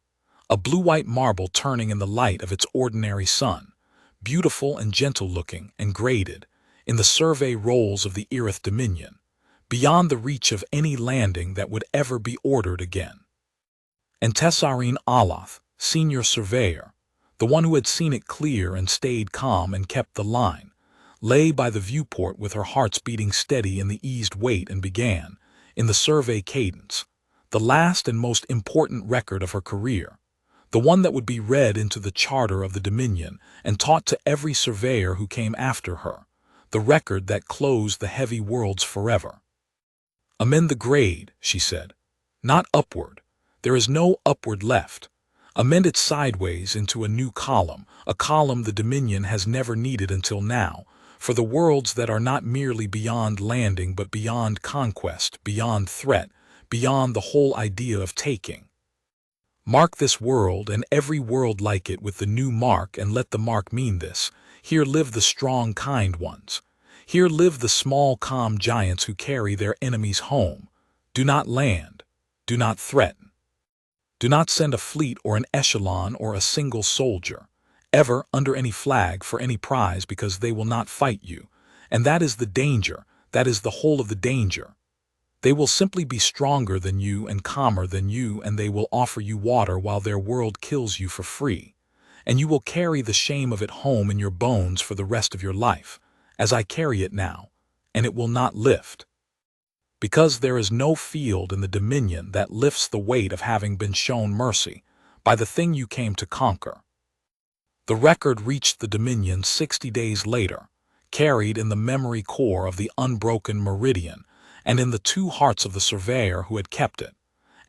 Speaker 1: a blue-white marble turning in the light of its ordinary sun, beautiful and gentle-looking and graded, in the survey rolls of the Irith Dominion, beyond the reach of any landing that would ever be ordered again. And Tessarene Aloth, senior surveyor, the one who had seen it clear and stayed calm and kept the line, lay by the viewport with her hearts beating steady in the eased weight and began, in the survey cadence, the last and most important record of her career, the one that would be read into the charter of the Dominion and taught to every surveyor who came after her, the record that closed the heavy worlds forever. Amend the grade, she said. Not upward. There is no upward left. Amend it sideways into a new column, a column the Dominion has never needed until now, for the worlds that are not merely beyond landing but beyond conquest, beyond threat, beyond the whole idea of taking. Mark this world and every world like it with the new mark, and let the mark mean this: here live the strong, kind ones. Here live the small, calm giants who carry their enemies home. Do not land. Do not threaten. Do not send a fleet or an echelon or a single soldier, ever under any flag for any prize, because they will not fight you. And that is the danger, that is the whole of the danger. They will simply be stronger than you and calmer than you, and they will offer you water while their world kills you for free. And you will carry the shame of it home in your bones for the rest of your life, as I carry it now, and it will not lift. Because there is no field in the Dominion that lifts the weight of having been shown mercy by the thing you came to conquer. The record reached the Dominion 60 days later, carried in the memory core of the unbroken meridian and in the two hearts of the surveyor who had kept it,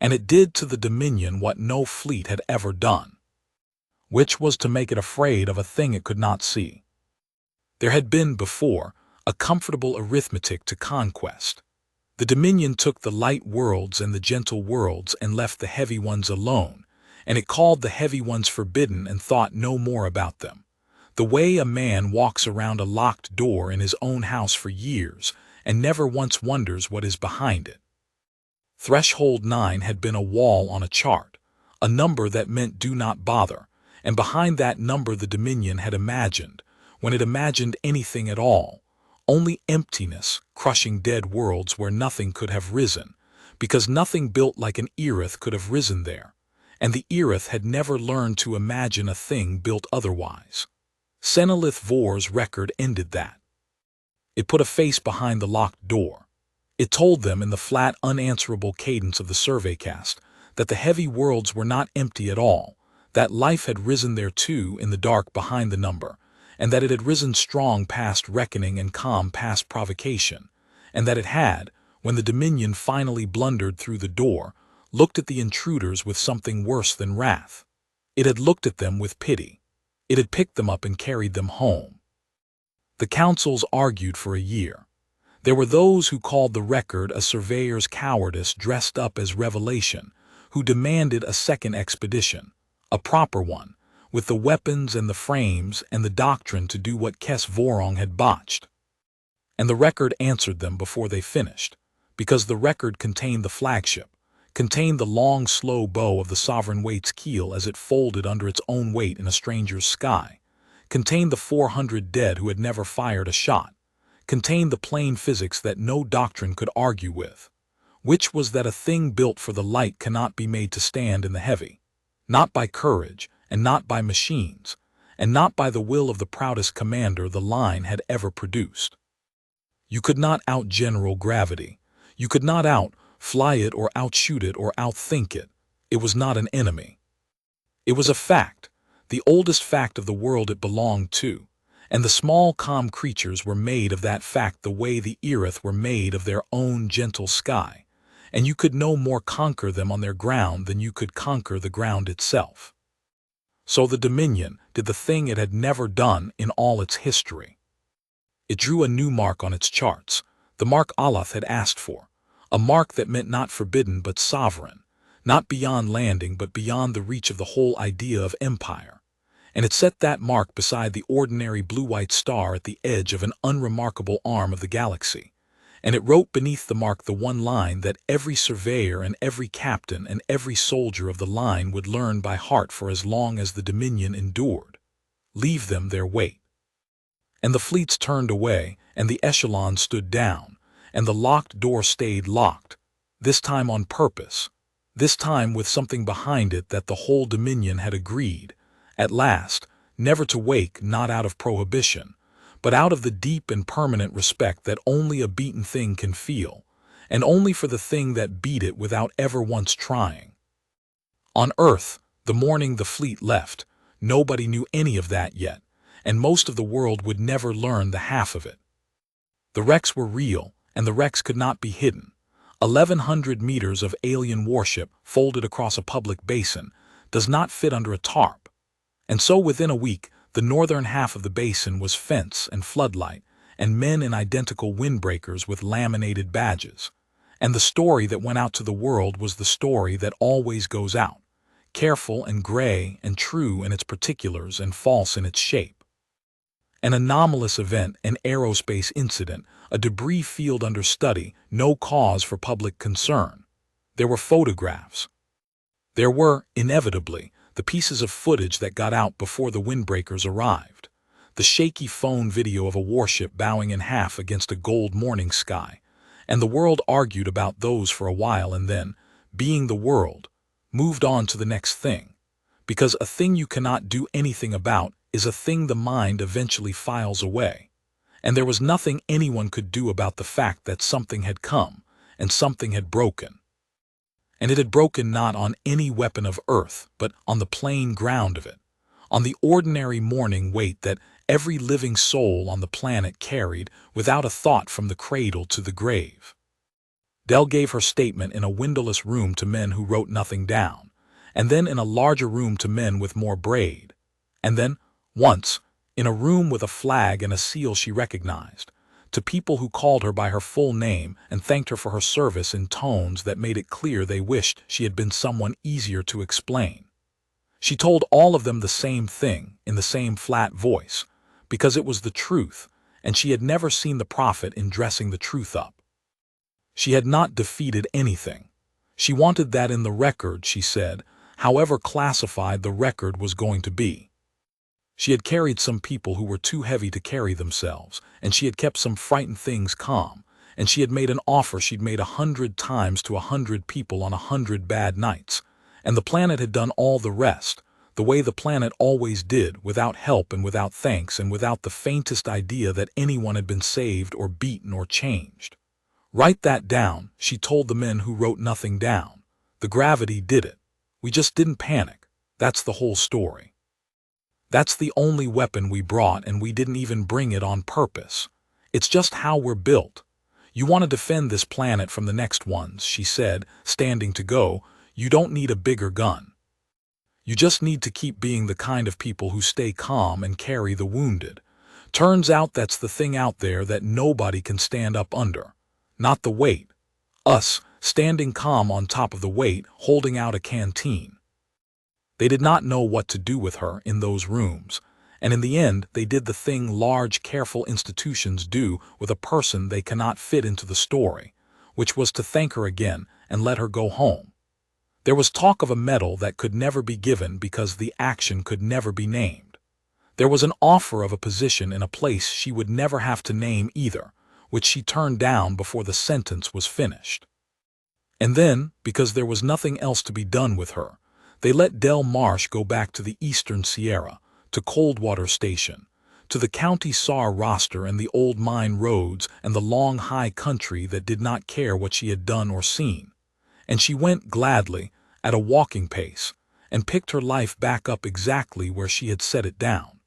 Speaker 1: and it did to the Dominion what no fleet had ever done, which was to make it afraid of a thing it could not see. There had been, before, a comfortable arithmetic to conquest. The Dominion took the light worlds and the gentle worlds and left the heavy ones alone, and it called the heavy ones forbidden and thought no more about them. The way a man walks around a locked door in his own house for years and never once wonders what is behind it. Threshold 9 had been a wall on a chart, a number that meant do not bother, and behind that number the Dominion had imagined, when it imagined anything at all, only emptiness, crushing dead worlds where nothing could have risen, because nothing built like an Irith could have risen there, and the Irith had never learned to imagine a thing built otherwise. Senelith Vor's record ended that. It put a face behind the locked door. It told them in the flat, unanswerable cadence of the surveycast that the heavy worlds were not empty at all, that life had risen there too in the dark behind the number, and that it had risen strong past reckoning and calm past provocation, and that it had, when the Dominion finally blundered through the door, looked at the intruders with something worse than wrath. It had looked at them with pity. It had picked them up and carried them home. The councils argued for a year. There were those who called the record a surveyor's cowardice dressed up as revelation, who demanded a second expedition, a proper one, with the weapons and the frames and the doctrine to do what Kes Vorong had botched. And the record answered them before they finished, because the record contained the flagship, contained the long, slow bow of the Sovereign Weight's keel as it folded under its own weight in a stranger's sky, contained the 400 dead who had never fired a shot, contained the plain physics that no doctrine could argue with, which was that a thing built for the light cannot be made to stand in the heavy, not by courage, and not by machines, and not by the will of the proudest commander the line had ever produced. You could not out-general gravity. You could not out-fly it or outshoot it or outthink it. It was not an enemy. It was a fact, the oldest fact of the world it belonged to, and the small, calm creatures were made of that fact the way the Irith were made of their own gentle sky, and you could no more conquer them on their ground than you could conquer the ground itself. So the Dominion did the thing it had never done in all its history. It drew a new mark on its charts, the mark Aloth had asked for, a mark that meant not forbidden but sovereign, not beyond landing but beyond the reach of the whole idea of empire. And it set that mark beside the ordinary blue-white star at the edge of an unremarkable arm of the galaxy. And it wrote beneath the mark the one line that every surveyor and every captain and every soldier of the line would learn by heart for as long as the Dominion endured. Leave them their weight. And the fleets turned away, and the echelons stood down, and the locked door stayed locked, this time on purpose, this time with something behind it that the whole Dominion had agreed, at last, never to wake, not out of prohibition, but out of the deep and permanent respect that only a beaten thing can feel, and only for the thing that beat it without ever once trying. On Earth, the morning the fleet left, nobody knew any of that yet, and most of the world would never learn the half of it. The wrecks were real, and the wrecks could not be hidden. 1,100 meters of alien warship folded across a public basin does not fit under a tarp. And so within a week, the northern half of the basin was fence and floodlight, and men in identical windbreakers with laminated badges. And the story that went out to the world was the story that always goes out, careful and gray and true in its particulars and false in its shape. An anomalous event, an aerospace incident, a debris field under study, no cause for public concern. There were photographs. There were, inevitably, the pieces of footage that got out before the windbreakers arrived. The shaky phone video of a warship bowing in half against a gold morning sky. And the world argued about those for a while and then, being the world, moved on to the next thing. Because a thing you cannot do anything about is a thing the mind eventually files away. And there was nothing anyone could do about the fact that something had come, and something had broken. And it had broken not on any weapon of earth, but on the plain ground of it, on the ordinary morning weight that every living soul on the planet carried without a thought from the cradle to the grave. Dell gave her statement in a windowless room to men who wrote nothing down, and then in a larger room to men with more braid, and then, once, in a room with a flag and a seal she recognized, to people who called her by her full name and thanked her for her service in tones that made it clear they wished she had been someone easier to explain. She told all of them the same thing in the same flat voice, because it was the truth, and she had never seen the profit in dressing the truth up. She had not defeated anything. She wanted that in the record, she said, however classified the record was going to be. She had carried some people who were too heavy to carry themselves, and she had kept some frightened things calm, and she had made an offer she'd made 100 times to 100 people on 100 bad nights, and the planet had done all the rest, the way the planet always did, without help and without thanks and without the faintest idea that anyone had been saved or beaten or changed. Write that down, she told the men who wrote nothing down. The gravity did it. We just didn't panic. That's the whole story. That's the only weapon we brought, and we didn't even bring it on purpose. It's just how we're built. You want to defend this planet from the next ones, she said, standing to go. You don't need a bigger gun. You just need to keep being the kind of people who stay calm and carry the wounded. Turns out that's the thing out there that nobody can stand up under. Not the weight. Us, standing calm on top of the weight, holding out a canteen. They did not know what to do with her in those rooms, and in the end they did the thing large, careful institutions do with a person they cannot fit into the story, which was to thank her again and let her go home. There was talk of a medal that could never be given because the action could never be named. There was an offer of a position in a place she would never have to name either, which she turned down before the sentence was finished. And then, because there was nothing else to be done with her, they let Del Marsh go back to the Eastern Sierra, to Coldwater Station, to the County SAR roster and the old mine roads and the long high country that did not care what she had done or seen. And she went gladly, at a walking pace, and picked her life back up exactly where she had set it down.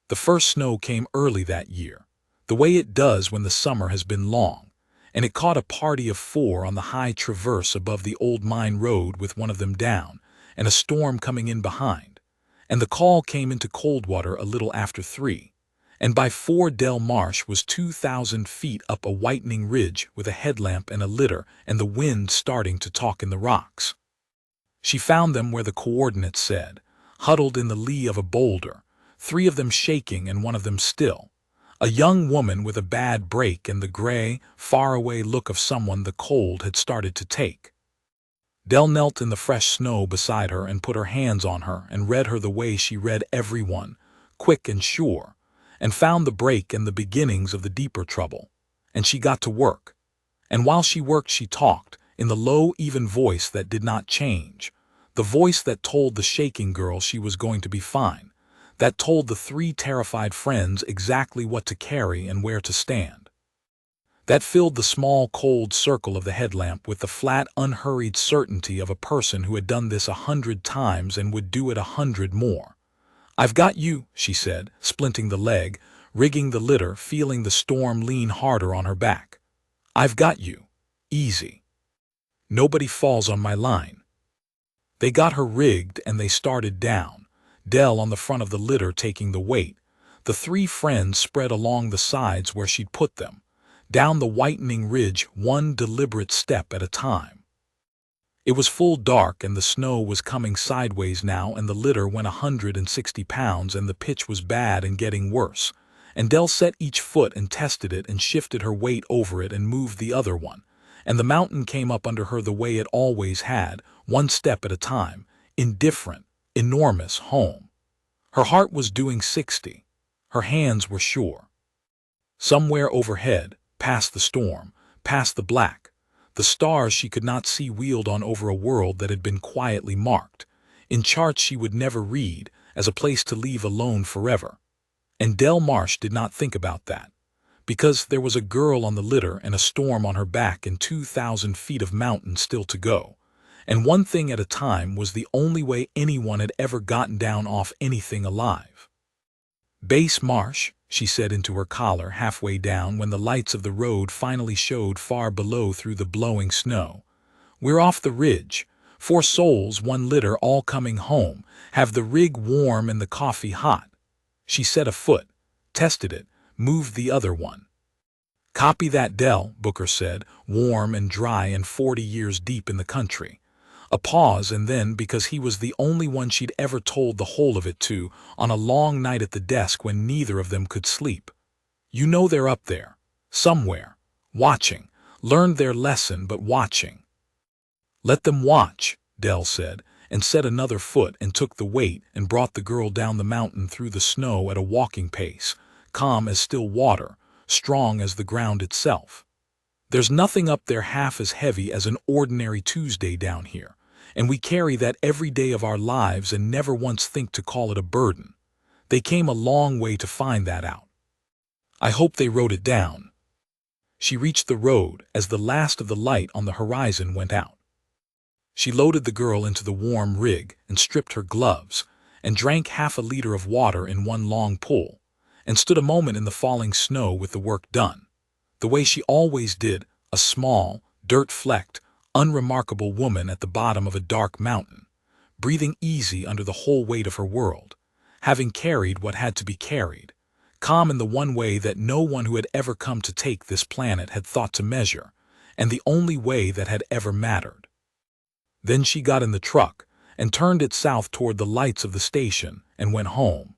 Speaker 1: The first snow came early that year, the way it does when the summer has been long, and it caught a party of 4 on the high traverse above the old mine road with one of them down, and a storm coming in behind, and the call came into Coldwater a little after 3. And by 4 Del Marsh was 2,000 feet up a whitening ridge with a headlamp and a litter and the wind starting to talk in the rocks. She found them where the coordinates said, huddled in the lee of a boulder, 3 of them shaking and 1 of them still. A young woman with a bad break and the gray, faraway look of someone the cold had started to take. Del knelt in the fresh snow beside her and put her hands on her and read her the way she read everyone, quick and sure, and found the break and the beginnings of the deeper trouble. And she got to work. And while she worked she talked, in the low, even voice that did not change, the voice that told the shaking girl she was going to be fine, that told the 3 terrified friends exactly what to carry and where to stand. That filled the small, cold circle of the headlamp with the flat, unhurried certainty of a person who had done this 100 times and would do it 100 more. "I've got you," she said, splinting the leg, rigging the litter, feeling the storm lean harder on her back. "I've got you. Easy. Nobody falls on my line." They got her rigged and they started down, Del on the front of the litter taking the weight, the 3 friends spread along the sides where she'd put them, down the whitening ridge 1 deliberate step at a time. It was full dark and the snow was coming sideways now and the litter went 160 pounds and the pitch was bad and getting worse, and Del set each foot and tested it and shifted her weight over it and moved the other one, and the mountain came up under her the way it always had, 1 step at a time, indifferent, enormous home. Her heart was doing 60. Her hands were sure. Somewhere overhead, past the storm, past the black, the stars she could not see wheeled on over a world that had been quietly marked, in charts she would never read, as a place to leave alone forever. And Del Marsh did not think about that, because there was a girl on the litter and a storm on her back and 2,000 feet of mountain still to go, and one thing at a time was the only way anyone had ever gotten down off anything alive. "Base Marsh," she said into her collar halfway down when the lights of the road finally showed far below through the blowing snow. "We're off the ridge. 4 souls, 1 litter, all coming home. Have the rig warm and the coffee hot." She set a foot, tested it, moved the other one. "Copy that, Del," Booker said, warm and dry and 40 years deep in the country. A pause, and then, because he was the only one she'd ever told the whole of it to, on a long night at the desk when neither of them could sleep. "You know they're up there, somewhere, watching, learned their lesson but watching." "Let them watch," Del said, and set another foot and took the weight and brought the girl down the mountain through the snow at a walking pace, calm as still water, strong as the ground itself. "There's nothing up there half as heavy as an ordinary Tuesday down here, and we carry that every day of our lives and never once think to call it a burden. They came a long way to find that out. I hope they wrote it down." She reached the road as the last of the light on the horizon went out. She loaded the girl into the warm rig and stripped her gloves, and drank half a liter of water in 1 long pull, and stood a moment in the falling snow with the work done, the way she always did, a small, dirt-flecked, unremarkable woman at the bottom of a dark mountain, breathing easy under the whole weight of her world, having carried what had to be carried, calm in the one way that no one who had ever come to take this planet had thought to measure, and the only way that had ever mattered. Then she got in the truck and turned it south toward the lights of the station and went home.